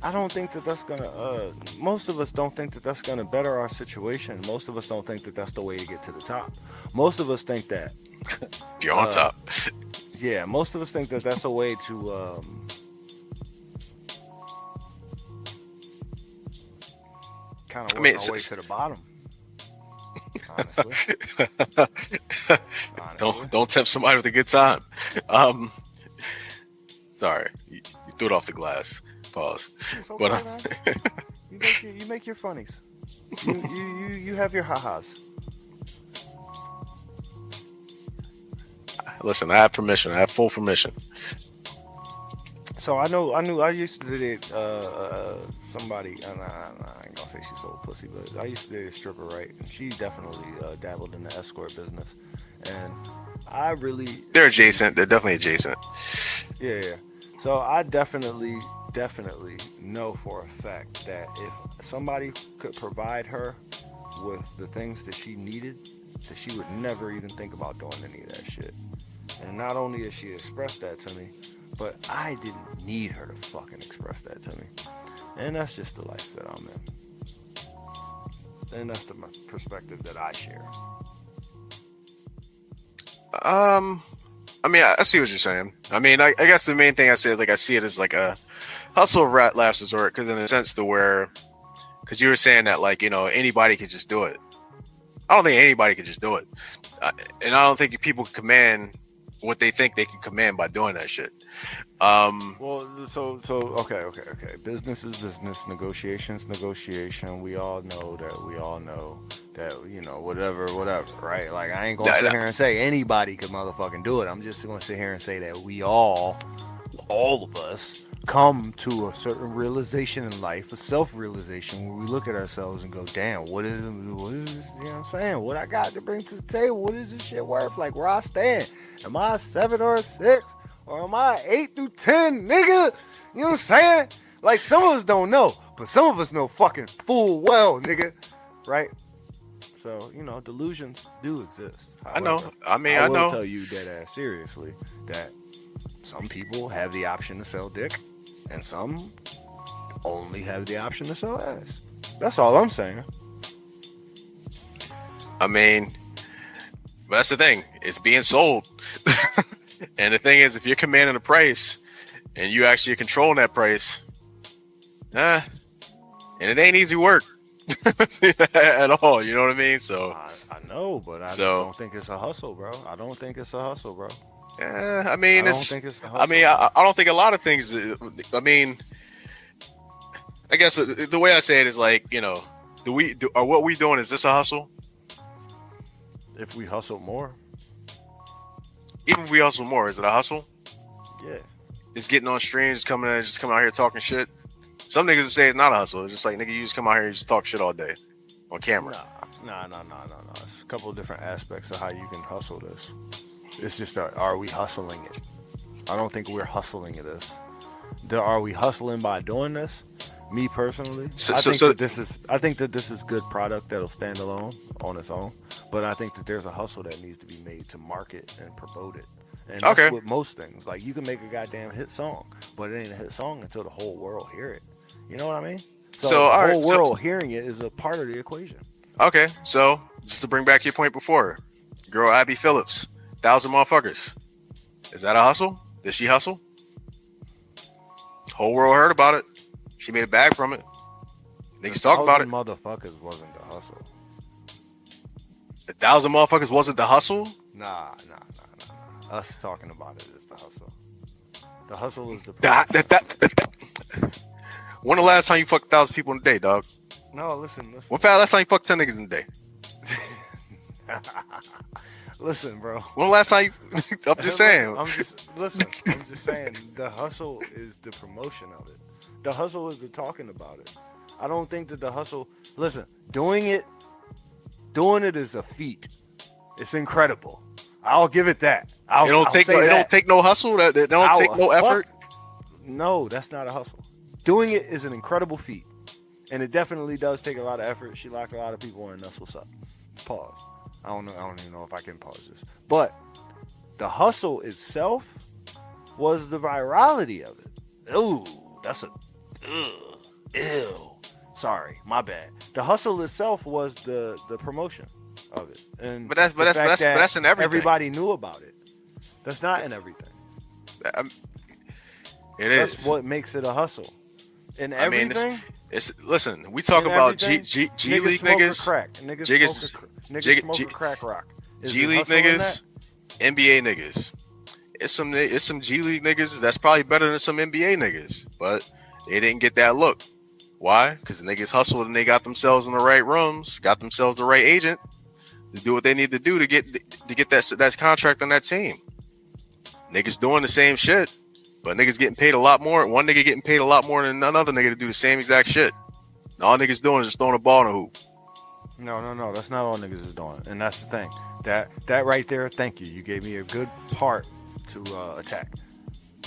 I don't think that that's gonna, most of us don't think that that's gonna better our situation. Most of us don't think that that's the way to get to the top. Most of us think that you're on top. Yeah, most of us think that that's a way to kind of work our way to the bottom. Honestly. Don't tempt somebody with a good time. Sorry, you threw it off the glass. Pause. It's okay, but you make your funnies. You have your ha-has. Listen, I have permission. I have full permission. So I used to date somebody, and I ain't gonna say she sold pussy, but I used to date a stripper, right? And she definitely dabbled in the escort business, and they're adjacent. They're definitely adjacent. Yeah. So I definitely know for a fact that if somebody could provide her with the things that she needed that she would never even think about doing any of that shit. And not only has she expressed that to me, but I didn't need her to fucking express that to me. And that's just the life that I'm in. And that's the perspective that I share. I mean, I see what you're saying. I mean, I guess the main thing I say is like I see it as like a hustle of last resort, because in a sense to where, because you were saying that like, you know, anybody could just do it. I don't think anybody could just do it, and I don't think people can command what they think they can command by doing that shit. Well, so okay. Business is business. Negotiation. We all know that, you know, whatever, right? Like, I ain't gonna sit here and say anybody could motherfucking do it. I'm just gonna sit here and say that we all of us, come to a certain realization in life, a self-realization, where we look at ourselves and go, damn, what is this, you know what I'm saying? What I got to bring to the table? What is this shit worth? Like, where I stand? Am I a 7 or a 6? Or am I 8 through 10, nigga? You know what I'm saying? Like, some of us don't know, but some of us know fucking full well, nigga. Right? So, you know, delusions do exist. However, I know. I mean, I I will know. tell you dead ass seriously that some people have the option to sell dick, and some only have the option to sell ass. That's all I'm saying. I mean, that's the thing. It's being sold. And the thing is, if you're commanding a price and you actually are controlling that price, and it ain't easy work at all. You know what I mean? So I know, but I just don't think it's a hustle, bro. I don't think it's a hustle, bro. I mean, I don't think it's a hustle. I mean, I don't think a lot of things. I mean, I guess the way I say it is like, you know, are what we doing, is this a hustle? If we hustle more. Even if we hustle more, is it a hustle? Yeah. It's getting on streams, coming out here talking shit. Some niggas would say it's not a hustle. It's just like, nigga, you just come out here and just talk shit all day on camera. Nah. It's a couple of different aspects of how you can hustle this. It's just, are we hustling it? I don't think we're hustling this. Are we hustling by doing this? Me personally, I think that this is good product that'll stand alone on its own. But I think that there's a hustle that needs to be made to market and promote it. And that's with most things. Like, you can make a goddamn hit song, but it ain't a hit song until the whole world hear it. You know what I mean? So the whole world hearing it is a part of the equation. Okay, so just to bring back your point before, girl Abby Phillips, 1,000 motherfuckers. Is that a hustle? Did she hustle? Whole world heard about it. She made a bag from it. Niggas talk about it. Motherfuckers wasn't the hustle. 1,000 motherfuckers wasn't the hustle? Nah. Us talking about it is the hustle. The hustle is the When the last time you fucked 1,000 people in a day, dog? No, listen. When the last time you fucked 10 niggas in a day? Listen, bro. When the last time you... I'm just saying. I'm just saying the hustle is the promotion of it. The hustle is the talking about it. I don't think that the hustle... Listen, doing it is a feat. It's incredible. I'll give it that. It don't take no hustle. It don't take no effort. No, that's not a hustle. Doing it is an incredible feat, and it definitely does take a lot of effort. She locked a lot of people in. That's what's up. Pause. I don't even know if I can pause this. But the hustle itself was the virality of it. Ooh, that's a ew. Sorry, my bad. The hustle itself was the promotion of it. And that's in everything. Everybody knew about it. That's not in everything. That's what makes it a hustle. In everything. Listen. We talk about G League niggas. Niggas smoke crack rock. G League niggas, NBA niggas. It's some G League niggas that's probably better than some NBA niggas, but they didn't get that look. Why? Because the niggas hustled and they got themselves in the right rooms, got themselves the right agent to do what they need to do to get that contract on that team. Niggas doing the same shit, but niggas getting paid a lot more. One nigga getting paid a lot more than another nigga to do the same exact shit. All niggas doing is just throwing a ball in a hoop. No. That's not all niggas is doing, and that's the thing. That right there. Thank you. You gave me a good part to attack.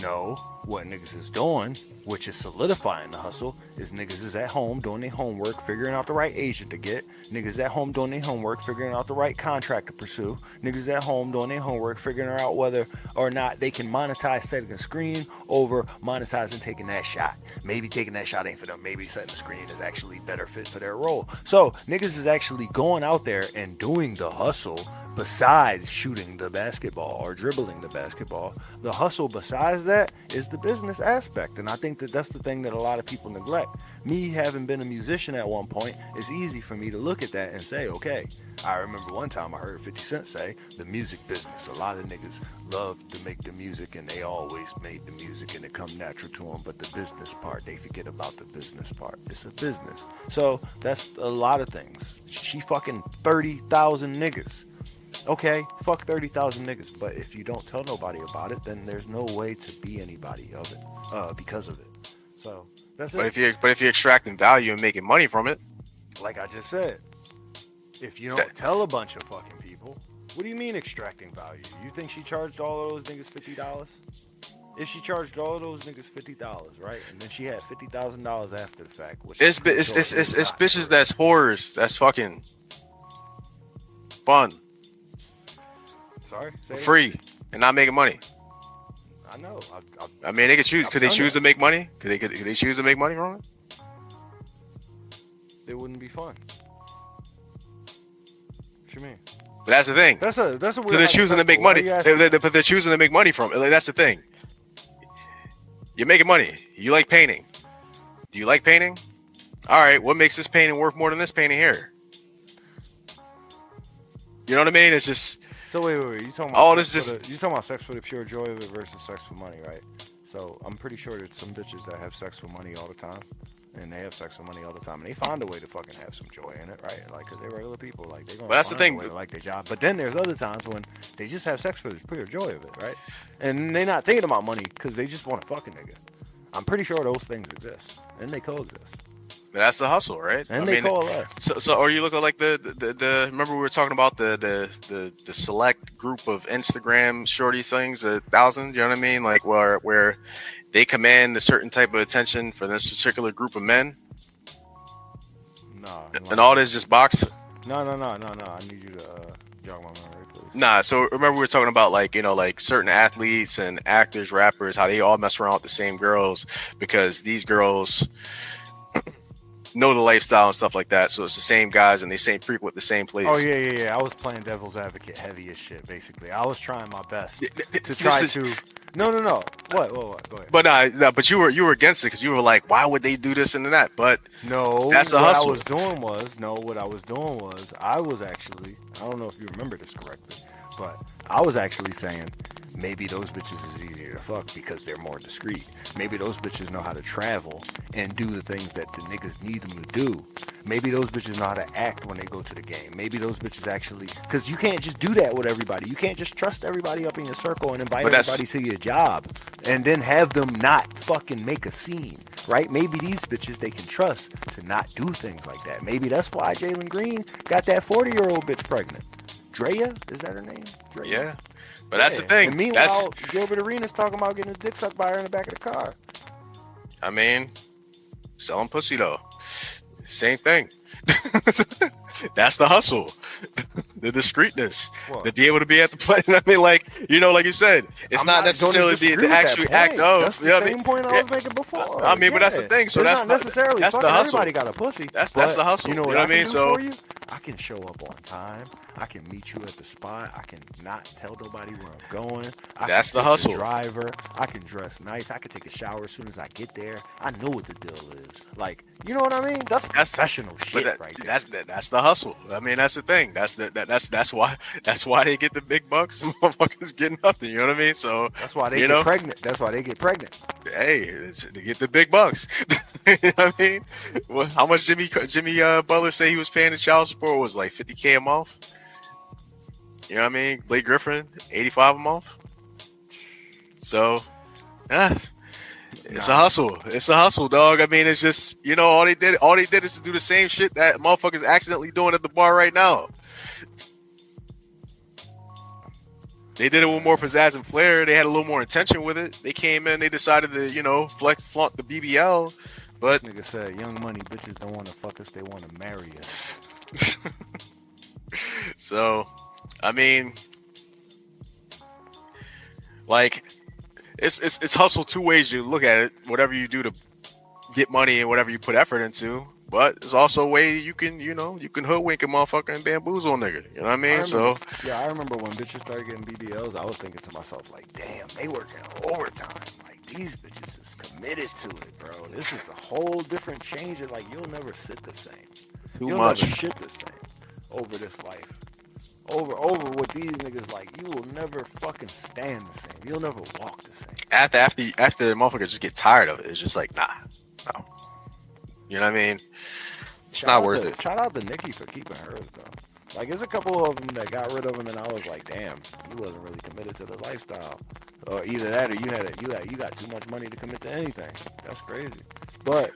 No, what niggas is doing, which is solidifying the hustle, is niggas is at home doing their homework, figuring out the right agent to get. Niggas at home doing their homework, figuring out the right contract to pursue. Niggas at home doing their homework, figuring out whether or not they can monetize setting a screen over monetizing taking that shot. Maybe taking that shot ain't for them. Maybe setting the screen is actually better fit for their role. So niggas is actually going out there and doing the hustle besides shooting the basketball or dribbling the basketball. The hustle besides that is the business aspect. And I think that that's the thing that a lot of people neglect. Me having been a musician at one point, it's easy for me to look at that and say, okay, I remember one time I heard 50 Cent say, the music business. A lot of niggas love to make the music and they always made the music and it come natural to them. But the business part, they forget about the business part. It's a business. So that's a lot of things. She fucking 30,000 niggas. Okay, fuck 30,000 niggas, but if you don't tell nobody about it, then there's no way to be anybody of it, because of it. So that's But it. if you're extracting value and making money from it, Like I just said, if you don't tell a bunch of fucking people, what do you mean extracting value? You think she charged all of those niggas $50? If she charged all of those niggas $50, right, and then she had $50,000 after the fact, which it's bitches that's whores that's fucking fun, sorry, say it. free, and not making money. I know. I mean, they could choose. I've Could they done choose that. to make money? Could they choose to make money from it? It wouldn't be fun. What you mean? But that's the thing. That's a So they're choosing to make Why money. you asking- But they're choosing to make money from it. Like, that's the thing. You're making money. You like painting. Do you like painting? All right. What makes this painting worth more than this painting here? You know what I mean? It's just So wait. You talking about All this you talking about sex for the pure joy of it versus sex for money, right? So I'm pretty sure there's some bitches that have sex for money all the time, and they have sex for money all the time, and they find a way to fucking have some joy in it, right? Like, cause they're regular people, like they gonna. But that's the find a thing. way to like their job. But then there's other times when they just have sex for the pure joy of it, right? And they're not thinking about money because they just want to fuck a nigga. I'm pretty sure those things exist, and they coexist, that's the hustle, right? and I they mean, coalesce. So are you looking like the remember we were talking about the select group of Instagram shorty things, 1,000, you know what I mean? Like where they command a certain type of attention for this particular group of men, No. and all this just box. No. I need you to jog my memory, please. Nah, so remember we were talking about like certain athletes and actors, rappers, how they all mess around with the same girls because these girls know the lifestyle and stuff like that. So it's the same guys and they frequent the same place. Oh yeah. I was playing devil's advocate heavy as shit. Basically, I was trying my best to This try is- to. No. What? Go ahead. But but you were against it because you were like, why would they do this and that? But No, that's a what hustle. what I was doing was I was actually, I don't know if you remember this correctly, but I was actually saying maybe those bitches is easier to fuck because they're more discreet. Maybe those bitches know how to travel and do the things that the niggas need them to do. Maybe those bitches know how to act when they go to the game. Maybe those bitches actually, because you can't just do that with everybody. You can't just trust everybody up in your circle and invite But that's- everybody to your job and then have them not fucking make a scene, right? Maybe these bitches they can trust to not do things like that. Maybe that's why Jalen Green got that 40-year-old bitch pregnant. Drea, is that her name? Drea. yeah, but that's the Yeah. thing. And meanwhile, Gilbert Arenas talking about getting his dick sucked by her in the back of the car. I mean, selling pussy though, same thing. That's the hustle, the discreetness, What? to be able to be at the play. I mean, like like you said, it's I'm not gonna necessarily disagree the with that actual point. act of. That's the you know what I same mean? point I was making before. I mean, but that's the thing. So It's that's not necessarily that's the fucking hustle. everybody got a pussy. That's but the hustle. You know You what know I what I mean? can do So- for you? I can show up on time. I can meet you at the spot. I can not tell nobody where I'm going. I That's can the tip hustle. Driver. I can dress nice. I can take a shower as soon as I get there. I know what the deal is. Like, you know what I mean? That's professional shit But right there. that's the hustle. I mean, that's the thing. That's why they get the big bucks. Motherfuckers get nothing. You know what I mean? So That's why they you get know, pregnant. That's why they get pregnant. hey, they get the big bucks. You know what I mean? Well, how much Jimmy Butler say he was paying his child support was like $50K a month. You know what I mean? Blake Griffin, $85 a month. So, it's a hustle. It's a hustle, dog. I mean, it's just all they did is to do the same shit that motherfuckers accidentally doing at the bar right now. They did it with more pizzazz and flair. They had a little more intention with it. They came in, they decided to, flaunt the BBL. But This nigga said, "Young Money bitches don't want to fuck us; they want to marry us." so, I mean, like, it's hustle two ways you look at it. Whatever you do to get money and whatever you put effort into. But there's also a way you can hoodwink a motherfucker and bamboozle a nigga. You know what I mean? I remember when bitches started getting BBLs, I was thinking to myself, like, damn, they working overtime. Like, these bitches is committed to it, bro. This is a whole different change. Like, you'll never sit the same. You'll never shit the same over this life. Over what these niggas like, you will never fucking stand the same. You'll never walk the same. After the motherfucker just get tired of it, it's just like, nah, no. You know what I mean? It's not worth it. Shout out to Nikki for keeping hers though. Like, there's a couple of them that got rid of them, and I was like, damn, you wasn't really committed to the lifestyle, or either that, or you got too much money to commit to anything. That's crazy. But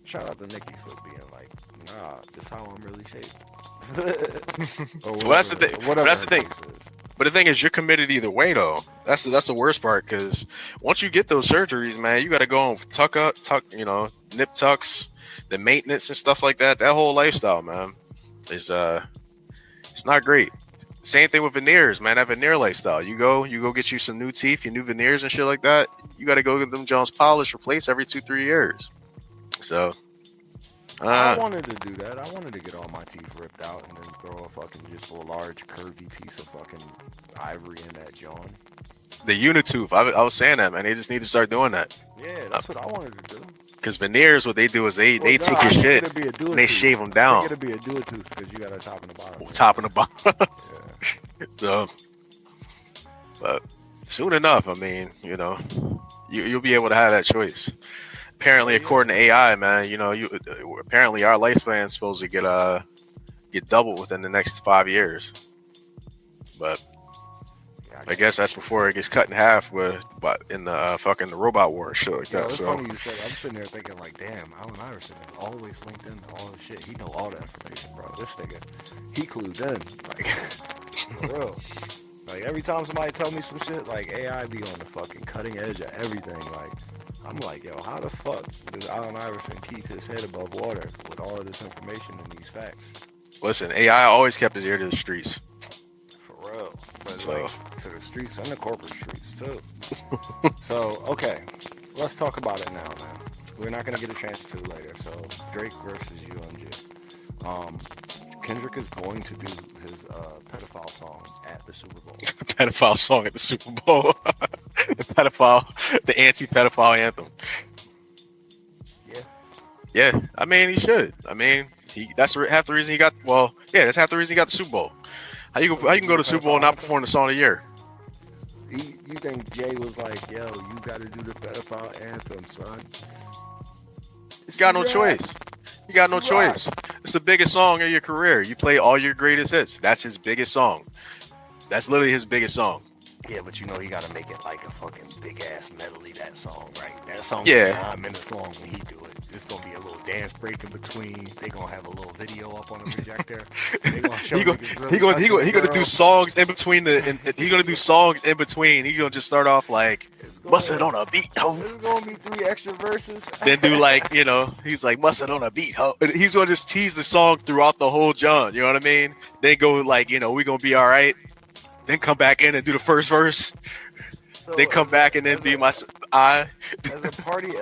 shout out to Nikki for being like, nah, this how I'm really shaped. Well, that's the thing. But the thing is, you're committed either way, though. That's the worst part, because once you get those surgeries, man, you got to go on nip tucks, the maintenance and stuff like that. That whole lifestyle, man, is it's not great. Same thing with veneers, man. That veneer lifestyle. You go get you some new teeth, your new veneers and shit like that. You got to go get them Jones polished, replaced every 2-3 years. So. I wanted to do that. I wanted to get all my teeth ripped out and then throw a fucking just a large curvy piece of fucking ivory in that joint. The unitooth. I was saying that, man. They just need to start doing that. Yeah, that's what I wanted to do. Because veneers, what they do is they take your shit and they shave them down. It'll be a dual tooth because you got a top and a bottom. Top and the bottom. Yeah. So, but soon enough, I mean, you'll be able to have that choice. Apparently, according to AI, man, apparently our lifespan is supposed to get doubled within the next 5 years. But I guess that's before it gets cut in half in the fucking robot war and shit like that. It's So funny you said. I'm sitting there thinking like, damn, Allen Iverson is always linked into all this shit. He know all the information, bro. This nigga, he clued in, like for real. Like every time somebody tell me some shit, like AI be on the fucking cutting edge of everything. Like I'm like, yo, how the fuck does Allen Iverson keep his head above water with all of this information and these facts? listen, AI always kept his ear to the streets. For real. But So- like to the streets and the corporate streets too. So, okay. Let's talk about it now, man. We're not gonna get a chance to later. So Drake versus UMG. Kendrick is going to do his pedophile song at the Super Bowl. Pedophile song at the Super Bowl. The anti-pedophile anthem. Yeah. Yeah, I mean, he should. I mean, that's half the reason he got. Well, yeah, that's half the reason he got the Super Bowl. How you can go to the Super Bowl and not perform the song of the year? You think Jay was like, yo, you got to do the pedophile anthem, son? You got no choice. You got no choice. It's the biggest song of your career. You play all your greatest hits. That's his biggest song. That's literally his biggest song. Yeah, but you know he gotta make it like a fucking big ass medley. That song, right? That song Yeah. is 9 minutes long when he do it. It's gonna be a little dance break in between. They gonna have a little video up on the projector. They gonna show He niggas really gonna touching the do girl. songs in between he gonna do songs in between. He gonna just start off like must it on a beat, ho. There's gonna be 3 extra verses. Then do like, he's like must it on a beat, ho. And he's gonna just tease the song throughout the whole John. You know what I mean? Then go like, we gonna be all right. Then come back in and do the first verse. So Then come back and then be my I. as a party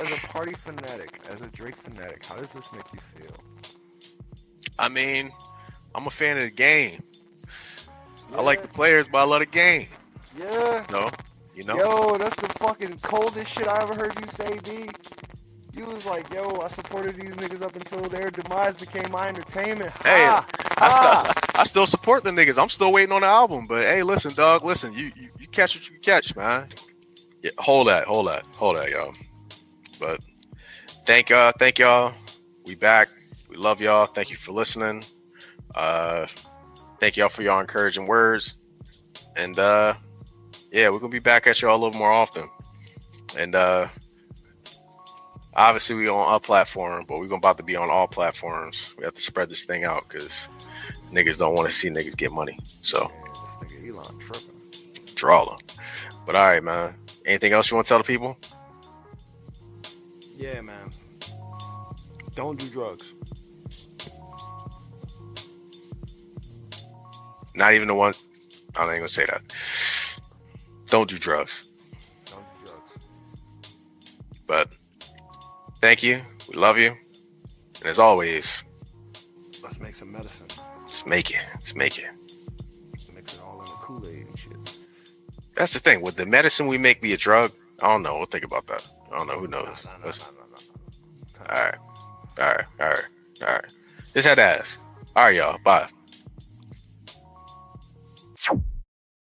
fanatic, as a Drake fanatic, how does this make you feel? I mean, I'm a fan of the game. I like the players, but I love the game. Yeah. No, Yo, that's the fucking coldest shit I ever heard you say, D. You was like, yo, I supported these niggas up until their demise became my entertainment. Hey, Ha, ha. I still support the niggas. I'm still waiting on the album. But hey, listen, dog. Listen, you catch what you catch, man. Yeah, hold that, y'all. But thank y'all. We back. We love y'all. Thank you for listening. Thank y'all for your encouraging words. And yeah, we're gonna be back at y'all a little more often. And obviously we on our platform, but we're about to be on all platforms. We have to spread this thing out because niggas don't want to see niggas get money. So Man, this nigga Elon tripping. Drawler. But all right, man. Anything else you want to tell the people? Yeah, man. Don't do drugs. Not even the one. I'm not even gonna say that. Don't do drugs. Don't do drugs. But thank you. We love you. And as always, Let's make some medicine. let's make it. Let's make it. Mix it all in the Kool-Aid and shit. That's the thing. Would the medicine we make be a drug? I don't know. We'll think about that. I don't know. Who knows? No. All right. All right. All right. All right. Just had to ask. All right, y'all. Bye.